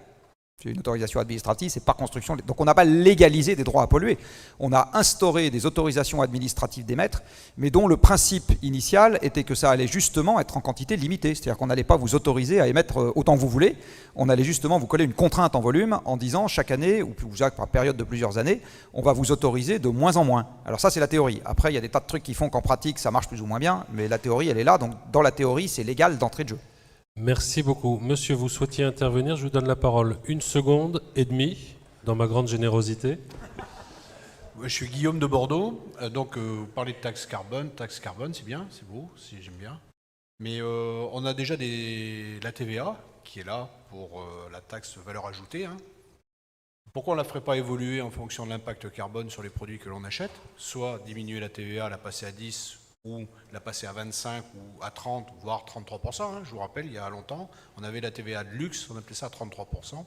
Une autorisation administrative, c'est par construction. Donc on n'a pas légalisé des droits à polluer. On a instauré des autorisations administratives d'émettre, mais dont le principe initial était que ça allait justement être en quantité limitée. C'est-à-dire qu'on n'allait pas vous autoriser à émettre autant que vous voulez. On allait justement vous coller une contrainte en volume en disant chaque année, ou par période de plusieurs années, on va vous autoriser de moins en moins. Alors ça, c'est la théorie. Après, il y a des tas de trucs qui font qu'en pratique, ça marche plus ou moins bien, mais la théorie, elle est là. Donc dans la théorie, c'est légal d'entrée de jeu. Merci beaucoup. Monsieur, vous souhaitiez intervenir, je vous donne la parole 1 seconde et demie, dans ma grande générosité. Je suis Guillaume de Bordeaux, donc vous parlez de taxe carbone c'est bien, c'est beau, j'aime bien. Mais on a déjà la TVA qui est là pour la taxe valeur ajoutée. Hein. Pourquoi on ne la ferait pas évoluer en fonction de l'impact carbone sur les produits que l'on achète? Soit diminuer la TVA, la passer à 10 ou la passer à 25 ou à 30, voire 33%. Hein. Je vous rappelle, il y a longtemps, on avait la TVA de luxe, on appelait ça 33%.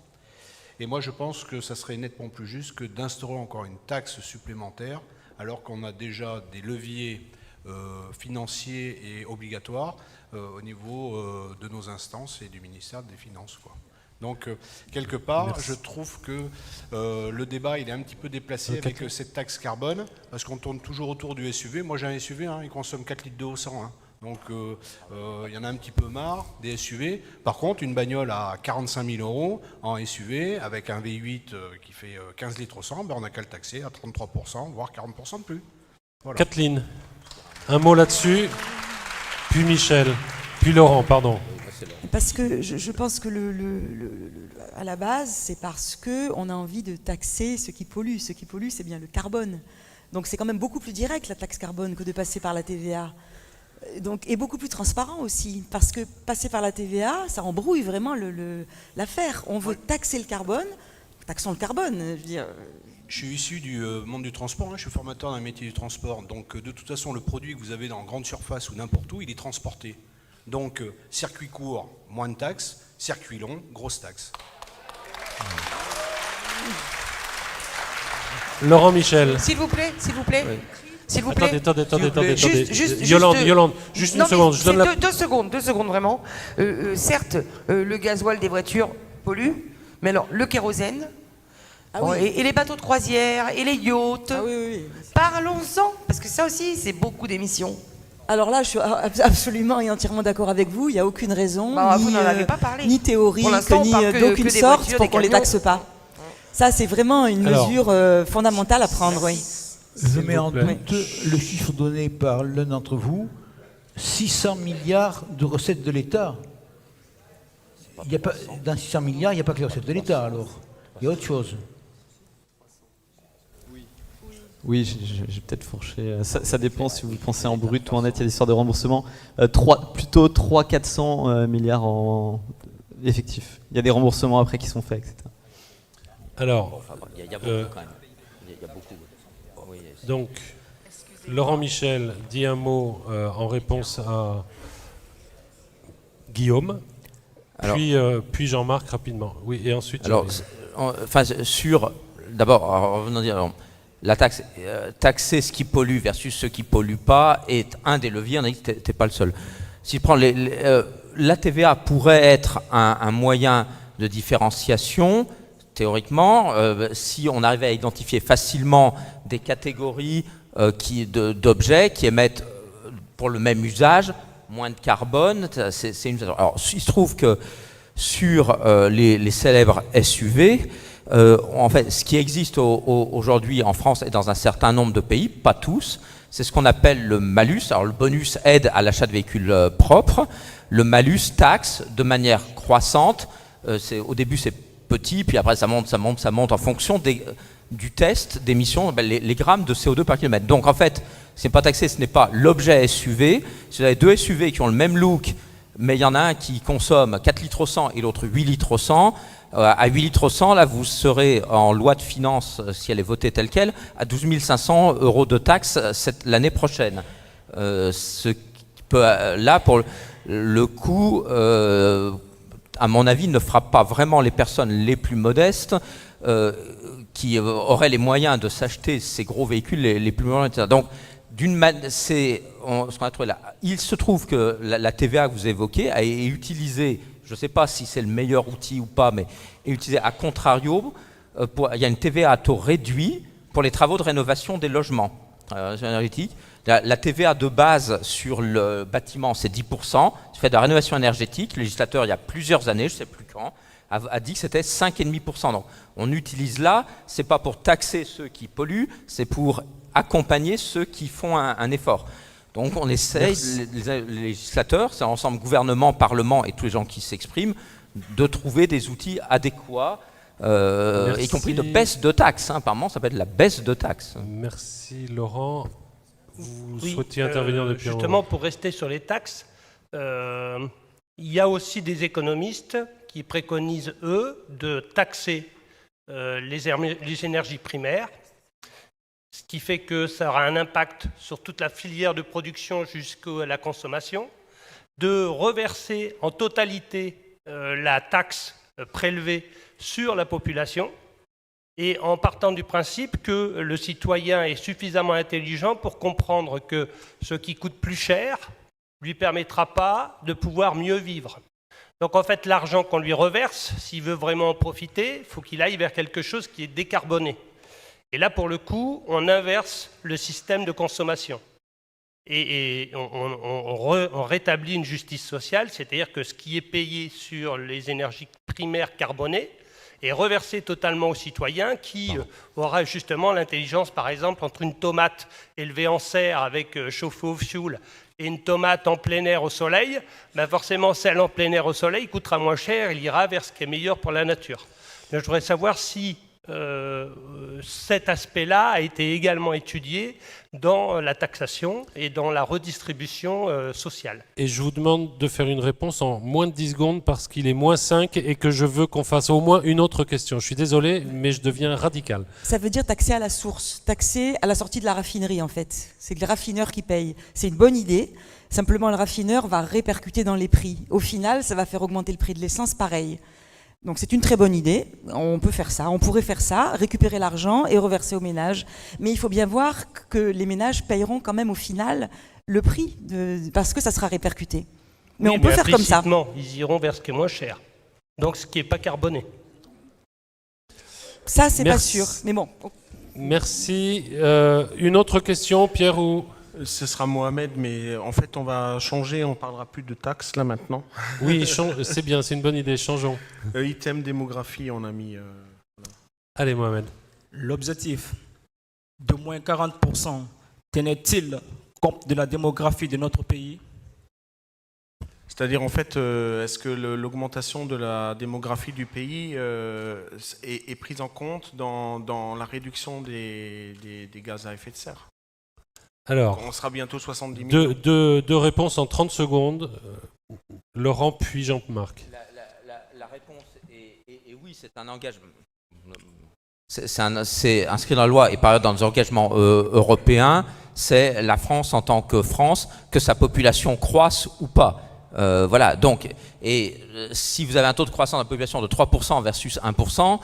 Et moi, je pense que ça serait nettement plus juste que d'instaurer encore une taxe supplémentaire, alors qu'on a déjà des leviers financiers et obligatoires au niveau de nos instances et du ministère des Finances, quoi. Donc, quelque part, merci. Je trouve que le débat il est un petit peu déplacé avec cette taxe carbone, parce qu'on tourne toujours autour du SUV. Moi, j'ai un SUV, hein, il consomme 4 litres d'eau au 100. Hein. Donc, il y en a un petit peu marre des SUV. Par contre, une bagnole à 45 000 € en SUV, avec un V8 qui fait 15 litres au 100, ben, on n'a qu'à le taxer à 33%, voire 40% de plus. Voilà. Kathleen, un mot là-dessus, puis Michel, puis Laurent, pardon. Parce que je pense que à la base, c'est parce qu'on a envie de taxer ce qui pollue. Ce qui pollue, c'est bien le carbone. Donc c'est quand même beaucoup plus direct, la taxe carbone, que de passer par la TVA. Donc, et beaucoup plus transparent aussi, parce que passer par la TVA, ça embrouille vraiment l'affaire. On veut taxer le carbone, taxons le carbone. Je veux dire. Je suis issu du monde du transport, hein, je suis formateur dans le métier du transport. Donc de toute façon, le produit que vous avez dans grande surface ou n'importe où, il est transporté. Donc, circuit court, moins de taxes. Circuit long, grosse taxe. Laurent Michel. S'il vous plaît, s'il vous plaît. Oui. S'il vous plaît. Attendez. Yolande, juste une seconde. Je donne deux secondes vraiment. Certes, le gasoil des voitures pollue, mais alors, le kérosène, et les bateaux de croisière, et les yachts. Ah oui. Parlons-en, parce que ça aussi, c'est beaucoup d'émissions. Alors là, je suis absolument et entièrement d'accord avec vous. Il n'y a aucune raison, ni théorie, ni d'aucune sorte pour qu'on ne les taxe pas. Ça, c'est vraiment une mesure fondamentale à prendre. Oui. Je mets en doute le chiffre donné par l'un d'entre vous, 600 milliards de recettes de l'État. Dans 600 milliards, il n'y a pas que les recettes de l'État, alors. Il y a autre chose. Oui, j'ai peut-être fourché. Ça dépend si vous pensez en brut ou en net. Il y a des histoires de remboursement. Plutôt 300-400 milliards en effectif. Il y a des remboursements après qui sont faits, etc. Alors, il y a beaucoup quand même. Il y a beaucoup. Oui, donc, Laurent Michel dit un mot en réponse à Guillaume, puis Jean-Marc rapidement. Oui, et ensuite. Alors, d'abord, revenons dire. la taxe, taxer ce qui pollue versus ce qui pollue pas est un des leviers. On a dit que t'es pas le seul. Si je prends la TVA pourrait être un moyen de différenciation, théoriquement, si on arrivait à identifier facilement des catégories d'objets qui émettent pour le même usage moins de carbone. Alors, il se trouve que sur les célèbres SUV, en fait, ce qui existe aujourd'hui en France et dans un certain nombre de pays, pas tous, c'est ce qu'on appelle le malus. Alors le bonus aide à l'achat de véhicules propres. Le malus taxe de manière croissante. Au début c'est petit, puis après ça monte en fonction du test d'émissions, les grammes de CO2 par kilomètre. Donc en fait, ce n'est pas taxé, ce n'est pas l'objet SUV. Si vous avez deux SUV qui ont le même look, mais il y en a un qui consomme 4 litres au 100 et l'autre 8 litres au 100, à 8 litres au 100, là, vous serez en loi de finances, si elle est votée telle qu'elle, à 12 500 € de taxes l'année prochaine. Ce qui peut, là, pour le coût, à mon avis, ne frappe pas vraiment les personnes les plus modestes qui auraient les moyens de s'acheter ces gros véhicules les plus modernes, etc. Donc, ce qu'on a trouvé là. Il se trouve que la TVA que vous évoquez est utilisée, je ne sais pas si c'est le meilleur outil ou pas, mais est utilisée à contrario. Il y a une TVA à taux réduit pour les travaux de rénovation des logements énergétiques. La TVA de base sur le bâtiment, c'est 10%. C'est fait de la rénovation énergétique. Le législateur, il y a plusieurs années, je ne sais plus quand, a dit que c'était 5,5%. Donc, on utilise là, ce n'est pas pour taxer ceux qui polluent, c'est pour accompagner ceux qui font un effort. Donc on essaye, les législateurs, c'est l'ensemble gouvernement, parlement et tous les gens qui s'expriment, de trouver des outils adéquats, y compris de baisse de taxes. Apparemment, ça s'appelle la baisse de taxes. Merci Laurent. Vous souhaitiez intervenir depuis un moment. Justement, pour rester sur les taxes, il y a aussi des économistes qui préconisent, eux, de taxer les énergies primaires, ce qui fait que ça aura un impact sur toute la filière de production jusqu'à la consommation, de reverser en totalité la taxe prélevée sur la population, et en partant du principe que le citoyen est suffisamment intelligent pour comprendre que ce qui coûte plus cher ne lui permettra pas de pouvoir mieux vivre. Donc en fait, l'argent qu'on lui reverse, s'il veut vraiment en profiter, il faut qu'il aille vers quelque chose qui est décarboné. Et là, pour le coup, on inverse le système de consommation. Et on rétablit une justice sociale, c'est-à-dire que ce qui est payé sur les énergies primaires carbonées est reversé totalement aux citoyens qui aura justement l'intelligence, par exemple, entre une tomate élevée en serre avec chauffée au fioul et une tomate en plein air au soleil, ben forcément celle en plein air au soleil coûtera moins cher, il ira vers ce qui est meilleur pour la nature. Mais je voudrais savoir si cet aspect-là a été également étudié dans la taxation et dans la redistribution sociale. Et je vous demande de faire une réponse en moins de 10 secondes parce qu'il est moins 5 et que je veux qu'on fasse au moins une autre question. Je suis désolé, mais je deviens radical. Ça veut dire taxer à la source, taxer à la sortie de la raffinerie en fait. C'est le raffineur qui paye. C'est une bonne idée. Simplement, le raffineur va répercuter dans les prix. Au final, ça va faire augmenter le prix de l'essence pareil. Donc c'est une très bonne idée, on peut faire ça, on pourrait faire ça, récupérer l'argent et reverser aux ménages. Mais il faut bien voir que les ménages payeront quand même au final le prix, parce que ça sera répercuté. Mais oui, on peut faire comme ça. Ils iront vers ce qui est moins cher, donc ce qui n'est pas carboné. Ça, c'est pas sûr, mais bon. Merci. Une autre question, Pierre ou... Ce sera Mohamed, mais en fait, on va changer, on ne parlera plus de taxes là maintenant. Oui, c'est bien, c'est une bonne idée, changeons. Item démographie, on a mis... Allez, Mohamed. L'objectif de moins 40% tenait-il compte de la démographie de notre pays? C'est-à-dire, en fait, est-ce que l'augmentation de la démographie du pays est prise en compte dans la réduction des gaz à effet de serre? Alors, on sera bientôt 70 millions. Deux réponses en 30 secondes. Laurent puis Jean-Marc. La réponse est oui, c'est un engagement. C'est inscrit dans la loi et par ailleurs dans les engagements européens. C'est la France en tant que France, que sa population croisse ou pas. Voilà. Donc, et si vous avez un taux de croissance de la population de 3% versus 1%,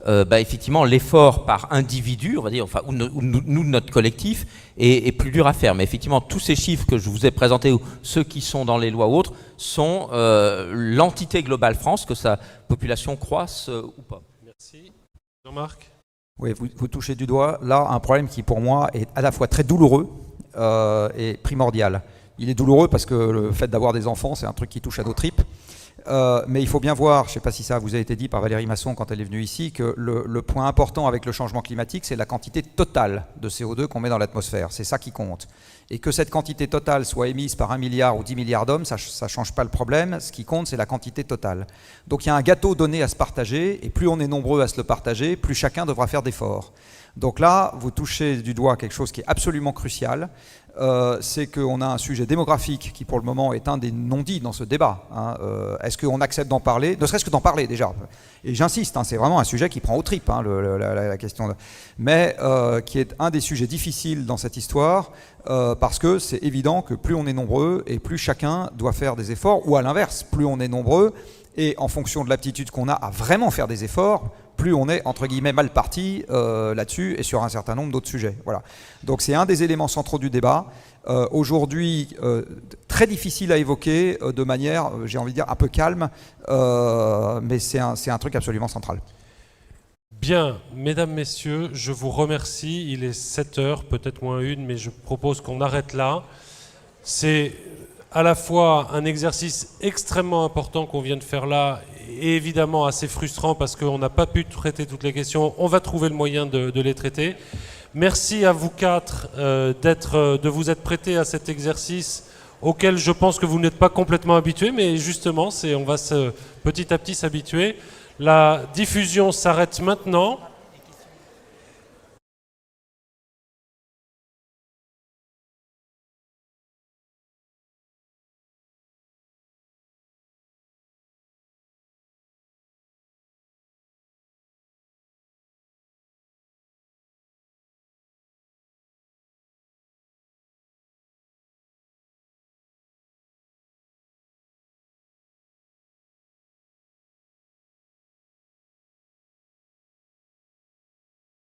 effectivement, l'effort par individu, on va dire, enfin, ou nous, notre collectif, est plus dur à faire. Mais effectivement, tous ces chiffres que je vous ai présentés, ou ceux qui sont dans les lois ou autres, sont l'entité globale France, que sa population croisse ou pas. Merci. Jean-Marc ? Oui, vous touchez du doigt là un problème qui pour moi est à la fois très douloureux et primordial. Il est douloureux parce que le fait d'avoir des enfants, c'est un truc qui touche à nos tripes. Mais il faut bien voir, je ne sais pas si ça vous a été dit par Valérie Masson quand elle est venue ici, que le point important avec le changement climatique, c'est la quantité totale de CO2 qu'on met dans l'atmosphère. C'est ça qui compte. Et que cette quantité totale soit émise par 1 milliard ou 10 milliards d'hommes, ça ne change pas le problème. Ce qui compte, c'est la quantité totale. Donc il y a un gâteau donné à se partager, et plus on est nombreux à se le partager, plus chacun devra faire d'efforts. Donc là, vous touchez du doigt quelque chose qui est absolument crucial. C'est qu'on a un sujet démographique qui pour le moment est un des non-dits dans ce débat. Est-ce qu'on accepte d'en parler, ne serait-ce que d'en parler déjà. Et j'insiste, c'est vraiment un sujet qui prend aux tripes, la question. Mais qui est un des sujets difficiles dans cette histoire, parce que c'est évident que plus on est nombreux et plus chacun doit faire des efforts, ou à l'inverse, plus on est nombreux et en fonction de l'aptitude qu'on a à vraiment faire des efforts, plus on est, entre guillemets, mal parti là-dessus et sur un certain nombre d'autres sujets. Voilà. Donc c'est un des éléments centraux du débat. Aujourd'hui, très difficile à évoquer de manière, j'ai envie de dire, un peu calme, mais c'est un truc absolument central. Bien, mesdames, messieurs, je vous remercie. Il est 7h, peut-être moins 1, mais je propose qu'on arrête là. C'est à la fois un exercice extrêmement important qu'on vient de faire là, et évidemment assez frustrant parce qu'on n'a pas pu traiter toutes les questions. On va trouver le moyen de les traiter. Merci à vous quatre de vous être prêtés à cet exercice auquel je pense que vous n'êtes pas complètement habitués, mais justement, on va petit à petit s'habituer. La diffusion s'arrête maintenant.